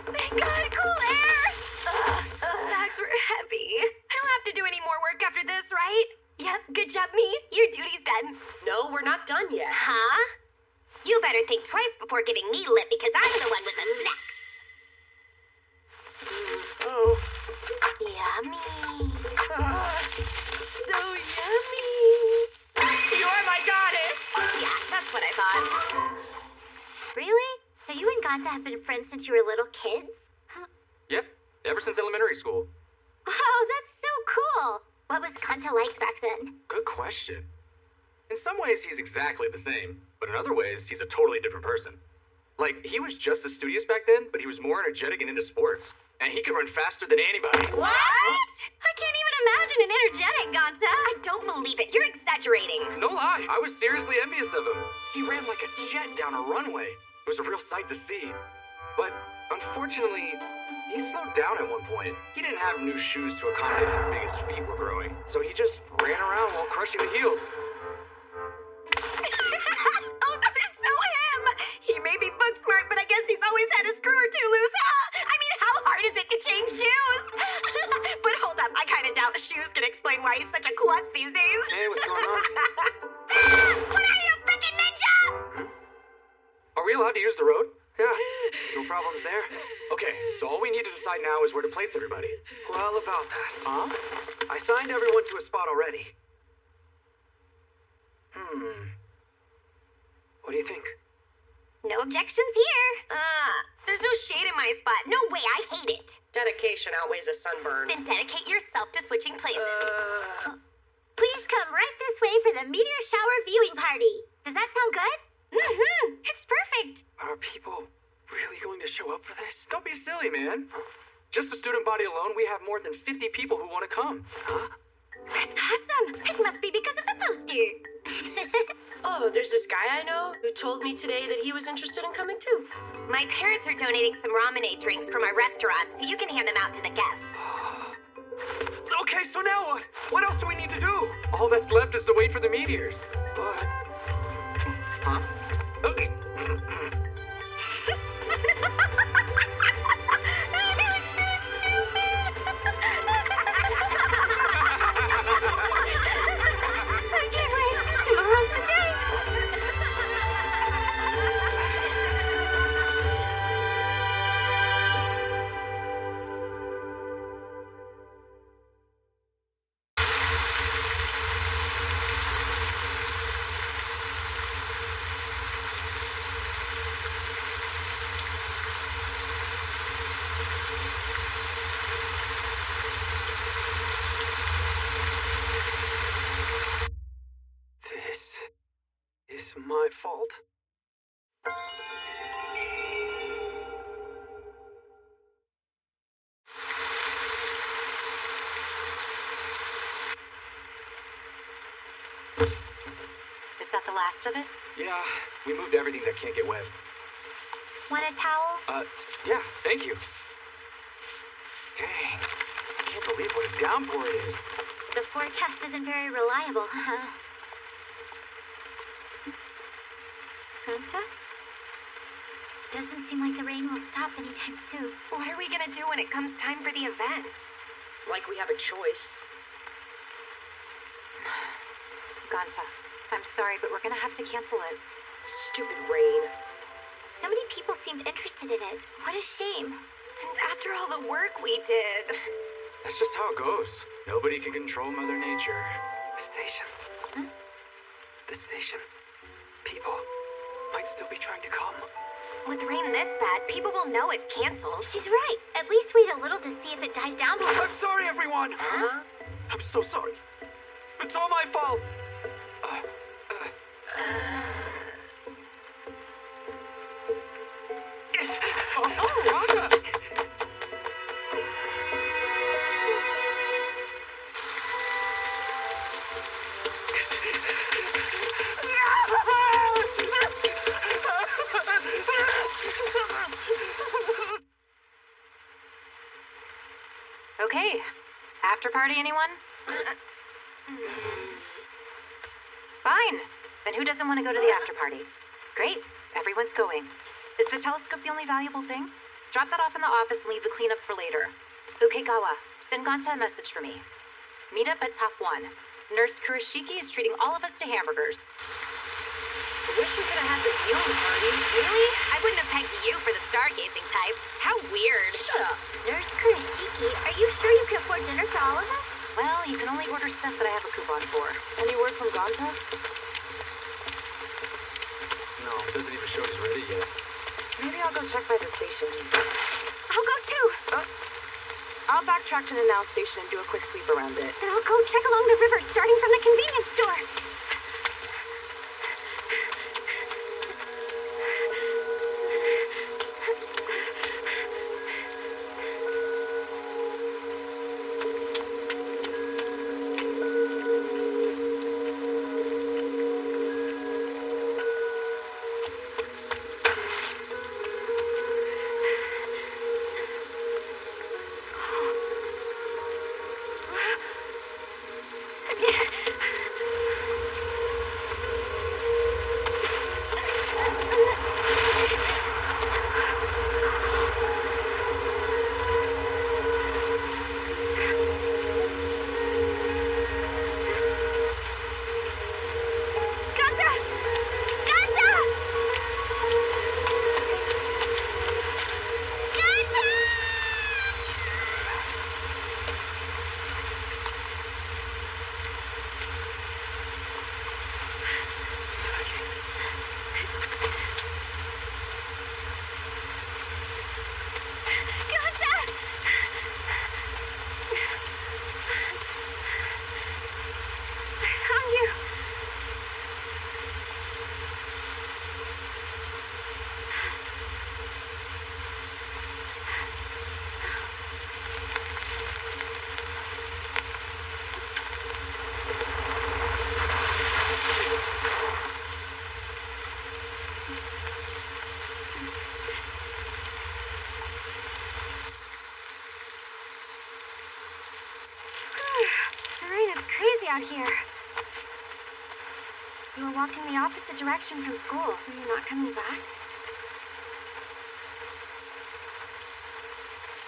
Thank God, cool air! Bags were heavy. I don't have to do any more work after this, right? Yep, good job, me. Your duty's done. No, we're not done yet. Huh? You better think twice before giving me lip because I'm the one with the snacks. Oh. Yummy. So yummy. You're my goddess! Yeah, that's what I thought. Really? So you and Gonta have been friends since you were little kids? Yep, ever since elementary school. Oh, that's so cool. What was Gonta like back then? Good question. In some ways, he's exactly the same, but in other ways, he's a totally different person. Like, he was just as studious back then, but he was more energetic and into sports. And he could run faster than anybody. What? I can't even imagine an energetic Gonta. I don't believe it. You're exaggerating. No lie, I was seriously envious of him. He ran like a jet down a runway. It was a real sight to see. But unfortunately, he slowed down at one point. He didn't have new shoes to accommodate how big his feet were growing, so he just ran around while crushing the heels. Oh, that is so him! He may be book smart, but I guess he's always had a screw or two loose, huh? I mean, how hard is it to change shoes? But hold up, I kinda doubt shoes can explain why he's such a klutz these days. Hey, what's going on? What are you, freaking ninja? Are we allowed to use the road? Yeah, no problems there. Okay, so all we need to decide now is where to place everybody. Well, about that. Huh? I signed everyone to a spot already. What do you think? No objections here. There's no shade in my spot. No way, I hate it. Dedication outweighs a sunburn. Then dedicate yourself to switching places. Please come right this way for the meteor shower viewing party. Does that sound good? Mm-hmm. It's perfect. Are people really going to show up for this? Don't be silly, man. Just the student body alone, we have more than 50 people who want to come. Huh? That's awesome. It must be because of the poster. Oh, there's this guy I know who told me today that he was interested in coming too. My parents are donating some ramen drinks from our restaurant, so you can hand them out to the guests. Okay, so now what? What else do we need to do? All that's left is to wait for the meteors. But... Huh? Okay. I can't wait. Tomorrow's the day. This is my fault. Is that the last of it? Yeah, we moved everything that can't get wet. Want a towel? Yeah, thank you. Dang, I can't believe what a downpour it is. The forecast isn't very reliable, huh? Gonta? Doesn't seem like the rain will stop anytime soon. What are we gonna do when it comes time for the event? Like we have a choice. Gonta, I'm sorry, but we're gonna have to cancel it. Stupid rain. So many people seemed interested in it. What a shame. And after all the work we did. That's just how it goes. Nobody can control Mother Nature. The station. Huh? The station. People might still be trying to come. With rain this bad, people will know it's canceled. She's right. At least wait a little to see if it dies down before... I'm sorry, everyone! Huh? I'm so sorry. It's all my fault! After party, anyone? Fine. Then who doesn't want to go to the after party? Great. Everyone's going. Is the telescope the only valuable thing? Drop that off in the office and leave the cleanup for later. Ukegawa, send Ganta a message for me. Meet up at Top 1. Nurse Kurashiki is treating all of us to hamburgers. I wish we could have had the viewing party. Really? I wouldn't have pegged you for the stargazing type. How weird. Shut up. Nurse Kurashiki, are you sure you can afford dinner for all of us? Well, you can only order stuff that I have a coupon for. Any word from Ganta? No, doesn't even show he's ready yet. Maybe I'll go check by the station. I'll go too. I'll backtrack to the Now station and do a quick sweep around it. Then I'll go check along the river, starting from the convenience store. Out here. You were walking the opposite direction from school. Are you not coming back?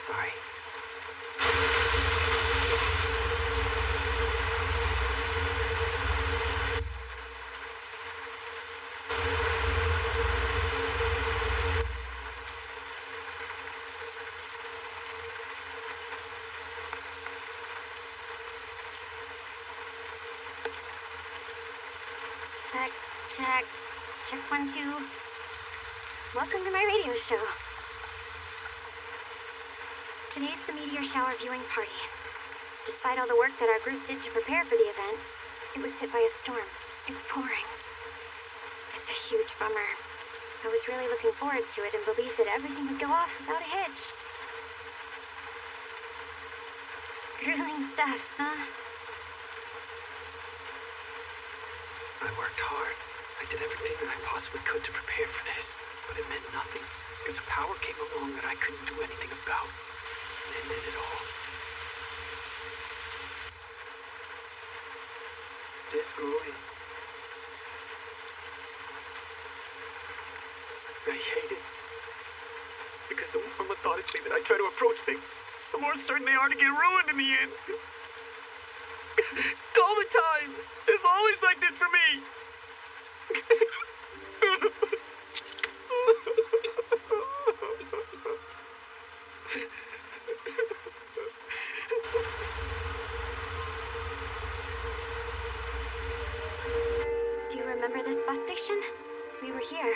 Sorry. Check 1, 2. Welcome to my radio show. Today's the meteor shower viewing party. Despite all the work that our group did to prepare for the event, it was hit by a storm. It's pouring. It's a huge bummer. I was really looking forward to it and believed that everything would go off without a hitch. Grueling stuff, huh? I worked hard. I did everything that I possibly could to prepare for this, but it meant nothing, because a power came along that I couldn't do anything about, and it ended it all. It is grueling. I hate it, because the more methodically that I try to approach things, the more certain they are to get ruined in the end. All the time! It's always like this for me! Do you remember this bus station? We were here.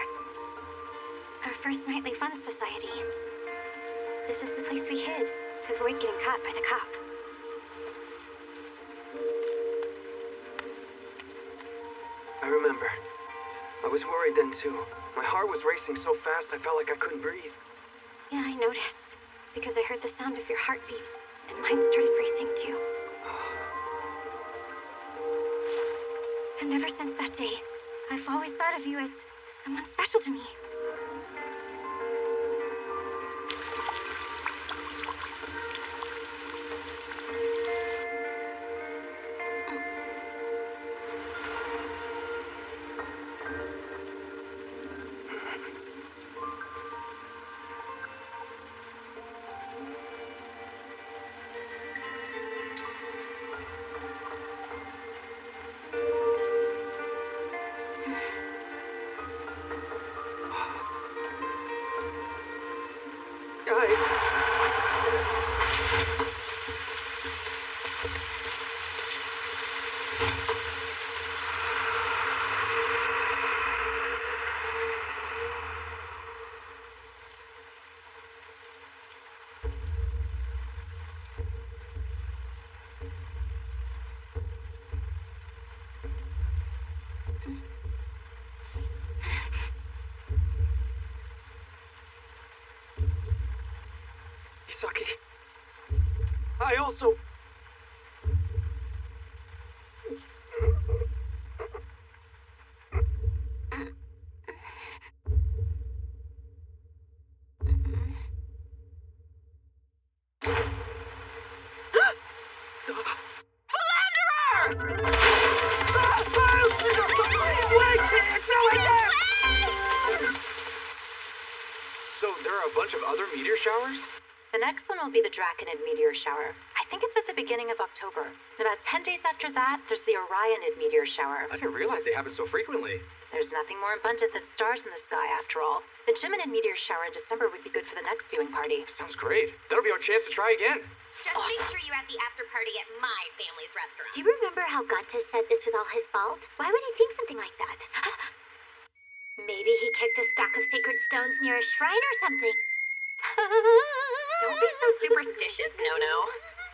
Our first nightly fun society. This is the place we hid to avoid getting caught by the cop. I remember. I was worried then too. My heart was racing so fast I felt like I couldn't breathe. Yeah, I noticed. Because I heard the sound of your heartbeat, and mine started racing too. And ever since that day, I've always thought of you as someone special to me. Saki. I also... So there are a bunch of other meteor showers? The next one will be the Draconid meteor shower. I think it's at the beginning of October. And about 10 days after that, there's the Orionid meteor shower. I didn't realize they happen so frequently. There's nothing more abundant than stars in the sky, after all. The Geminid meteor shower in December would be good for the next viewing party. Sounds great. That'll be our chance to try again. Just make sure you're at the after party at my family's restaurant. Do you remember how Gonta said this was all his fault? Why would he think something like that? Maybe he kicked a stack of sacred stones near a shrine or something. Don't be so superstitious, No-No.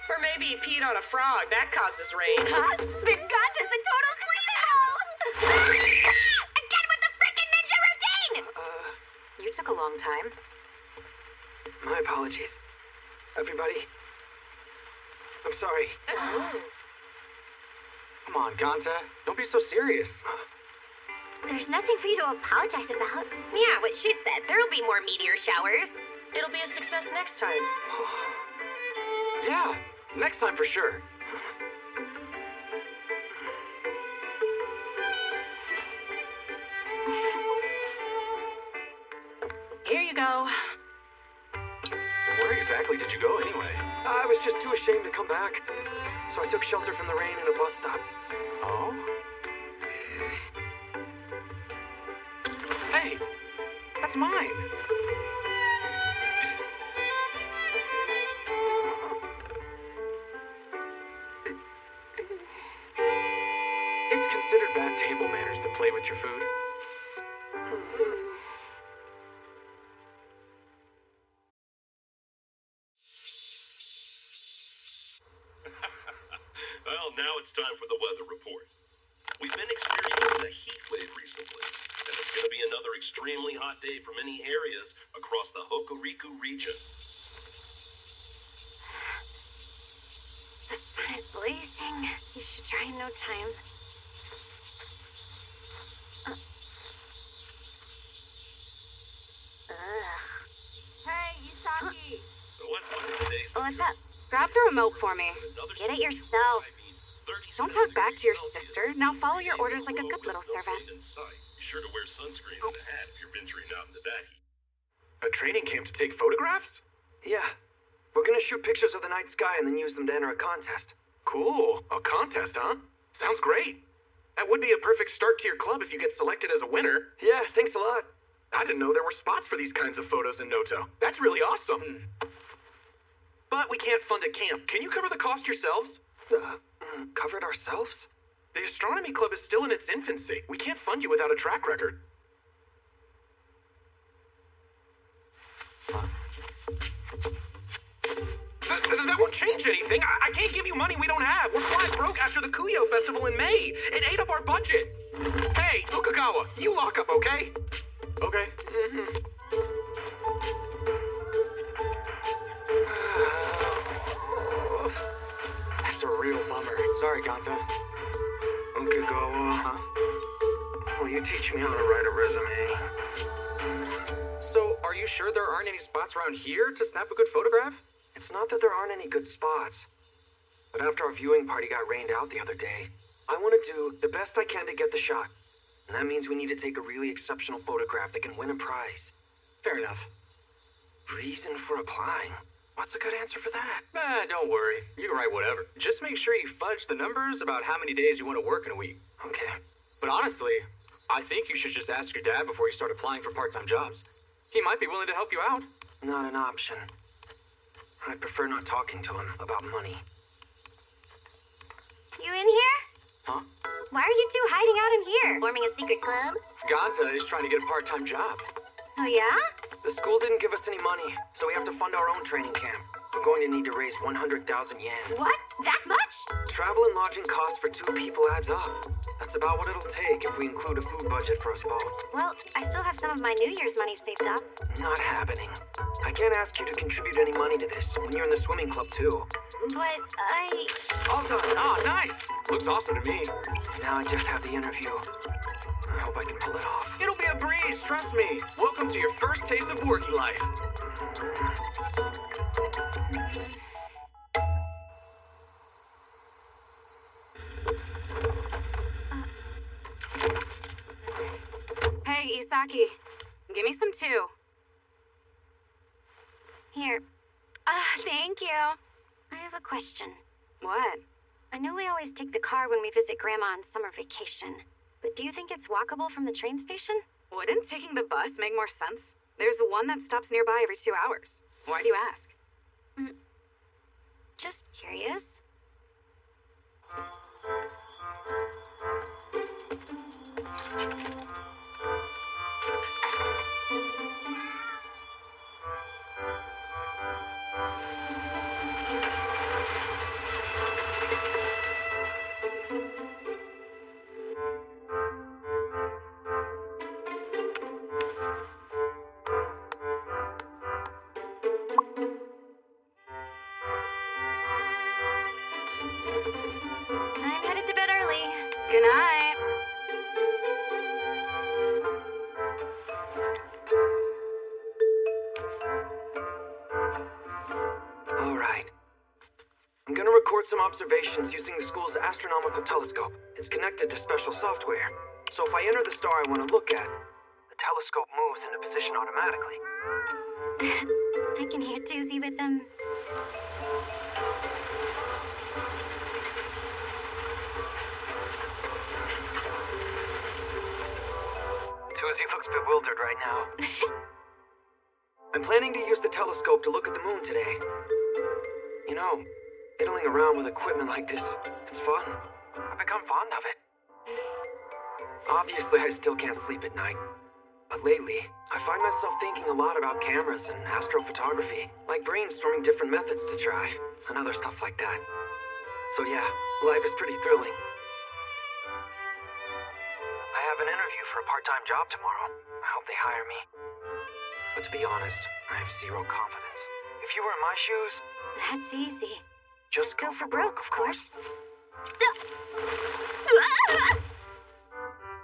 Or maybe he peed on a frog. That causes rain. Then Gonta's a total sweet owl! Again with the frickin' ninja routine! You took a long time. My apologies. Everybody. I'm sorry. Come on, Gonta. Don't be so serious. There's nothing for you to apologize about. Yeah, what she said. There'll be more meteor showers. It'll be a success next time. Yeah, next time for sure. Here you go. Where exactly did you go anyway? I was just too ashamed to come back. So I took shelter from the rain in a bus stop. Oh? Hey, that's mine. It's considered bad table manners to play with your food. Well, now it's time for the weather report. We've been experiencing a heat wave recently, and it's going to be another extremely hot day for many areas across the Hokuriku region. The sun is blazing. You should try in no time. Hey, Yusaki! So let's look at today's... What's up? Grab the remote for me. Get it yourself. Don't talk back to your sister. Now follow your orders like a good little servant. Be sure to wear sunscreen and a hat if you're venturing out into that heat. A training camp to take photographs? Yeah. We're gonna shoot pictures of the night sky and then use them to enter a contest. Cool. A contest, huh? Sounds great. That would be a perfect start to your club if you get selected as a winner. Yeah, thanks a lot. I didn't know there were spots for these kinds of photos in Noto. That's really awesome. But we can't fund a camp. Can you cover the cost yourselves? Cover it ourselves? The astronomy club is still in its infancy. We can't fund you without a track record. That won't change anything. I can't give you money we don't have. We're flat broke after the Kuyo Festival in May. It ate up our budget. Hey, Ukagawa, you lock up, okay? Okay. That's a real bummer. Sorry, Gonta. Ukagawa. Huh? Will you teach me how to write a resume? So, are you sure there aren't any spots around here to snap a good photograph? It's not that there aren't any good spots. But after our viewing party got rained out the other day, I want to do the best I can to get the shot. And that means we need to take a really exceptional photograph that can win a prize. Fair enough. Reason for applying? What's a good answer for that? Don't worry. You can write whatever. Just make sure you fudge the numbers about how many days you want to work in a week. Okay. But honestly, I think you should just ask your dad before you start applying for part-time jobs. He might be willing to help you out. Not an option. I'd prefer not talking to him about money. You in here? Huh? Why are you two hiding out in here? Forming a secret club? Gonta is trying to get a part-time job. Oh, yeah? The school didn't give us any money, so we have to fund our own training camp. We're going to need to raise 100,000 yen. What? That much? Travel and lodging costs for 2 people adds up. That's about what it'll take if we include a food budget for us both. Well, I still have some of my New Year's money saved up. Not happening. I can't ask you to contribute any money to this when you're in the swimming club, too. But All done. Ah, nice. Looks awesome to me. Now I just have the interview. I hope I can pull it off. It'll be a breeze, trust me. Welcome to your first taste of working life. Hey, Isaki. Give me some too. Here. Thank you. I have a question. What? I know we always take the car when we visit Grandma on summer vacation, but do you think it's walkable from the train station? Wouldn't taking the bus make more sense? There's one that stops nearby every 2 hours. Why do you ask? Just curious. I'm headed to bed early. Good night. All right. I'm gonna record some observations using the school's astronomical telescope. It's connected to special software. So if I enter the star I want to look at, the telescope moves into position automatically. I can hear Doozy with them. Toozy looks bewildered right now. I'm planning to use the telescope to look at the moon today. You know, fiddling around with equipment like this, it's fun. I've become fond of it. Obviously, I still can't sleep at night. But lately, I find myself thinking a lot about cameras and astrophotography, like brainstorming different methods to try, and other stuff like that. So yeah, life is pretty thrilling. I have an interview for a part-time job tomorrow. I hope they hire me. But to be honest, I have zero confidence. If you were in my shoes... That's easy. Just go for broke, of course.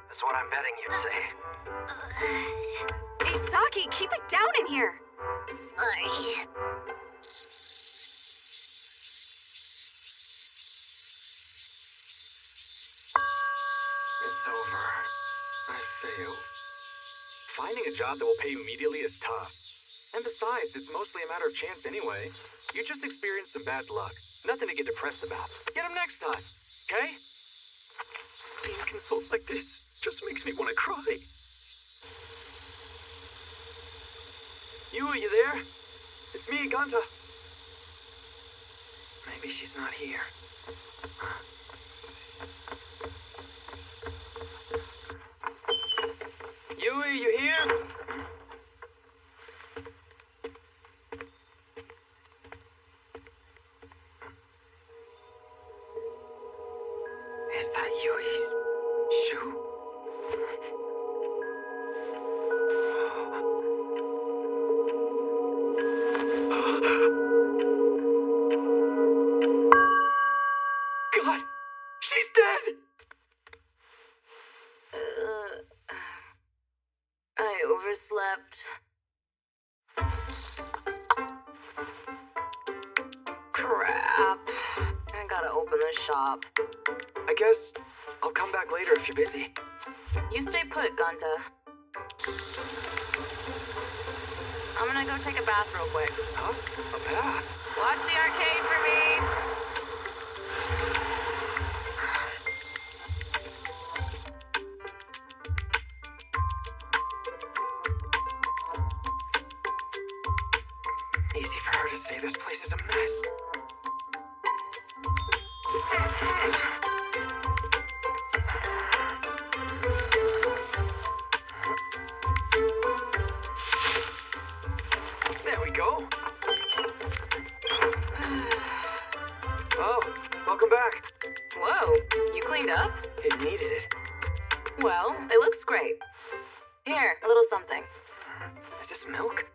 That's what I'm betting you'd say. Isaki, keep it down in here. Sorry. It's over. I failed. Finding a job that will pay immediately is tough. And besides, it's mostly a matter of chance anyway. You just experienced some bad luck. Nothing to get depressed about. Get them next time, okay? Being consoled like this just makes me want to cry. Are you there? It's me, Ganta. Maybe she's not here. Yui, you here? Is that Yui's shoe? God! She's dead! I overslept. Crap. I gotta open the shop. I guess I'll come back later if you're busy. You stay put, Ganta. I'm gonna go take a bath real quick. Huh? A bath? Watch the arcade for me. Easy for her to say this place is a mess. There we go. Oh, welcome back. Whoa, you cleaned up? It needed it. Well, it looks great. Here, a little something. Is this milk?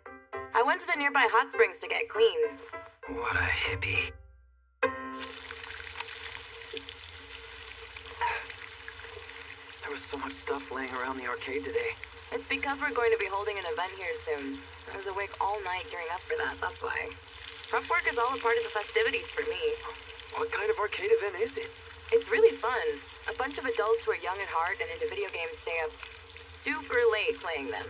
I went to the nearby hot springs to get clean. What a hippie. There was so much stuff laying around the arcade today. It's because we're going to be holding an event here soon. I was awake all night gearing up for that, that's why. Prep work is all a part of the festivities for me. What kind of arcade event is it? It's really fun. A bunch of adults who are young at heart and into video games stay up super late playing them.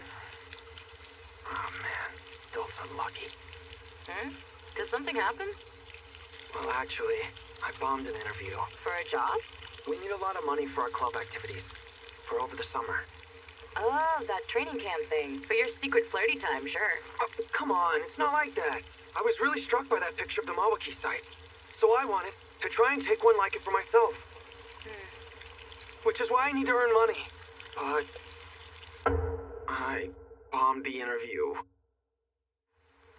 Oh man, adults are lucky. Did something happen? Well, actually, I bombed an interview. For a job? We need a lot of money for our club activities. For over the summer. Oh, that training camp thing. For your secret flirty time, sure. Come on, it's not like that. I was really struck by that picture of the Mawaki site. So I wanted to try and take one like it for myself. Which is why I need to earn money. But I bombed the interview.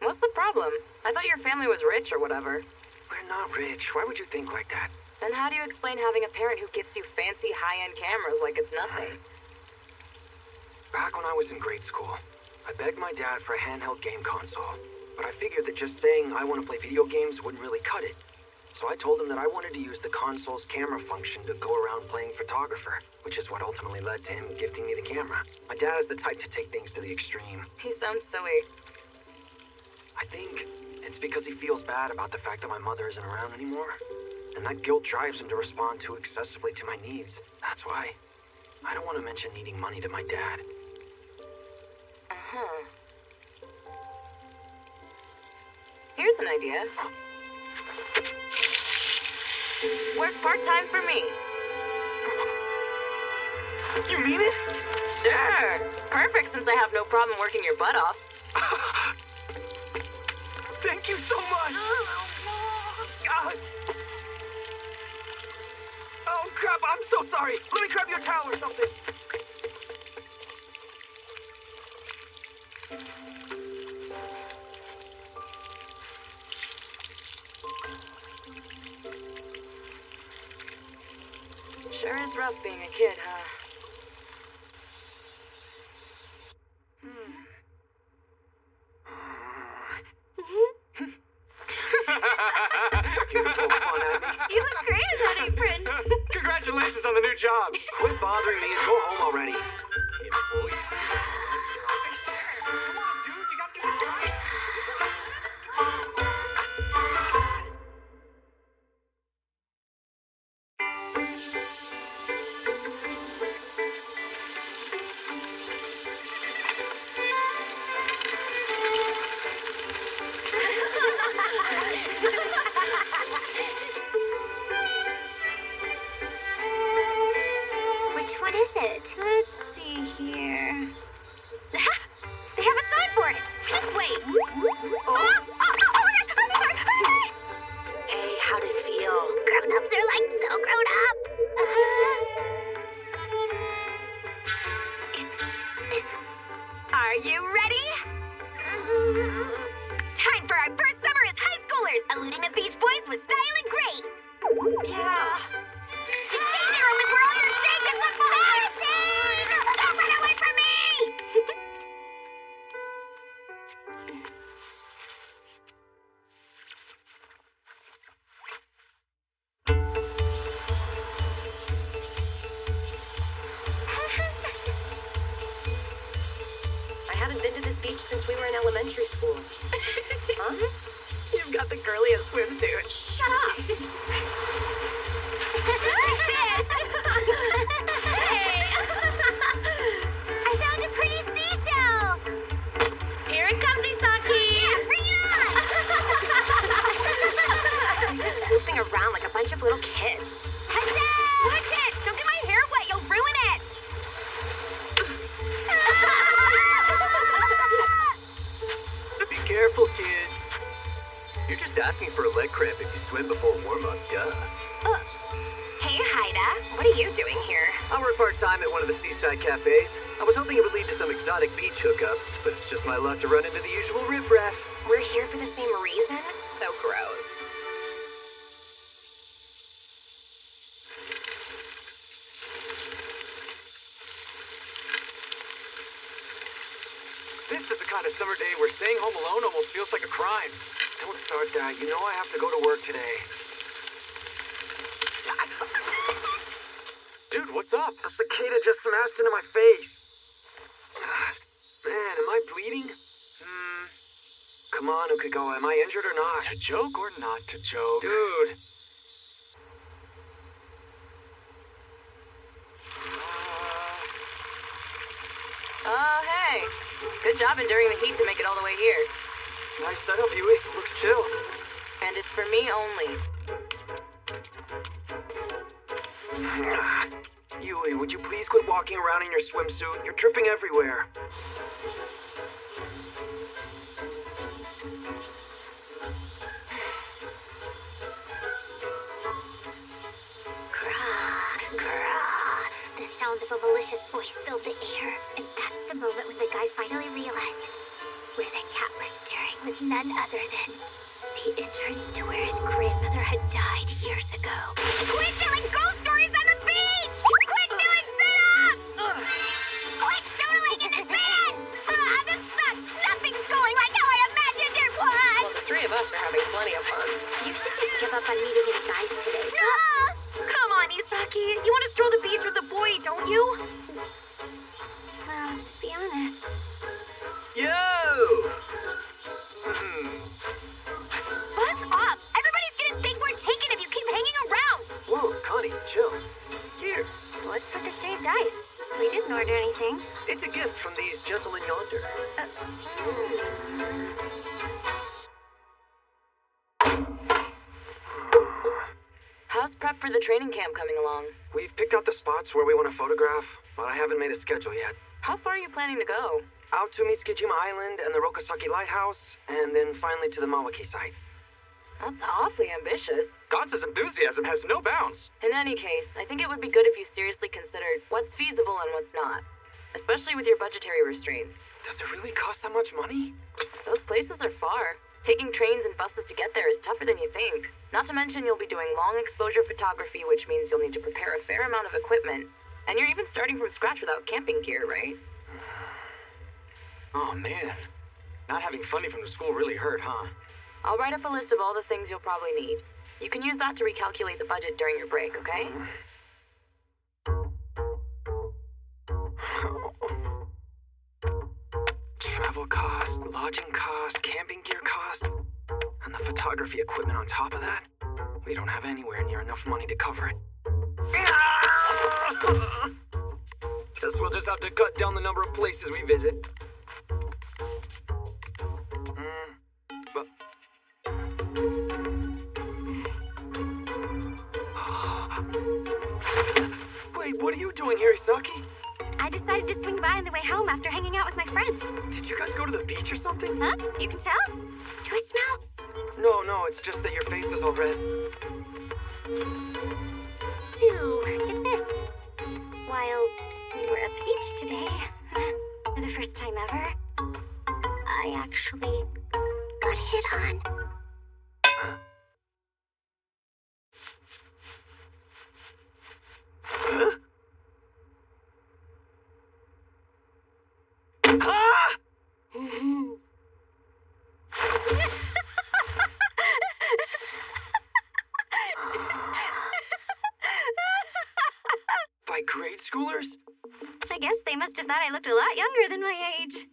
What's the problem? I thought your family was rich or whatever. We're not rich. Why would you think like that? Then how do you explain having a parent who gives you fancy high-end cameras like it's nothing? Back when I was in grade school, I begged my dad for a handheld game console. But I figured that just saying I want to play video games wouldn't really cut it. So I told him that I wanted to use the console's camera function to go around playing photographer, which is what ultimately led to him gifting me the camera. My dad is the type to take things to the extreme. He sounds silly. I think it's because he feels bad about the fact that my mother isn't around anymore. And that guilt drives him to respond too excessively to my needs. That's why I don't want to mention needing money to my dad. Here's an idea. Work part-time for me. You mean it? Sure. Perfect, since I have no problem working your butt off. Thank you so much! Oh crap, I'm so sorry. Let me grab your towel or something. Sure is rough being a kid, huh? You poke fun at me. You look great in that apron. Congratulations on the new job. Quit bothering me and go home already. Employees. Come on, dude. You gotta do this right. Which one is it? Let's see here. They have a sign for it. This way. Oh my gosh, I'm sorry. Hey, how'd it feel? Grown-ups are like so grown up. Are you ready? Time for our first summer as high schoolers, eluding the Beach Boys with style and grace. Yeah. The changing room is where all your shake and look embarrassing! Don't run away from me! I haven't been to this beach since we were in elementary school. Huh? You've got the girliest swimsuit. Shut up! Hey! I found a pretty seashell! Here it comes, Isaki! Yeah, bring it on! Just looping around like a bunch of little kids. Heads up! Watch it! Don't get my hair wet, you'll ruin it! Be careful, kids. You're just asking for a leg cramp if you swim before warm-up, duh. Hey, Haida. What are you doing here? I work part-time at one of the seaside cafes. I was hoping it would lead to some exotic beach hookups, but it's just my luck to run into the usual riffraff. We're here for the same reason? So gross. This is a kind of summer day where staying home alone almost feels like a crime. Don't start that. You know I have to go to work today. Dude, what's up? A cicada just smashed into my face. Man, am I bleeding? Come on, Ukagawa, am I injured or not? To joke or not to joke? Dude. Oh, hey. Good job enduring the heat to make it all the way here. Nice setup, Yui. Looks chill. And it's for me only. Yui, would you please quit walking around in your swimsuit? You're dripping everywhere. The sound of a malicious voice filled the air, and that's the moment when the guy finally realized where the cat was staring was none other than the entrance to where his grandmother had died years ago. Quit telling ghost stories on the beach! Quit doing sit-ups! Quit doodling in the sand! This sucks! Nothing's going like how I imagined it would! Well, the three of us are having plenty of fun. You should just give up on meeting any guys today. Come on, Isaki. You want to stroll the beach with the boy, don't you? Well, to be honest. Yo! Buzz off! Everybody's gonna think we're taken if you keep hanging around! Whoa, Connie, chill. Here. What's with the shaved ice? We didn't order anything. It's a gift from these gentlemen yonder. How's prep for the training camp coming along? We've picked out the spots where we want to photograph, but I haven't made a schedule yet. How far are you planning to go? Out to Mitsukijima Island and the Rokasaki Lighthouse, and then finally to the Mawaki site. That's awfully ambitious. Gonza's enthusiasm has no bounds. In any case, I think it would be good if you seriously considered what's feasible and what's not. Especially with your budgetary restraints. Does it really cost that much money? Those places are far. Taking trains and buses to get there is tougher than you think. Not to mention you'll be doing long exposure photography, which means you'll need to prepare a fair amount of equipment. And you're even starting from scratch without camping gear, right? Oh, man. Not having funding from the school really hurt, huh? I'll write up a list of all the things you'll probably need. You can use that to recalculate the budget during your break, okay? Travel cost, lodging cost, camping gear cost, and the photography equipment on top of that. We don't have anywhere near enough money to cover it. Guess we'll just have to cut down the number of places we visit. Wait, what are you doing here, Isaki? I decided to swing by on the way home after hanging out with my friends. Did you guys go to the beach or something? Huh? You can tell? Do I smell? No, it's just that your face is all red. Get this. While we were at the beach today, for the first time ever, I actually got hit on. Huh? Ah! By grade schoolers? I guess they must have thought I looked a lot younger than my age.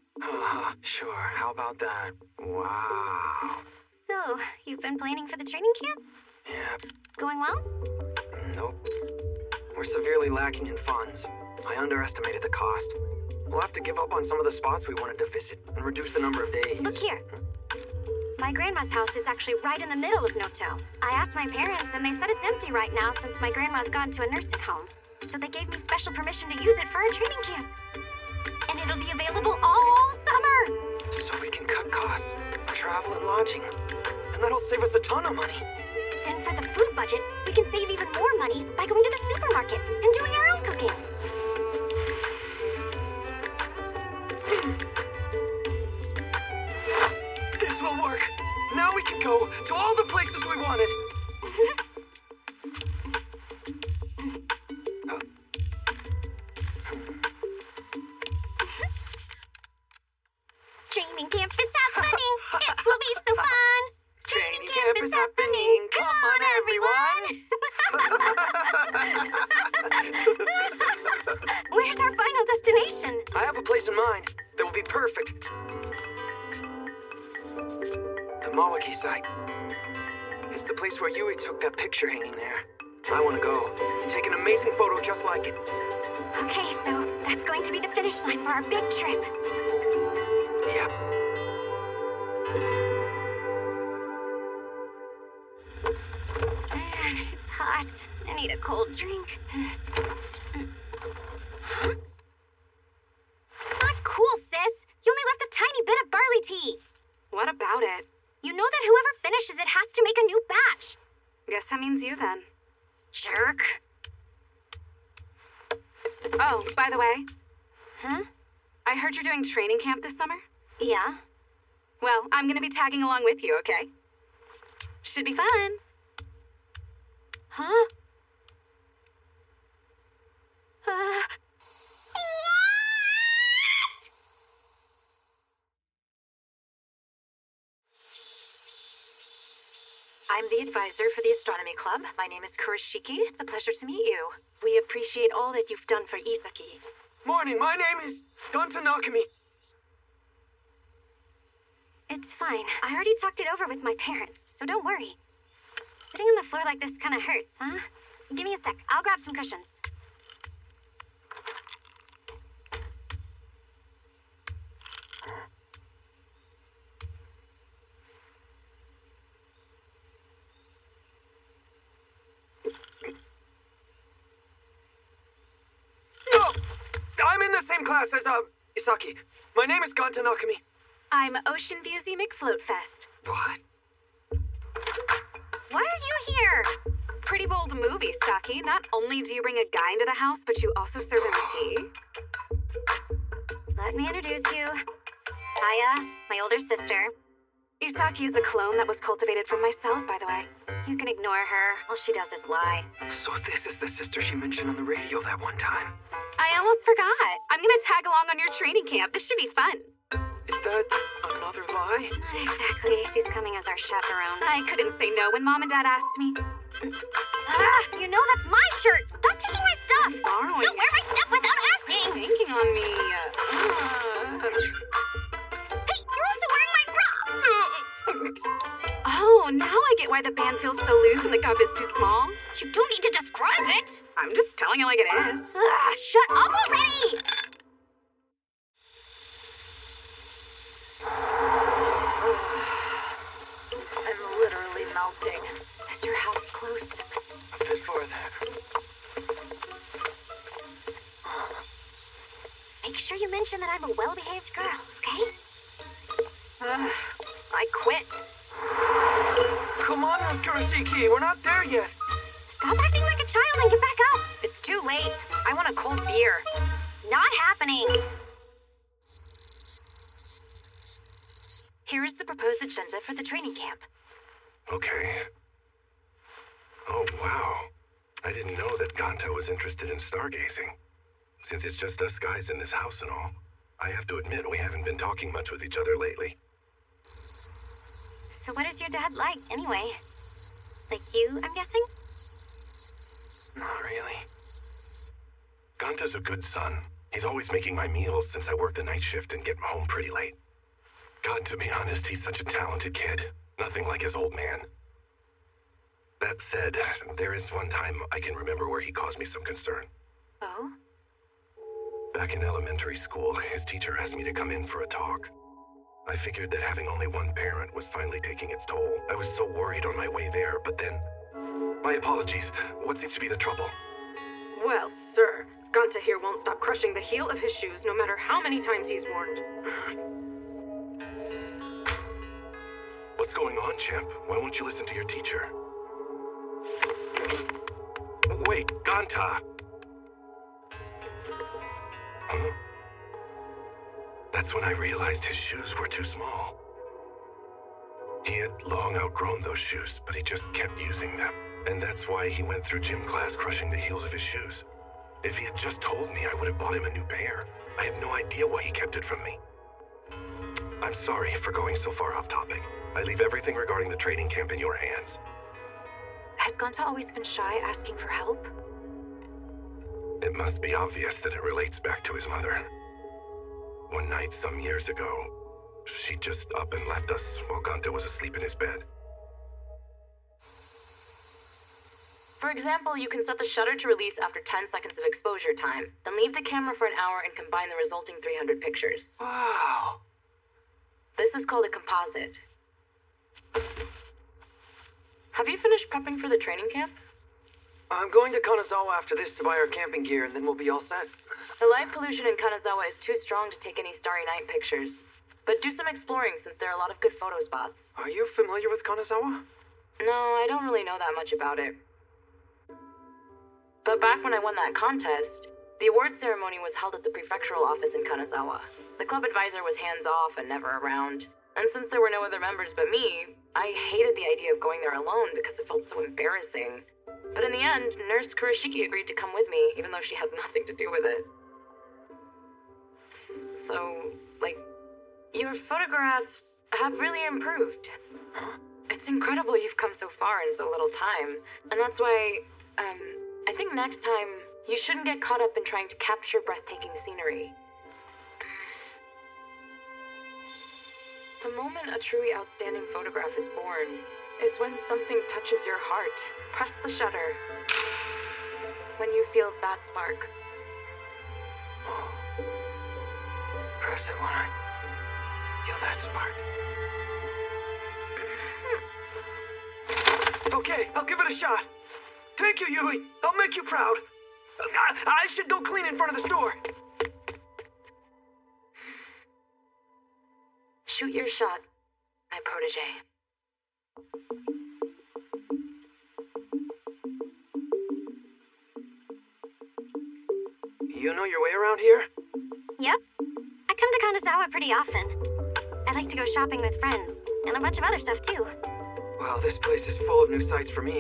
Sure, how about that? Wow. So, you've been planning for the training camp? Yep. Going well? Nope. We're severely lacking in funds. I underestimated the cost. We'll have to give up on some of the spots we wanted to visit and reduce the number of days. Look here. My grandma's house is actually right in the middle of Noto. I asked my parents and they said it's empty right now since my grandma's gone to a nursing home. So they gave me special permission to use it for our training camp. And it'll be available all summer! So we can cut costs, travel and lodging. And that'll save us a ton of money. Then for the food budget, we can save even more money by going to the supermarket and doing our own cooking. This will work. Now we can go to all the places we wanted. Jane place in mind that will be perfect. The Mawaki site. It's the place where Yui took that picture hanging there. I want to go and take an amazing photo just like it. Okay, so that's going to be the finish line for our big trip. Yep. Man, it's hot. I need a cold drink. Huh? Not cool, sis. You only left a tiny bit of barley tea. What about it? You know that whoever finishes it has to make a new batch. Guess that means you then. Jerk. Oh, by the way. Huh? I heard you're doing training camp this summer? Yeah. Well, I'm gonna be tagging along with you, okay? Should be fun. Huh? I'm the advisor for the Astronomy Club. My name is Kurashiki. It's a pleasure to meet you. We appreciate all that you've done for Isaki. Morning, my name is Gonta Nakami. It's fine. I already talked it over with my parents, so don't worry. Sitting on the floor like this kind of hurts, huh? Give me a sec. I'll grab some cushions. I'm in the same class as, Isaki. My name is Gonta Nakami. I'm Ocean Viewsy McFloatfest. What? Why are you here? Pretty bold move, Isaki. Not only do you bring a guy into the house, but you also serve him tea. Let me introduce you. Aya, my older sister. Isaki is a clone that was cultivated from my cells, by the way. You can ignore her. All she does is lie. So this is the sister she mentioned on the radio that one time. I almost forgot. I'm gonna tag along on your training camp. This should be fun. Is that another lie? Not exactly. She's coming as our chaperone. I couldn't say no when Mom and Dad asked me. You know that's my shirt. Stop taking my stuff. Borrowing Don't wear my stuff without asking. Thinking on me. Hey, you're also wearing my bra. Oh, now I get why the band feels so loose and the cup is too small. You don't need to describe it. I'm just telling you like it is. Shut up already. I'm literally melting. Is your house close? A bit farther. Make sure you mention that I'm a well-behaved girl, okay? I quit. Come on, Miss Kurashiki, we're not there yet. Stop acting like a child and get back up. It's too late. I want a cold beer. Not happening. Here is the proposed agenda for the training camp. Okay. Oh, wow. I didn't know that Gonta was interested in stargazing. Since it's just us guys in this house and all, I have to admit we haven't been talking much with each other lately. So what is your dad like, anyway? Like you, I'm guessing? Not really. Gonta's a good son. He's always making my meals since I work the night shift and get home pretty late. God, to be honest, he's such a talented kid. Nothing like his old man. That said, there is one time I can remember where he caused me some concern. Oh? Back in elementary school, his teacher asked me to come in for a talk. I figured that having only one parent was finally taking its toll. I was so worried on my way there, but then... My apologies. What seems to be the trouble? Well, sir, Gonta here won't stop crushing the heel of his shoes no matter how many times he's warned. What's going on, champ? Why won't you listen to your teacher? Wait, Gonta! Huh? That's when I realized his shoes were too small. He had long outgrown those shoes, but he just kept using them. And that's why he went through gym class crushing the heels of his shoes. If he had just told me, I would have bought him a new pair. I have no idea why he kept it from me. I'm sorry for going so far off topic. I leave everything regarding the training camp in your hands. Has Gonta always been shy asking for help? It must be obvious that it relates back to his mother. One night some years ago, she just up and left us while Gunter was asleep in his bed. For example, you can set the shutter to release after 10 seconds of exposure time, then leave the camera for an hour and combine the resulting 300 pictures. Wow! This is called a composite. Have you finished prepping for the training camp? I'm going to Kanazawa after this to buy our camping gear, and then we'll be all set. The light pollution in Kanazawa is too strong to take any starry night pictures. But do some exploring since there are a lot of good photo spots. Are you familiar with Kanazawa? No, I don't really know that much about it. But back when I won that contest, the award ceremony was held at the prefectural office in Kanazawa. The club advisor was hands-off and never around. And since there were no other members but me, I hated the idea of going there alone because it felt so embarrassing. But in the end, Nurse Kurashiki agreed to come with me, even though she had nothing to do with it. So, your photographs have really improved. It's incredible you've come so far in so little time. And that's why, I think next time, you shouldn't get caught up in trying to capture breathtaking scenery. The moment a truly outstanding photograph is born is when something touches your heart. Press the shutter. When you feel that spark. Oh. Press it when I feel that spark. Okay, I'll give it a shot. Thank you, Yui. I'll make you proud. I should go clean in front of the store. Shoot your shot, my protege. You know your way around here? Yep. I come to Kanazawa pretty often. I like to go shopping with friends, and a bunch of other stuff too. Wow, this place is full of new sights for me.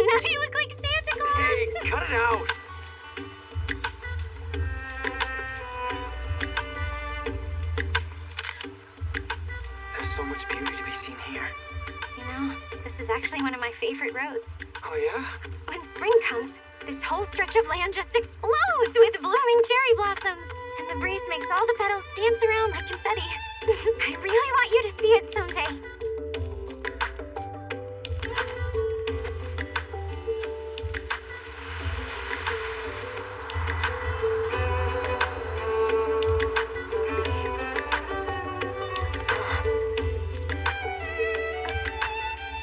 Now you look like Santa Claus! Hey, cut it out! There's so much beauty to be seen here. You know, this is actually one of my favorite roads. Oh yeah? When spring comes, this whole stretch of land just explodes with blooming cherry blossoms. And the breeze makes all the petals dance around like confetti. I really want you to see it someday.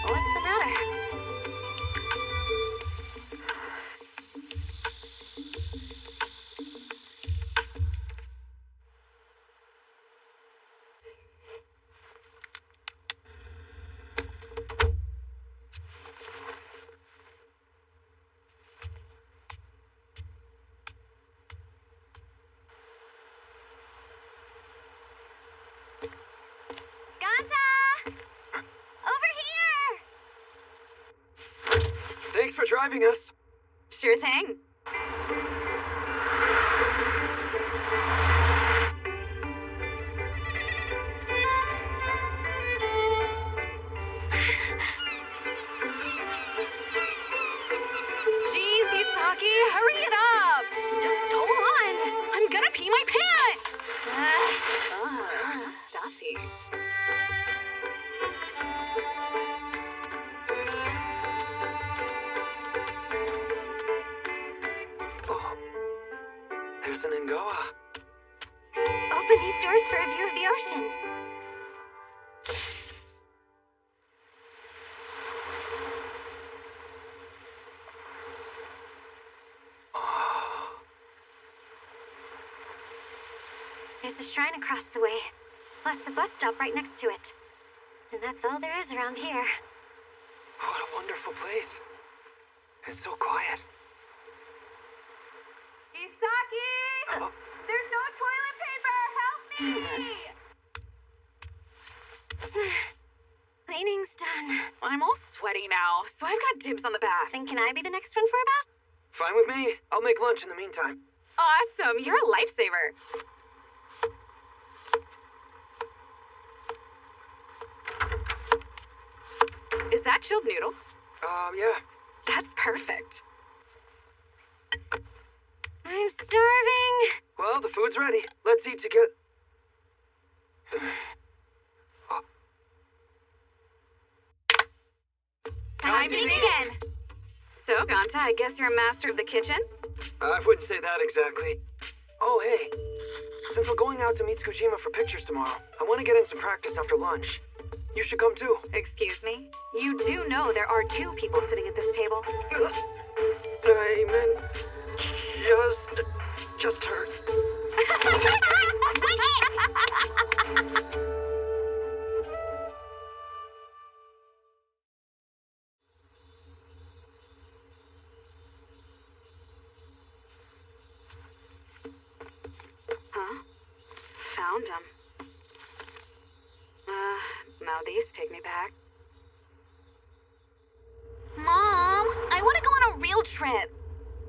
What's the matter? Thanks for driving us. Sure thing. Jeez, Isaki, hurry it up! Just hold on. I'm gonna pee my pants! So stuffy. There's an Ingoa. Open these doors for a view of the ocean. There's a shrine across the way, plus a bus stop right next to it. And that's all there is around here. What a wonderful place. It's so quiet. Isaki! Oh. There's no toilet paper! Help me! Cleaning's done. I'm all sweaty now, so I've got dibs on the bath. Then can I be the next one for a bath? Fine with me. I'll make lunch in the meantime. Awesome! You're a lifesaver. Is that chilled noodles? Yeah. That's perfect. I'm starving. Well, the food's ready. Let's eat together. Time to begin. So, Ganta, I guess you're a master of the kitchen? I wouldn't say that exactly. Oh, hey. Since we're going out to meet Tsukujima for pictures tomorrow, I want to get in some practice after lunch. You should come too. Excuse me? You do know there are 2 people sitting at this table. I meant... just her. Huh? Found him. Now these take me back. Mom, I want to go on a real trip.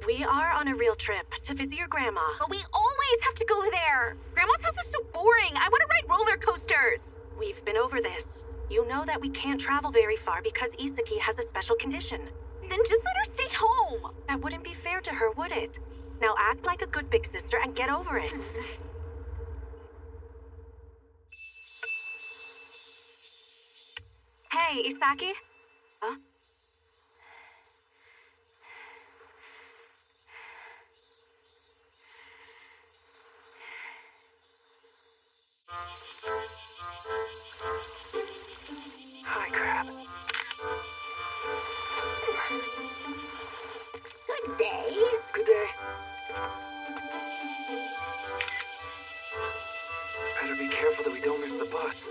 We are on a real trip to visit your grandma. But we always have to go there. Grandma's house is so boring. I want to ride roller coasters. We've been over this. You know that we can't travel very far because Isaki has a special condition. Then just let her stay home. That wouldn't be fair to her, would it? Now act like a good big sister and get over it. Hey, Isaki? Huh? Hi, Crab. Good day. Good day. Better be careful that we don't miss the bus.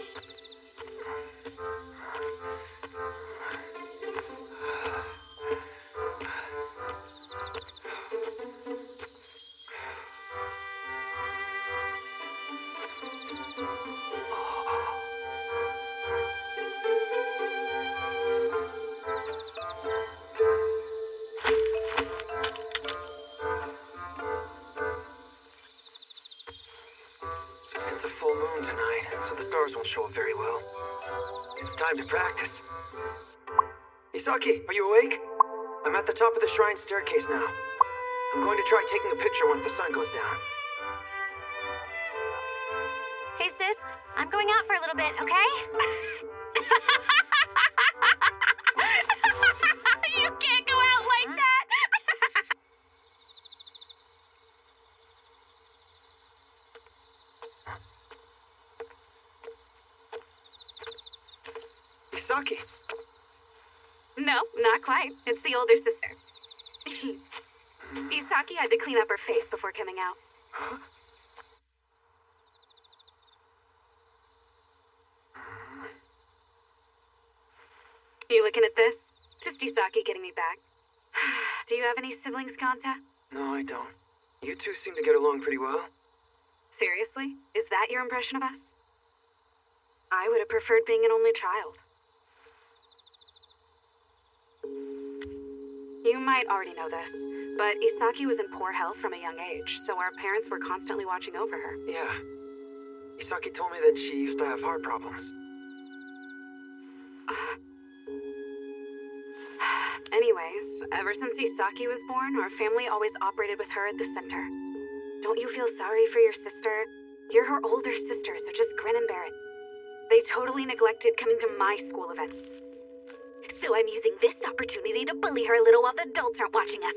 It's a full moon tonight, so the stars won't show up very well. It's time to practice. Isaki, are you awake? I'm at the top of the shrine staircase now. I'm going to try taking a picture once the sun goes down. Hey, sis. I'm going out for a little bit, okay? You can't go out like that. Isaki! No, not quite. It's the older sister. Isaki had to clean up her face before coming out. Huh? You looking at this? Just Isaki getting me back. Do you have any siblings, Kanta? No, I don't. You two seem to get along pretty well. Seriously? Is that your impression of us? I would have preferred being an only child. You might already know this, but Isaki was in poor health from a young age, so our parents were constantly watching over her. Yeah. Isaki told me that she used to have heart problems. Anyways, ever since Isaki was born, our family always operated with her at the center. Don't you feel sorry for your sister? You're her older sister, so just grin and bear it. They totally neglected coming to my school events. So I'm using this opportunity to bully her a little while the adults aren't watching us.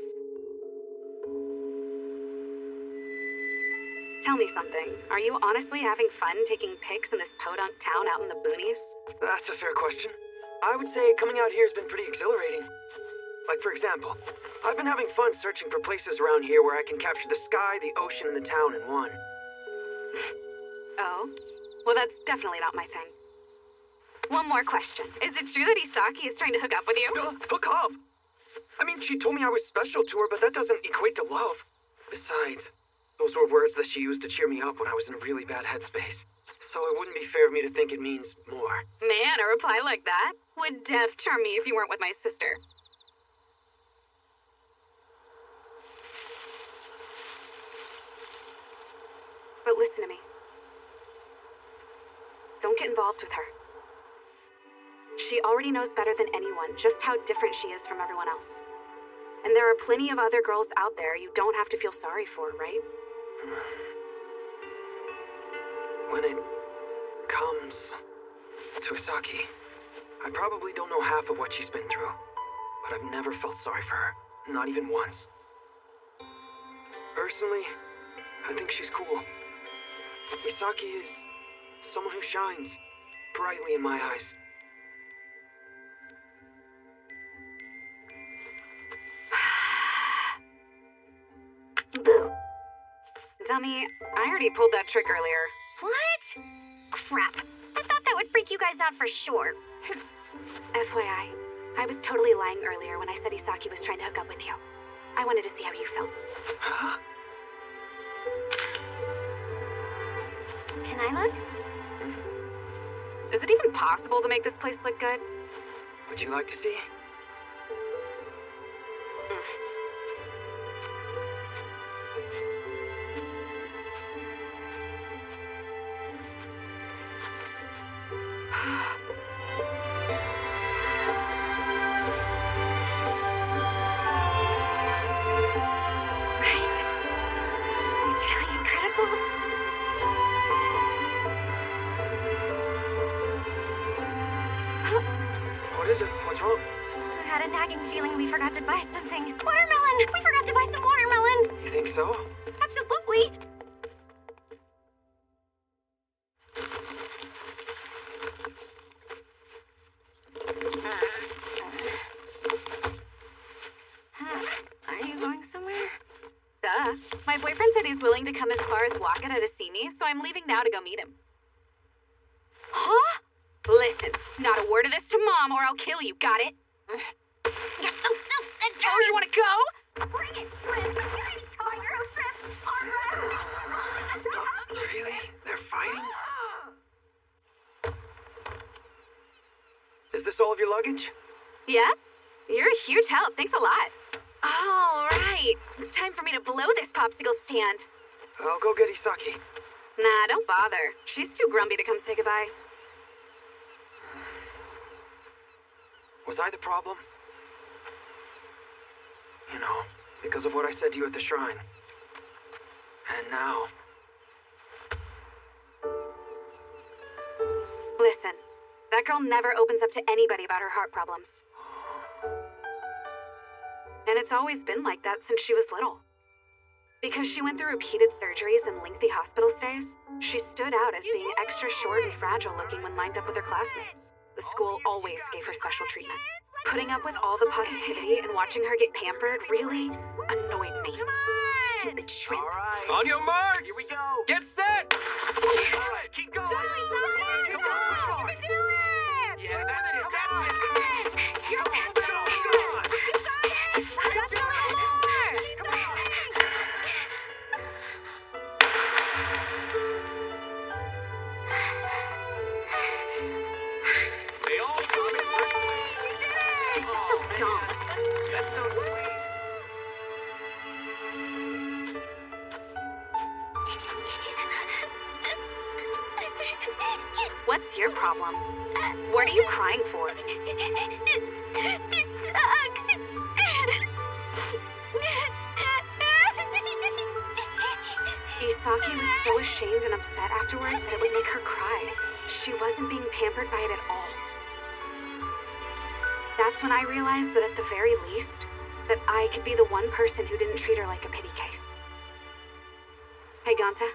Tell me something. Are you honestly having fun taking pics in this podunk town out in the boonies? That's a fair question. I would say coming out here has been pretty exhilarating. Like, for example, I've been having fun searching for places around here where I can capture the sky, the ocean, and the town in one. Oh? Well, that's definitely not my thing. One more question. Is it true that Isaki is trying to hook up with you? Hook up? I mean, she told me I was special to her, but that doesn't equate to love. Besides, those were words that she used to cheer me up when I was in a really bad headspace. So it wouldn't be fair of me to think it means more. Man, a reply like that would def charm me if you weren't with my sister. But listen to me. Don't get involved with her. She already knows better than anyone just how different she is from everyone else. And there are plenty of other girls out there you don't have to feel sorry for, right? When it comes to Isaki, I probably don't know half of what she's been through, but I've never felt sorry for her, not even once. Personally, I think she's cool. Isaki is someone who shines brightly in my eyes. Boo. Dummy, I already pulled that trick earlier. What? Crap. I thought that would freak you guys out for sure. FYI, I was totally lying earlier when I said Isaki was trying to hook up with you. I wanted to see how you felt. Huh? Can I look? Is it even possible to make this place look good? Would you like to see? What's wrong? I had a nagging feeling we forgot to buy something. Watermelon! We forgot to buy some watermelon! You think so? Absolutely! Are you going somewhere? Duh. My boyfriend said he's willing to come as far as Wakata to see me, so I'm leaving now to go meet him. Huh? Listen, not a word of this to Mom or I'll kill you, got it? You're so self-centered! Oh, you wanna go? Bring it, Shrimp! You're any tired, Shrimp! Really? They're fighting? Is this all of your luggage? Yeah? You're a huge help. Thanks a lot. All right. It's time for me to blow this popsicle stand. I'll go get Isaki. Nah, don't bother. She's too grumpy to come say goodbye. Was I the problem? You know, because of what I said to you at the shrine. And now... Listen, that girl never opens up to anybody about her heart problems. And it's always been like that since she was little. Because she went through repeated surgeries and lengthy hospital stays, she stood out as being extra short and fragile looking when lined up with her classmates. The school always gave her special treatment. Putting up with all the positivity and watching her get pampered really annoyed me. Stupid shrimp. On your marks! Here we go! Get set! Alright, keep going! Come on! You can do it! Yeah, that's it! That's it! You're Come on, go on! Just a little more! Keep going! They all come in first place. This is so dumb. That's so sweet. What's your problem? What are you crying for? It sucks! Isaki was so ashamed and upset afterwards that it would make her cry. She wasn't being pampered by it at all. That's when I realized that at the very least, that I could be the one person who didn't treat her like a pity case. Hey, Ganta.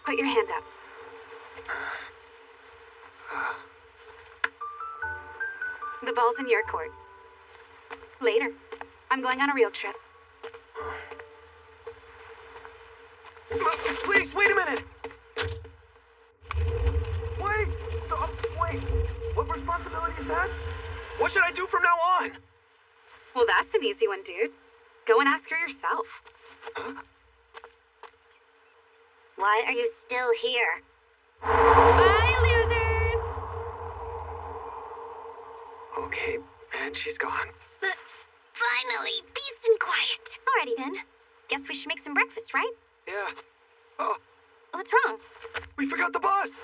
Put your hand up. The ball's in your court. Later. I'm going on a real trip. Please, wait a minute! Wait! Wait. What responsibility is that? What should I do from now on? Well, that's an easy one, dude. Go and ask her yourself. Why are you still here? Bye, losers! Okay, and she's gone. But finally, peace and quiet. Alrighty then. Guess we should make some breakfast, right? Yeah. Oh, What's wrong? we forgot the bus!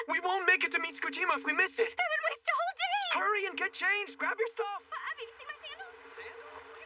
We won't make it to Mitsukujima if we miss it! That would waste a whole day! Hurry and get changed! Grab your stuff! Have you seen my sandals? Sandals?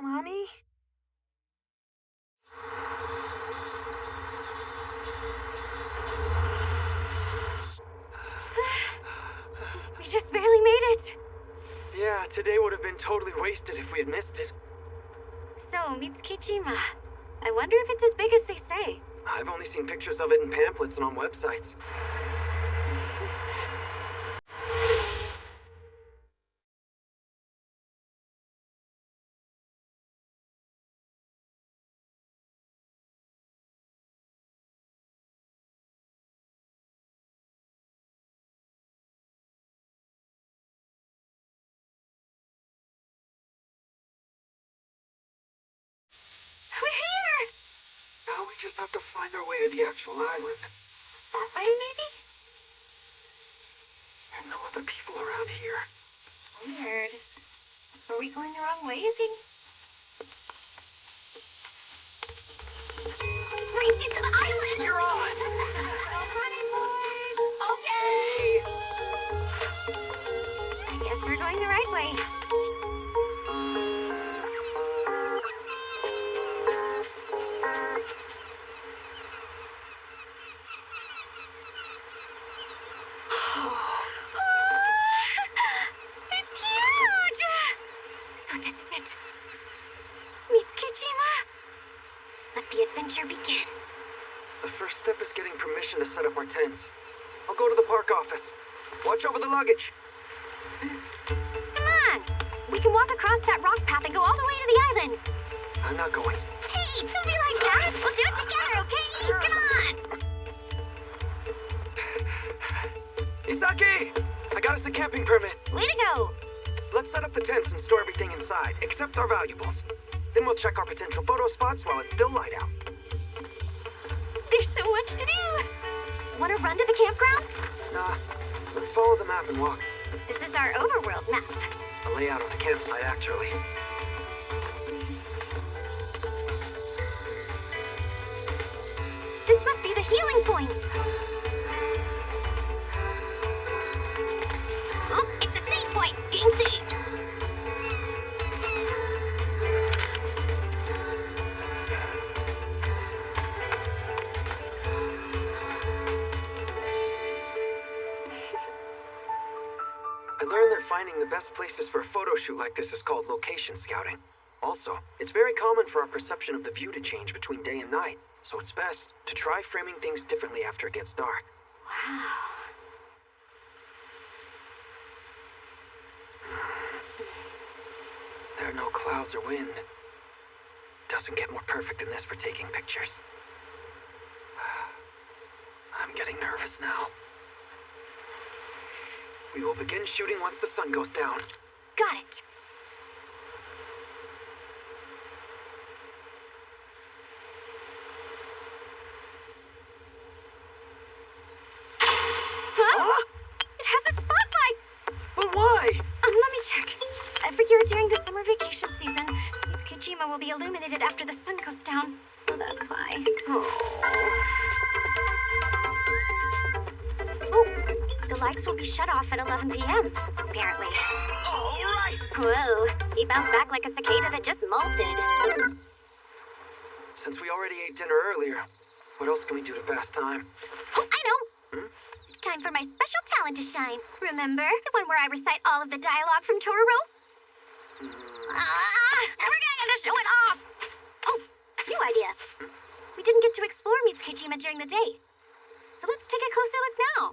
Mommy? We just barely made it. Yeah, today would have been totally wasted if we had missed it. So, Mitsukichima. I wonder if it's as big as they say. I've only seen pictures of it in pamphlets and on websites. We're here! Now we just have to find our way to the actual island. That way, maybe? There are no other people around here. Weird. Are we going the wrong way, you think? Right into the island! You're on! Running, boys! Okay! I guess we're going the right way. It's huge! So this is it. Mitsukichima? Let the adventure begin. The first step is getting permission to set up our tents. I'll go to the park office. Watch over the luggage. Come on! We can walk across that rock path and go all the way to the island. I'm not going. Hey, don't be like that! We'll do it together, okay? Come on! Isaki! I got us a camping permit. Way to go! Let's set up the tents and store everything inside, except our valuables. Then we'll check our potential photo spots while it's still light out. There's so much to do! Want to run to the campgrounds? Nah, let's follow the map and walk. This is our overworld map. The layout of the campsite, actually. This must be the healing point. Oh, it's a save point. Game saved. I learned that finding the best places for a photo shoot like this is called location scouting. Also, it's very common for our perception of the view to change between day and night, so it's best to try framing things differently after it gets dark. Wow. There are no clouds or wind. Doesn't get more perfect than this for taking pictures. I'm getting nervous now. We will begin shooting once the sun goes down. Got it. Huh? It has a spotlight! But why? Let me check. Every year during the summer vacation season, Mitsukichima will be illuminated after the sun goes down. So that's why. Oh, the lights will be shut off at 11 p.m., apparently. All right! Whoa, he bounced back like a cicada that just molted. Since we already ate dinner earlier, what else can we do to pass time? Oh, I know! It's time for my special talent to shine. Remember the one where I recite all of the dialogue from Tororo? We're gonna show it off! Oh, new idea. We didn't get to explore Mitsukichima during the day. So let's take a closer look now.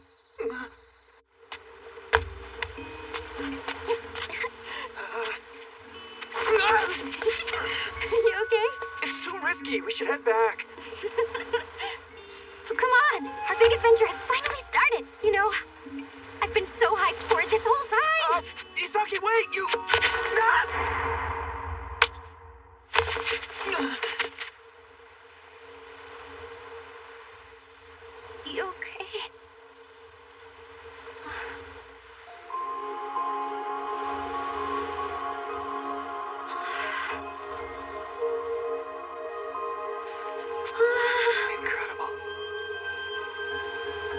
You okay? It's too risky. risky. We should head back. Come on! Our big adventure has finally started! You know, I've been so hyped for it this whole time! Isaki, wait! You... Ah! You okay? Incredible.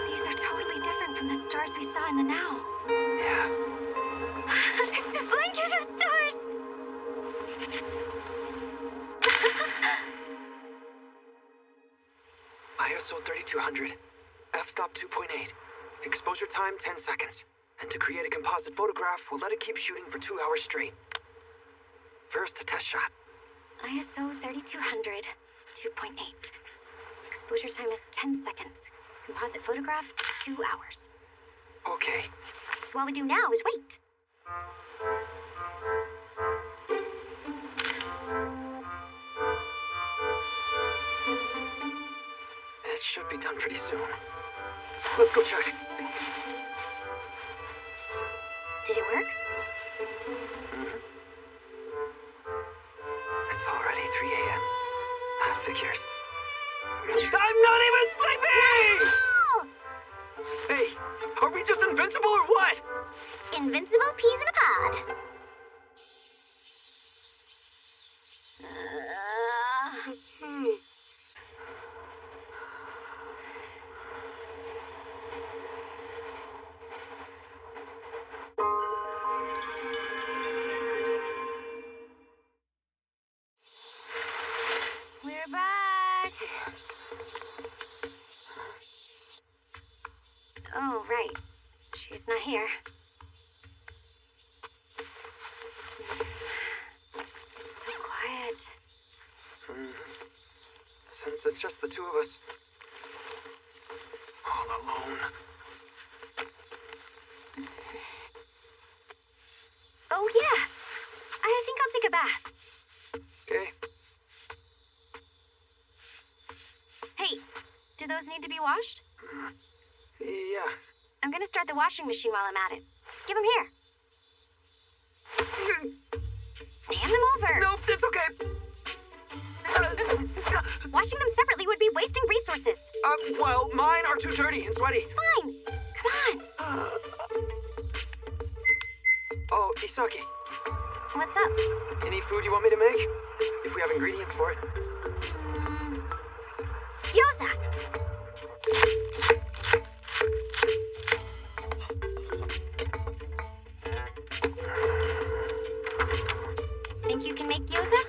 These are totally different from the stars we saw in the now. Yeah. It's a blanket of stars! ISO 3200. F-stop 2.8. Exposure time 10 seconds. And to create a composite photograph, we'll let it keep shooting for 2 hours straight. First, a test shot. ISO 3200, 2.8. Exposure time is 10 seconds. Composite photograph, 2 hours. Okay. So all we do now is wait. It should be done pretty soon. Let's go check. Did it work? Mm-hmm. It's already 3 a.m. That figures. I'm not even sleeping! Hey, are we just invincible or what? Invincible peas in a pod. We're back. Oh, right. She's not here. It's so quiet. Since it's just the two of us. All alone. Oh, yeah. I think I'll take a bath. Okay. Hey, do those need to be washed? Yeah. I'm gonna start the washing machine while I'm at it. Give them here. Hand them over. Nope, that's okay. Washing them separately would be wasting resources. Well, mine are too dirty and sweaty. It's fine. Come on. Oh, Isaki. What's up? Any food you want me to make? If we have ingredients for it. Gyoza. Think you can make gyoza?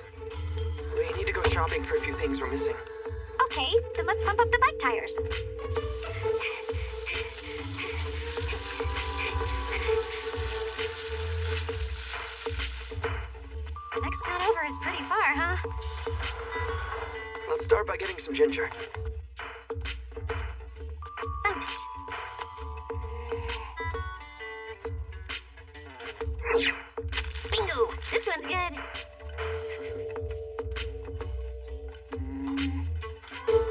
We need to go shopping for a few things we're missing. Okay, then let's pump up the bike tires. The next town over is pretty far, huh? Let's start by getting some ginger. Found it. Bingo! This one's good.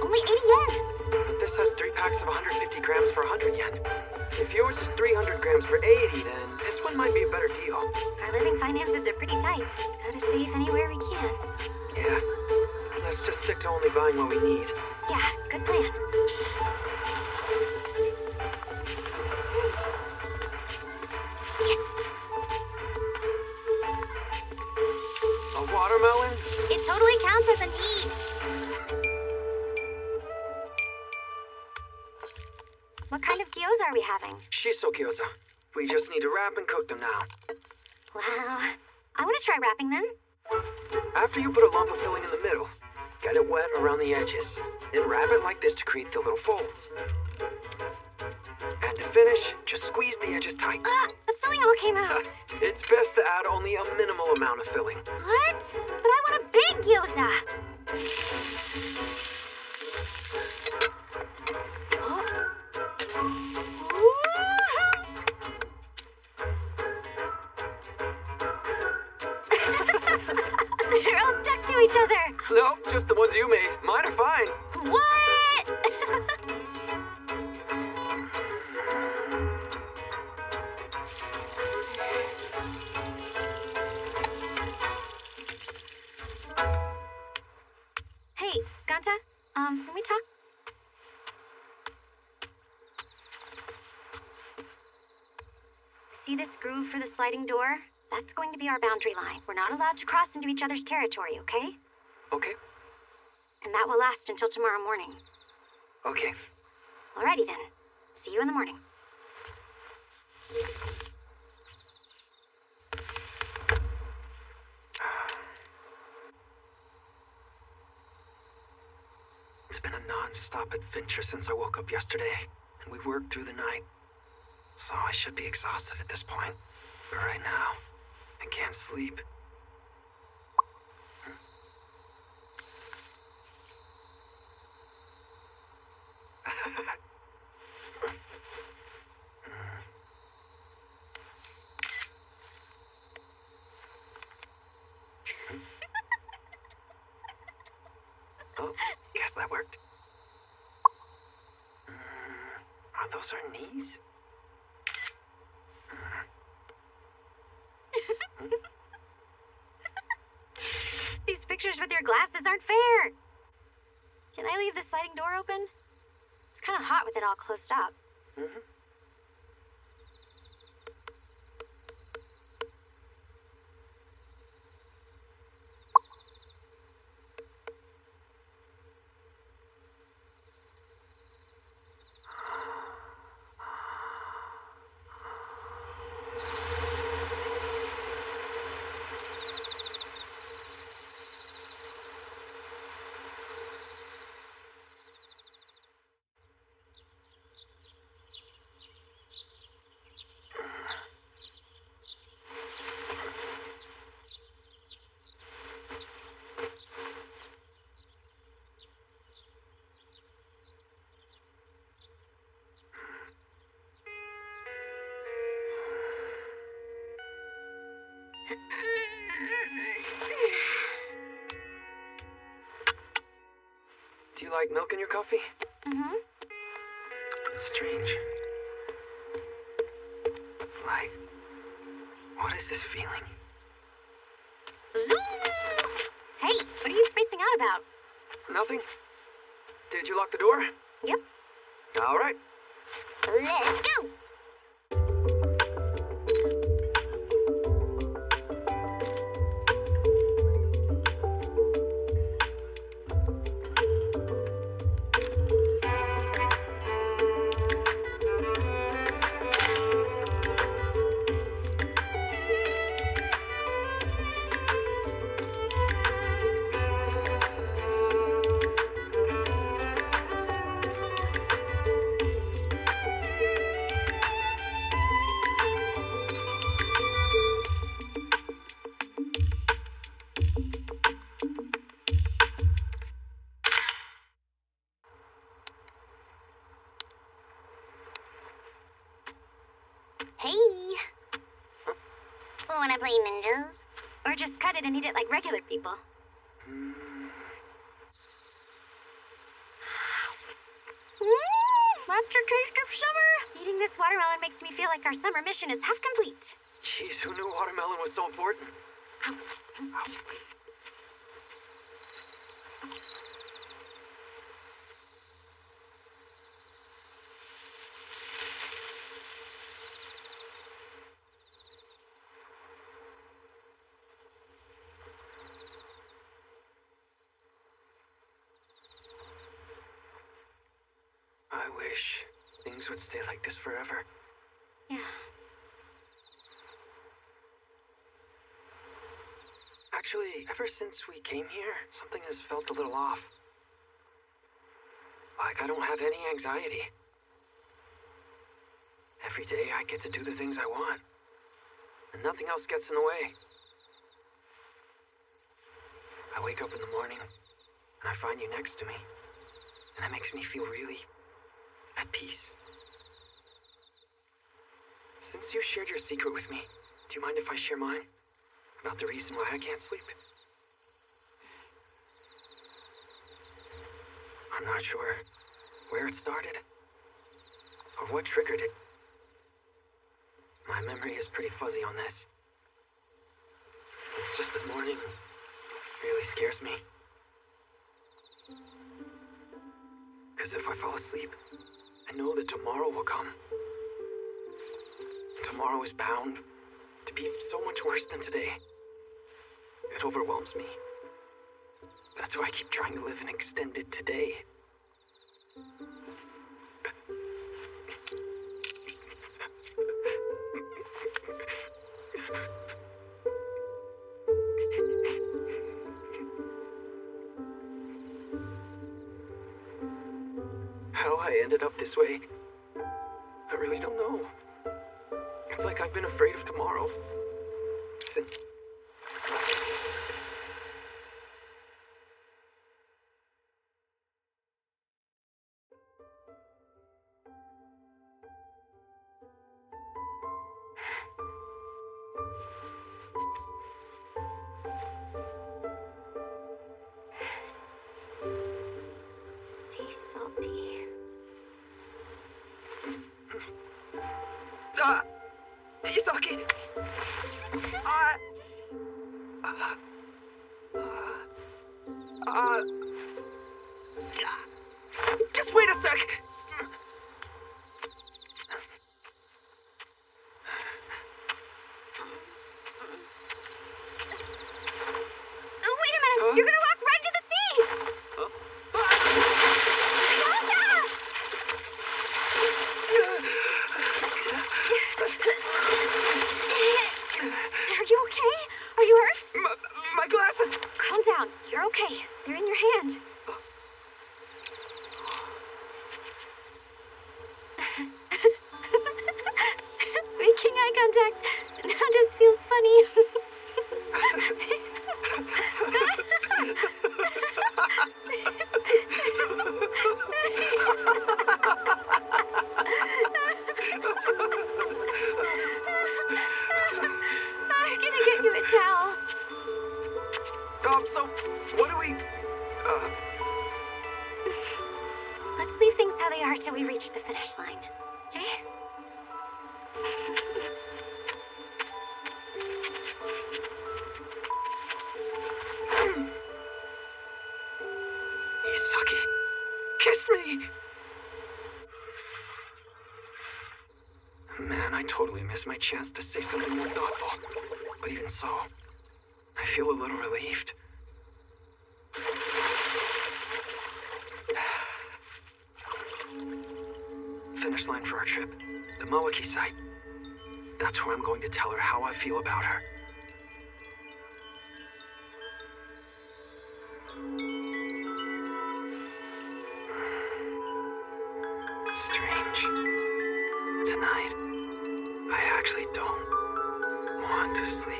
Only 80 yen. But this has 3 packs of 150 grams for 100 yen. If yours is 300 grams for 80, then this one might be a better deal. Our living finances are pretty tight. Gotta save anywhere we can. Yeah. Let's just stick to only buying what we need. Yeah, good plan. Yes! A watermelon? It totally counts as a need. What kind of gyoza are we having? Shiso gyoza. We just need to wrap and cook them now. Wow. I want to try wrapping them. After you put a lump of filling in the middle, get it wet around the edges, and wrap it like this to create the little folds. And to finish, just squeeze the edges tight. The filling all came out. It's best to add only a minimal amount of filling. What? But I want a big gyoza. They're all stuck to each other. Nope, just the ones you made. Hey, mine are fine. What? Hey, Ganta, can we talk? See this groove for the sliding door? That's going to be our boundary line. We're not allowed to cross into each other's territory, okay? Okay. And that will last until tomorrow morning. Okay. Alrighty then. See you in the morning. It's been a non-stop adventure since I woke up yesterday, and we worked through the night. So I should be exhausted at this point. But right now, I can't sleep. Oh, guess that worked. Are those our knees? These pictures with your glasses aren't fair. Can I leave the sliding door open? It's kind of hot with it all closed up. Mm-hmm. Do you like milk in your coffee? Mm-hmm. It's strange. Like, what is this feeling? Hey, what are you spacing out about? Nothing. Did you lock the door? Yep. All right. Let's go! Hey! Wanna play ninjas? Or just cut it and eat it like regular people? That's your taste of summer! Eating this watermelon makes me feel like our summer mission is half complete. Jeez, who knew watermelon was so important? I wish things would stay like this forever. Yeah. Actually, ever since we came here, something has felt a little off. Like I don't have any anxiety. Every day I get to do the things I want, and nothing else gets in the way. I wake up in the morning, and I find you next to me, and it makes me feel really at peace. Since you shared your secret with me, do you mind if I share mine? About the reason why I can't sleep? I'm not sure where it started or what triggered it. My memory is pretty fuzzy on this. It's just that morning really scares me. Because if I fall asleep, I know that tomorrow will come. Tomorrow is bound to be so much worse than today. It overwhelms me. That's why I keep trying to live an extended today. How I ended up this way, I really don't know. It's like I've been afraid of tomorrow since... Salty. Isaki! Just wait a sec! Wait a minute! You're gonna walk right to the sea! Are you okay? Are you hurt? My glasses! Calm down. You're okay. They're in your hand. Making eye contact now just feels funny. I'm gonna get you a towel. So, what do we... Let's leave things how they are till we reach the finish line, okay? Isaki, kiss me! Man, I totally missed my chance to say something more thoughtful. But even so, I feel a little relieved. Finish line for our trip. The Moaki site. That's where I'm going to tell her how I feel about her. Strange. Tonight, I actually don't want to sleep.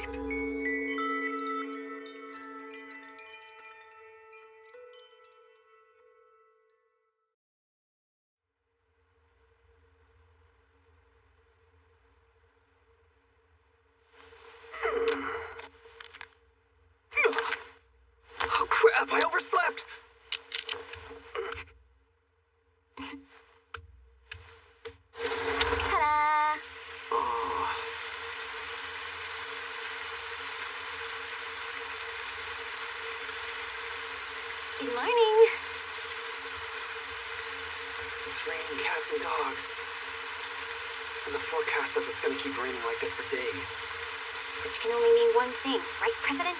Oh crap, I overslept! Ta-da! Oh. Good morning. It's raining cats and dogs. And the forecast says it's gonna keep raining like this for days. Which can only mean one thing, right, President?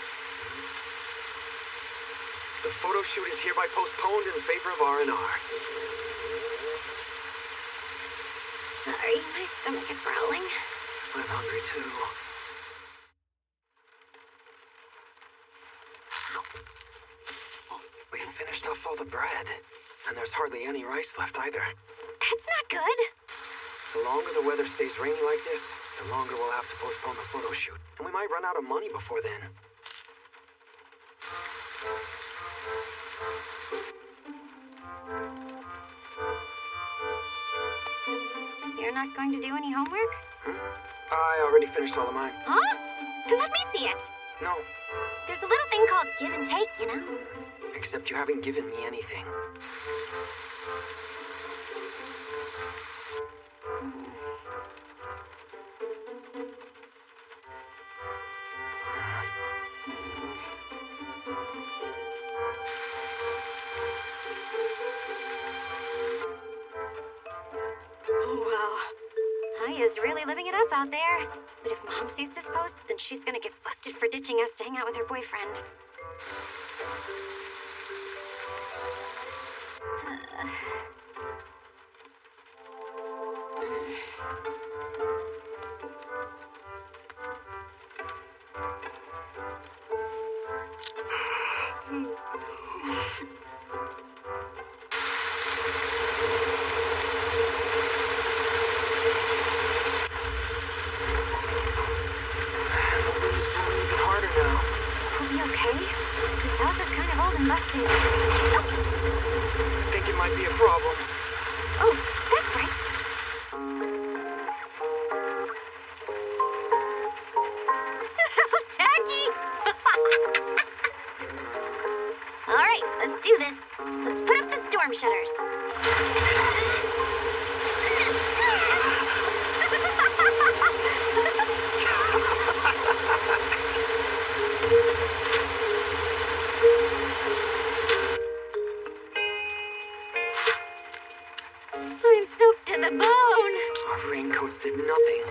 The photo shoot is hereby postponed in favor of R&R. Sorry, my stomach is growling. I'm hungry too. We finished off all the bread, and there's hardly any rice left either. That's not good. The longer the weather stays rainy like this, the longer we'll have to postpone the photo shoot. And we might run out of money before then. You're not going to do any homework? I already finished all of mine. Huh? Then let me see it. No. There's a little thing called give and take, you know? Except you haven't given me anything. Is really living it up out there. But if Mom sees this post, then she's gonna get busted for ditching us to hang out with her boyfriend. Busted. Oh. I think it might be a problem. Oh, that's right. Tacky! All right, let's do this. Let's put up the storm shutters. I'm soaked to the bone. Our raincoats did nothing.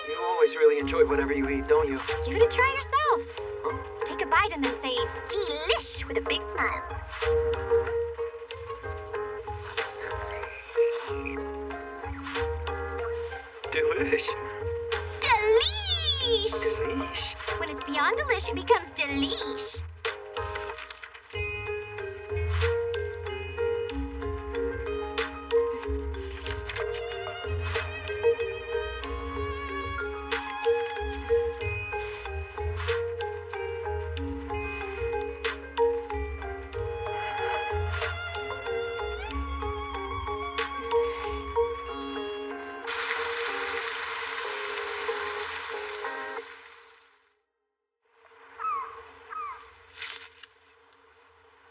You always really enjoy whatever you eat, don't you? Give it a try yourself. Huh? Take a bite and then say, "Delish," with a big smile. Delish. Delish! Delish. When it's beyond delish, it becomes delish.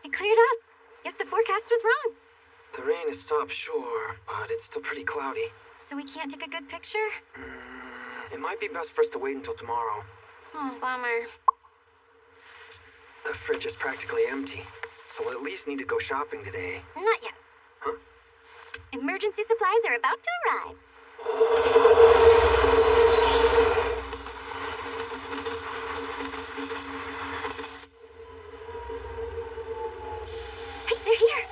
It cleared up. Guess the forecast was wrong. The rain has stopped, sure, but it's still pretty cloudy. So we can't take a good picture? It might be best for us to wait until tomorrow. Oh, bummer. The fridge is practically empty, so we'll at least need to go shopping today. Not yet. Huh? Emergency supplies are about to arrive. Hey, they're here.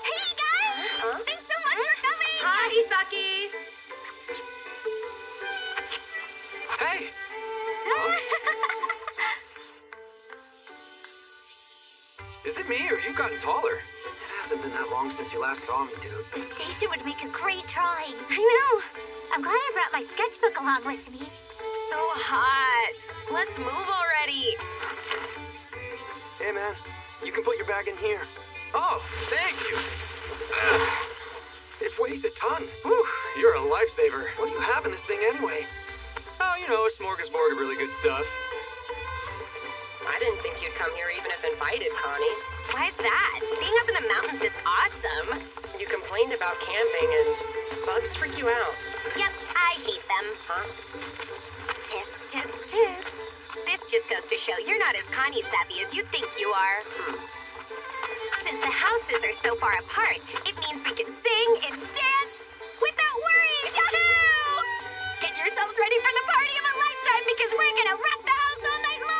Hey, guys! Thanks so much for coming! Hi, Hisaki! Hey! Is it me, or you've gotten taller? It hasn't been that long since you last saw me, dude. The station would make a great drawing. I know. I'm glad I brought my sketchbook along with me. So hot. Let's move already. Hey, man. You can put your bag in here. Oh, thank you. It weighs a ton. Whew, you're a lifesaver. What do you have in this thing anyway? Oh, you know, a smorgasbord of really good stuff. I didn't think you'd come here even if invited, Connie. Why's that? Being up in the mountains is awesome. You complained about camping and bugs freak you out. Yep, I hate them. Huh? Tisk, tisk, tisk. This just goes to show you're not as Connie savvy as you think you are. Since the houses are so far apart, it means we can sing and dance without worrying. Yahoo! Get yourselves ready for the party of a lifetime because we're gonna rock the house all night long!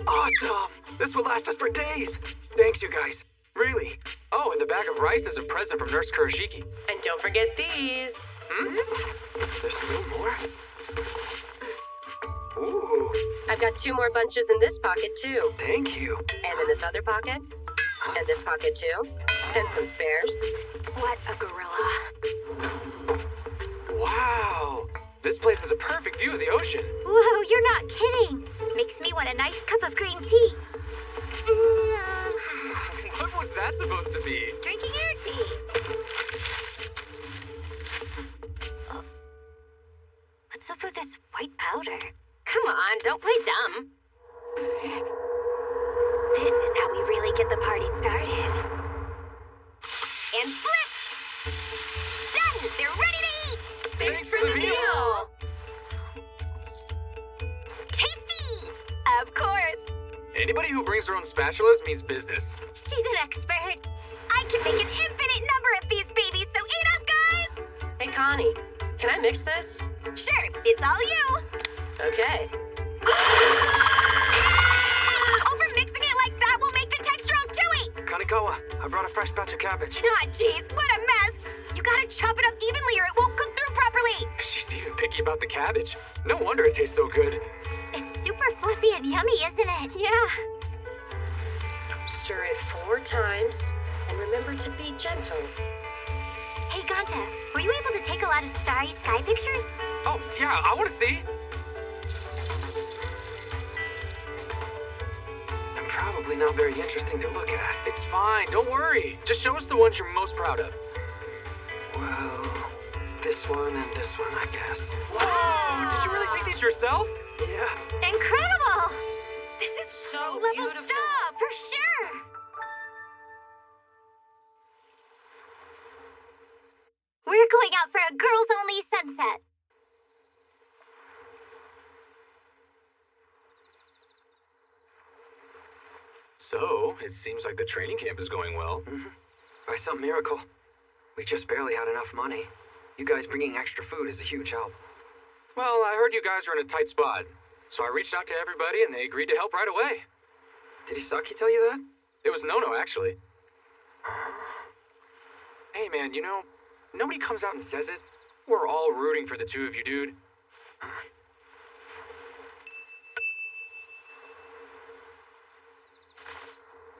Awesome! This will last us for days. Thanks, you guys. Really. Oh, and the bag of rice is a present from Nurse Kurashiki. And don't forget these. There's still more? Ooh. I've got 2 more bunches in this pocket, too. Thank you. And in this other pocket. And this pocket, too. And some spares. What a gorilla. Wow! This place has a perfect view of the ocean. Whoa, you're not kidding. Makes me want a nice cup of green tea. What was that supposed to be? Drinking air tea. What's up with this white powder? Come on, don't play dumb. This is how we really get the party started. And flip! Done! They're ready to eat! Thanks for the meal! Tasty! Of course! Anybody who brings their own spatulas means business. She's an expert. I can make an infinite number of these babies, so eat up, guys! Hey, Connie, can I mix this? Sure, it's all you. Okay. Over-mixing it like that will make the texture all chewy. Kanekawa, I brought a fresh batch of cabbage. Ah, jeez, what a mess. You gotta chop it up evenly or it won't cook through properly. She's even picky about the cabbage. No wonder it tastes so good. It's super fluffy and yummy, isn't it? Yeah. Stir it 4 times, and remember to be gentle. Hey, Ganta, were you able to take a lot of starry sky pictures? Oh, yeah, I want to see. I'm probably not very interesting to look at. It's fine, don't worry. Just show us the ones you're most proud of. Well, this one and this one, I guess. Whoa! Did you really take these yourself? Yeah. Incredible! This is So pro-level beautiful. stuff, for sure! We're going out for a girls-only sunset. So, it seems like the training camp is going well. By some miracle. We just barely had enough money. You guys bringing extra food is a huge help. Well, I heard you guys are in a tight spot, so I reached out to everybody and they agreed to help right away. Did Isaki tell you that? It was Nono, actually. Hey, man, you know, nobody comes out and says it. We're all rooting for the two of you, dude.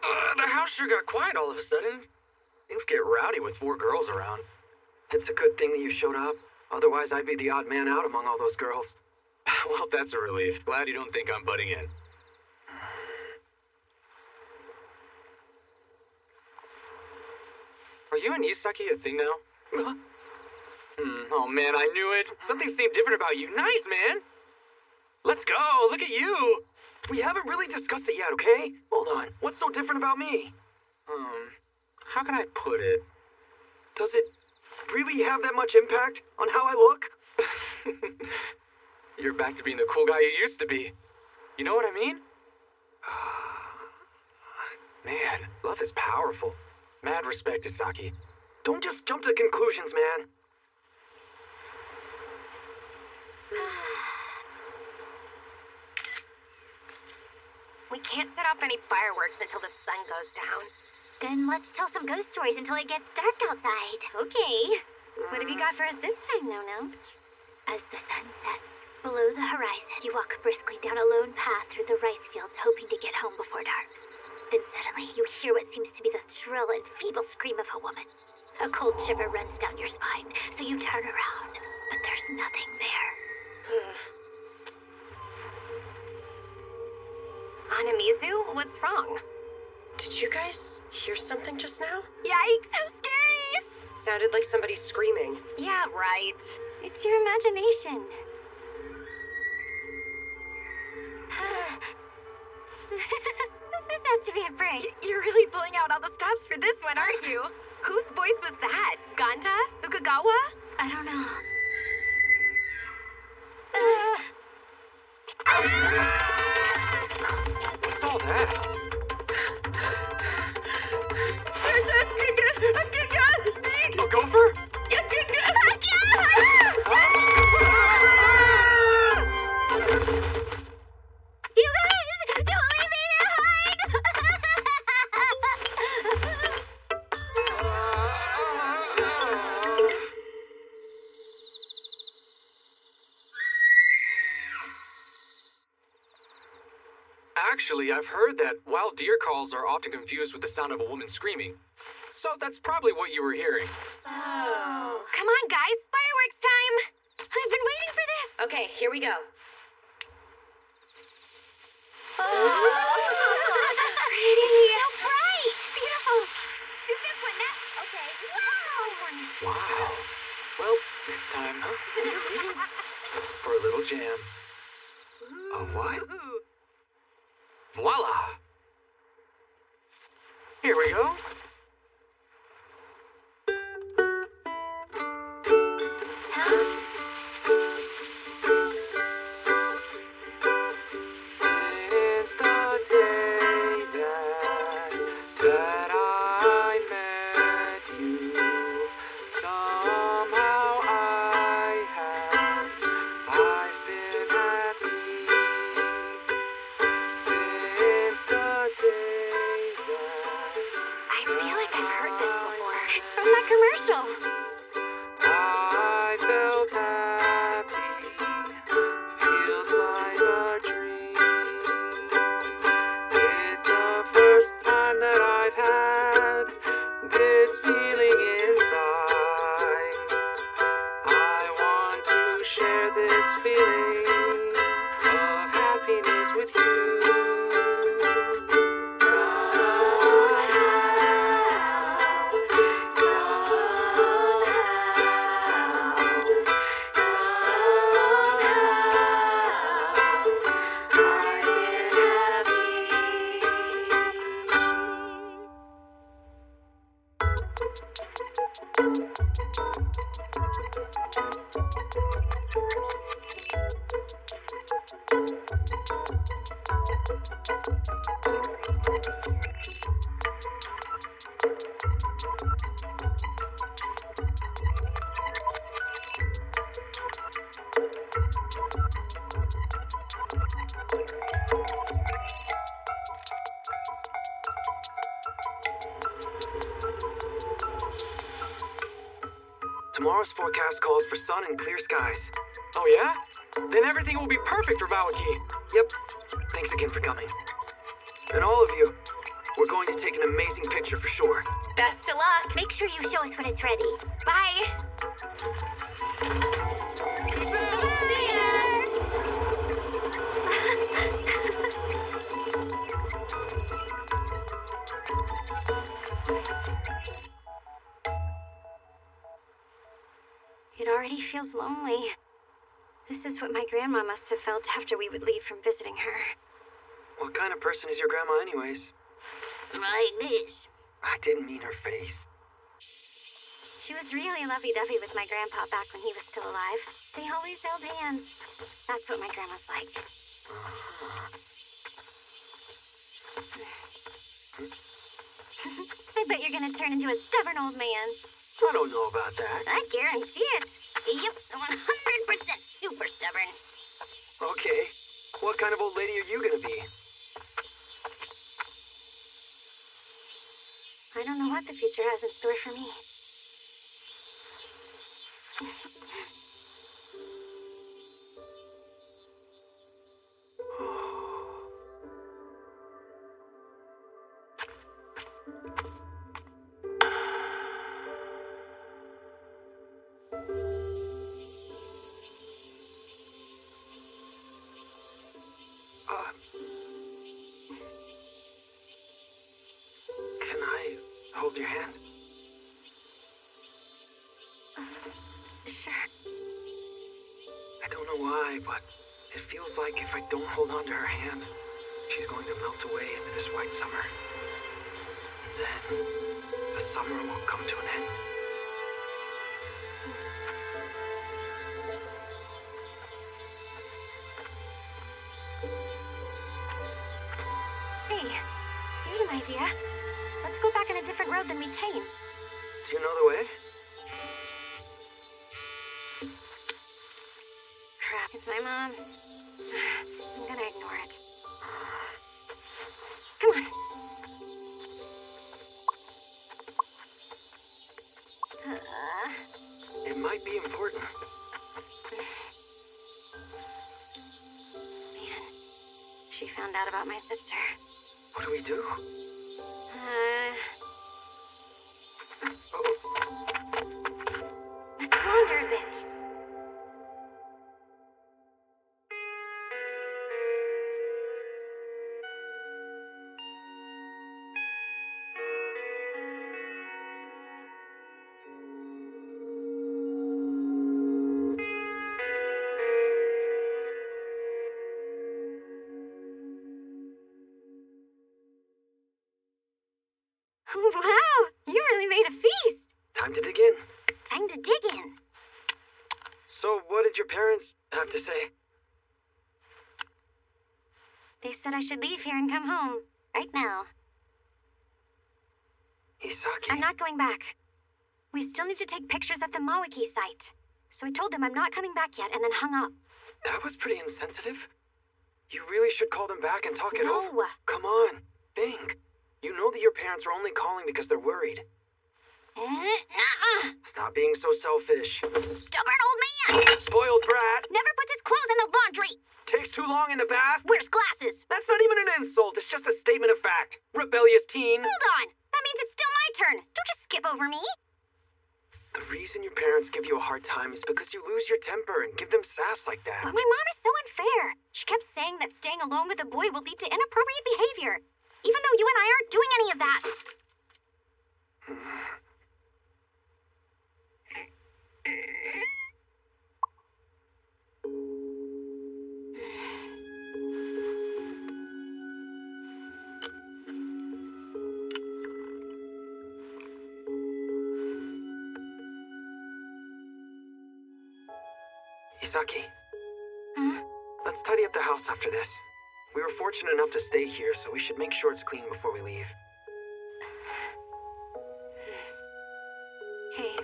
The house sure got quiet all of a sudden. Things get rowdy with 4 girls around. It's a good thing that you showed up. Otherwise, I'd be the odd man out among all those girls. Well, that's a relief. Glad you don't think I'm butting in. Are you and Isaki a thing now? Oh man, I knew it. Something seemed different about you. Nice, man. Let's go. Look at you. We haven't really discussed it yet, okay? Hold on. What's so different about me? How can I put it? Does it really have that much impact on how I look? You're back to being the cool guy you used to be. You know what I mean? Man, love is powerful. Mad respect, Isaki. Don't just jump to conclusions, man. We can't set off any fireworks until the sun goes down. Then let's tell some ghost stories until it gets dark outside. Okay. What have you got for us this time, Nono? As the sun sets, below the horizon, you walk briskly down a lone path through the rice fields, hoping to get home before dark. Then suddenly, you hear what seems to be the shrill and feeble scream of a woman. A cold shiver runs down your spine, so you turn around, but there's nothing there. Anamizu, what's wrong? Did you guys hear something just now? Yikes, so scary! Sounded like somebody screaming. Yeah, right. It's your imagination. This has to be a prank. You're really pulling out all the stops for this one, aren't you? Whose voice was that? Ganta? Ukagawa? I don't know. What's all that? A gopher? You guys, don't leave me behind! Actually, I've heard that wild deer calls are often confused with the sound of a woman screaming. So that's probably what you were hearing. Oh. Come on, guys. Fireworks time. I've been waiting for this. Okay, here we go. Pretty. So bright. Beautiful. Do this one next. Okay. Wow. Wow. Well, it's time, huh? For a little jam. A what? Voila! Here we go. Since the day that I met you, somehow I've been happy. Since the day I feel like I've heard this before. It's from that commercial. I felt happy, feels like a dream. It's the first time that I've had this feeling inside. I want to share this feeling of happiness with you. Tomorrow's forecast calls for sun and clear skies. Oh yeah? Then everything will be perfect for Vawaki. Yep. Thanks again for coming. And all of you, we're going to take an amazing picture for sure. Best of luck. Make sure you show us when it's ready. Bye. It already feels lonely. This is what my grandma must have felt after we would leave from visiting her. What kind of person is your grandma anyways? Like this. I didn't mean her face. She was really lovey-dovey with my grandpa back when he was still alive. They always held hands. That's what my grandma's like. I bet you're gonna turn into a stubborn old man. I don't know about that. I guarantee it. Yep, 100% super stubborn. Okay. What kind of old lady are you gonna be? I don't know what the future has in store for me. Can I hold your hand? Sure. I don't know why, but it feels like if I don't hold on to her hand, she's going to melt away into this white summer. Then the summer will come to an end. Hey, here's an idea. Let's go back on a different road than we came. Do you know the way? Crap, it's my mom. I'm gonna ignore it. Come on. It might be important. Man, she found out about my sister. What do we do? So, what did your parents have to say? They said I should leave here and come home. Right now. Isaki. I'm not going back. We still need to take pictures at the Mawaki site. So I told them I'm not coming back yet and then hung up. That was pretty insensitive. You really should call them back and talk it over. No. Come on, think. You know that your parents are only calling because they're worried. Nuh-uh. Stop being so selfish. Stubborn old man! Spoiled brat! Never puts his clothes in the laundry! Takes too long in the bath? Wears glasses! That's not even an insult, it's just a statement of fact. Rebellious teen. Hold on! That means it's still my turn! Don't just skip over me! The reason your parents give you a hard time is because you lose your temper and give them sass like that. But my mom is so unfair. She kept saying that staying alone with a boy will lead to inappropriate behavior. Even though you and I aren't doing any of that. Isaki. Huh? Let's tidy up the house after this. We were fortunate enough to stay here, so we should make sure it's clean before we leave. Okay.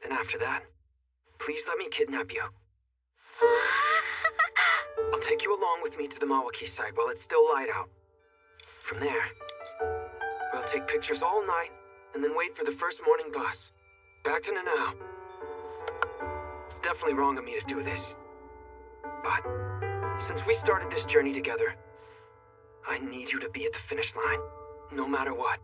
Then after that, please let me kidnap you. I'll take you along with me to the Mawaki site while it's still light out. From there, we'll take pictures all night and then wait for the first morning bus. Back to Nanao. It's definitely wrong of me to do this. But since we started this journey together, I need you to be at the finish line, no matter what.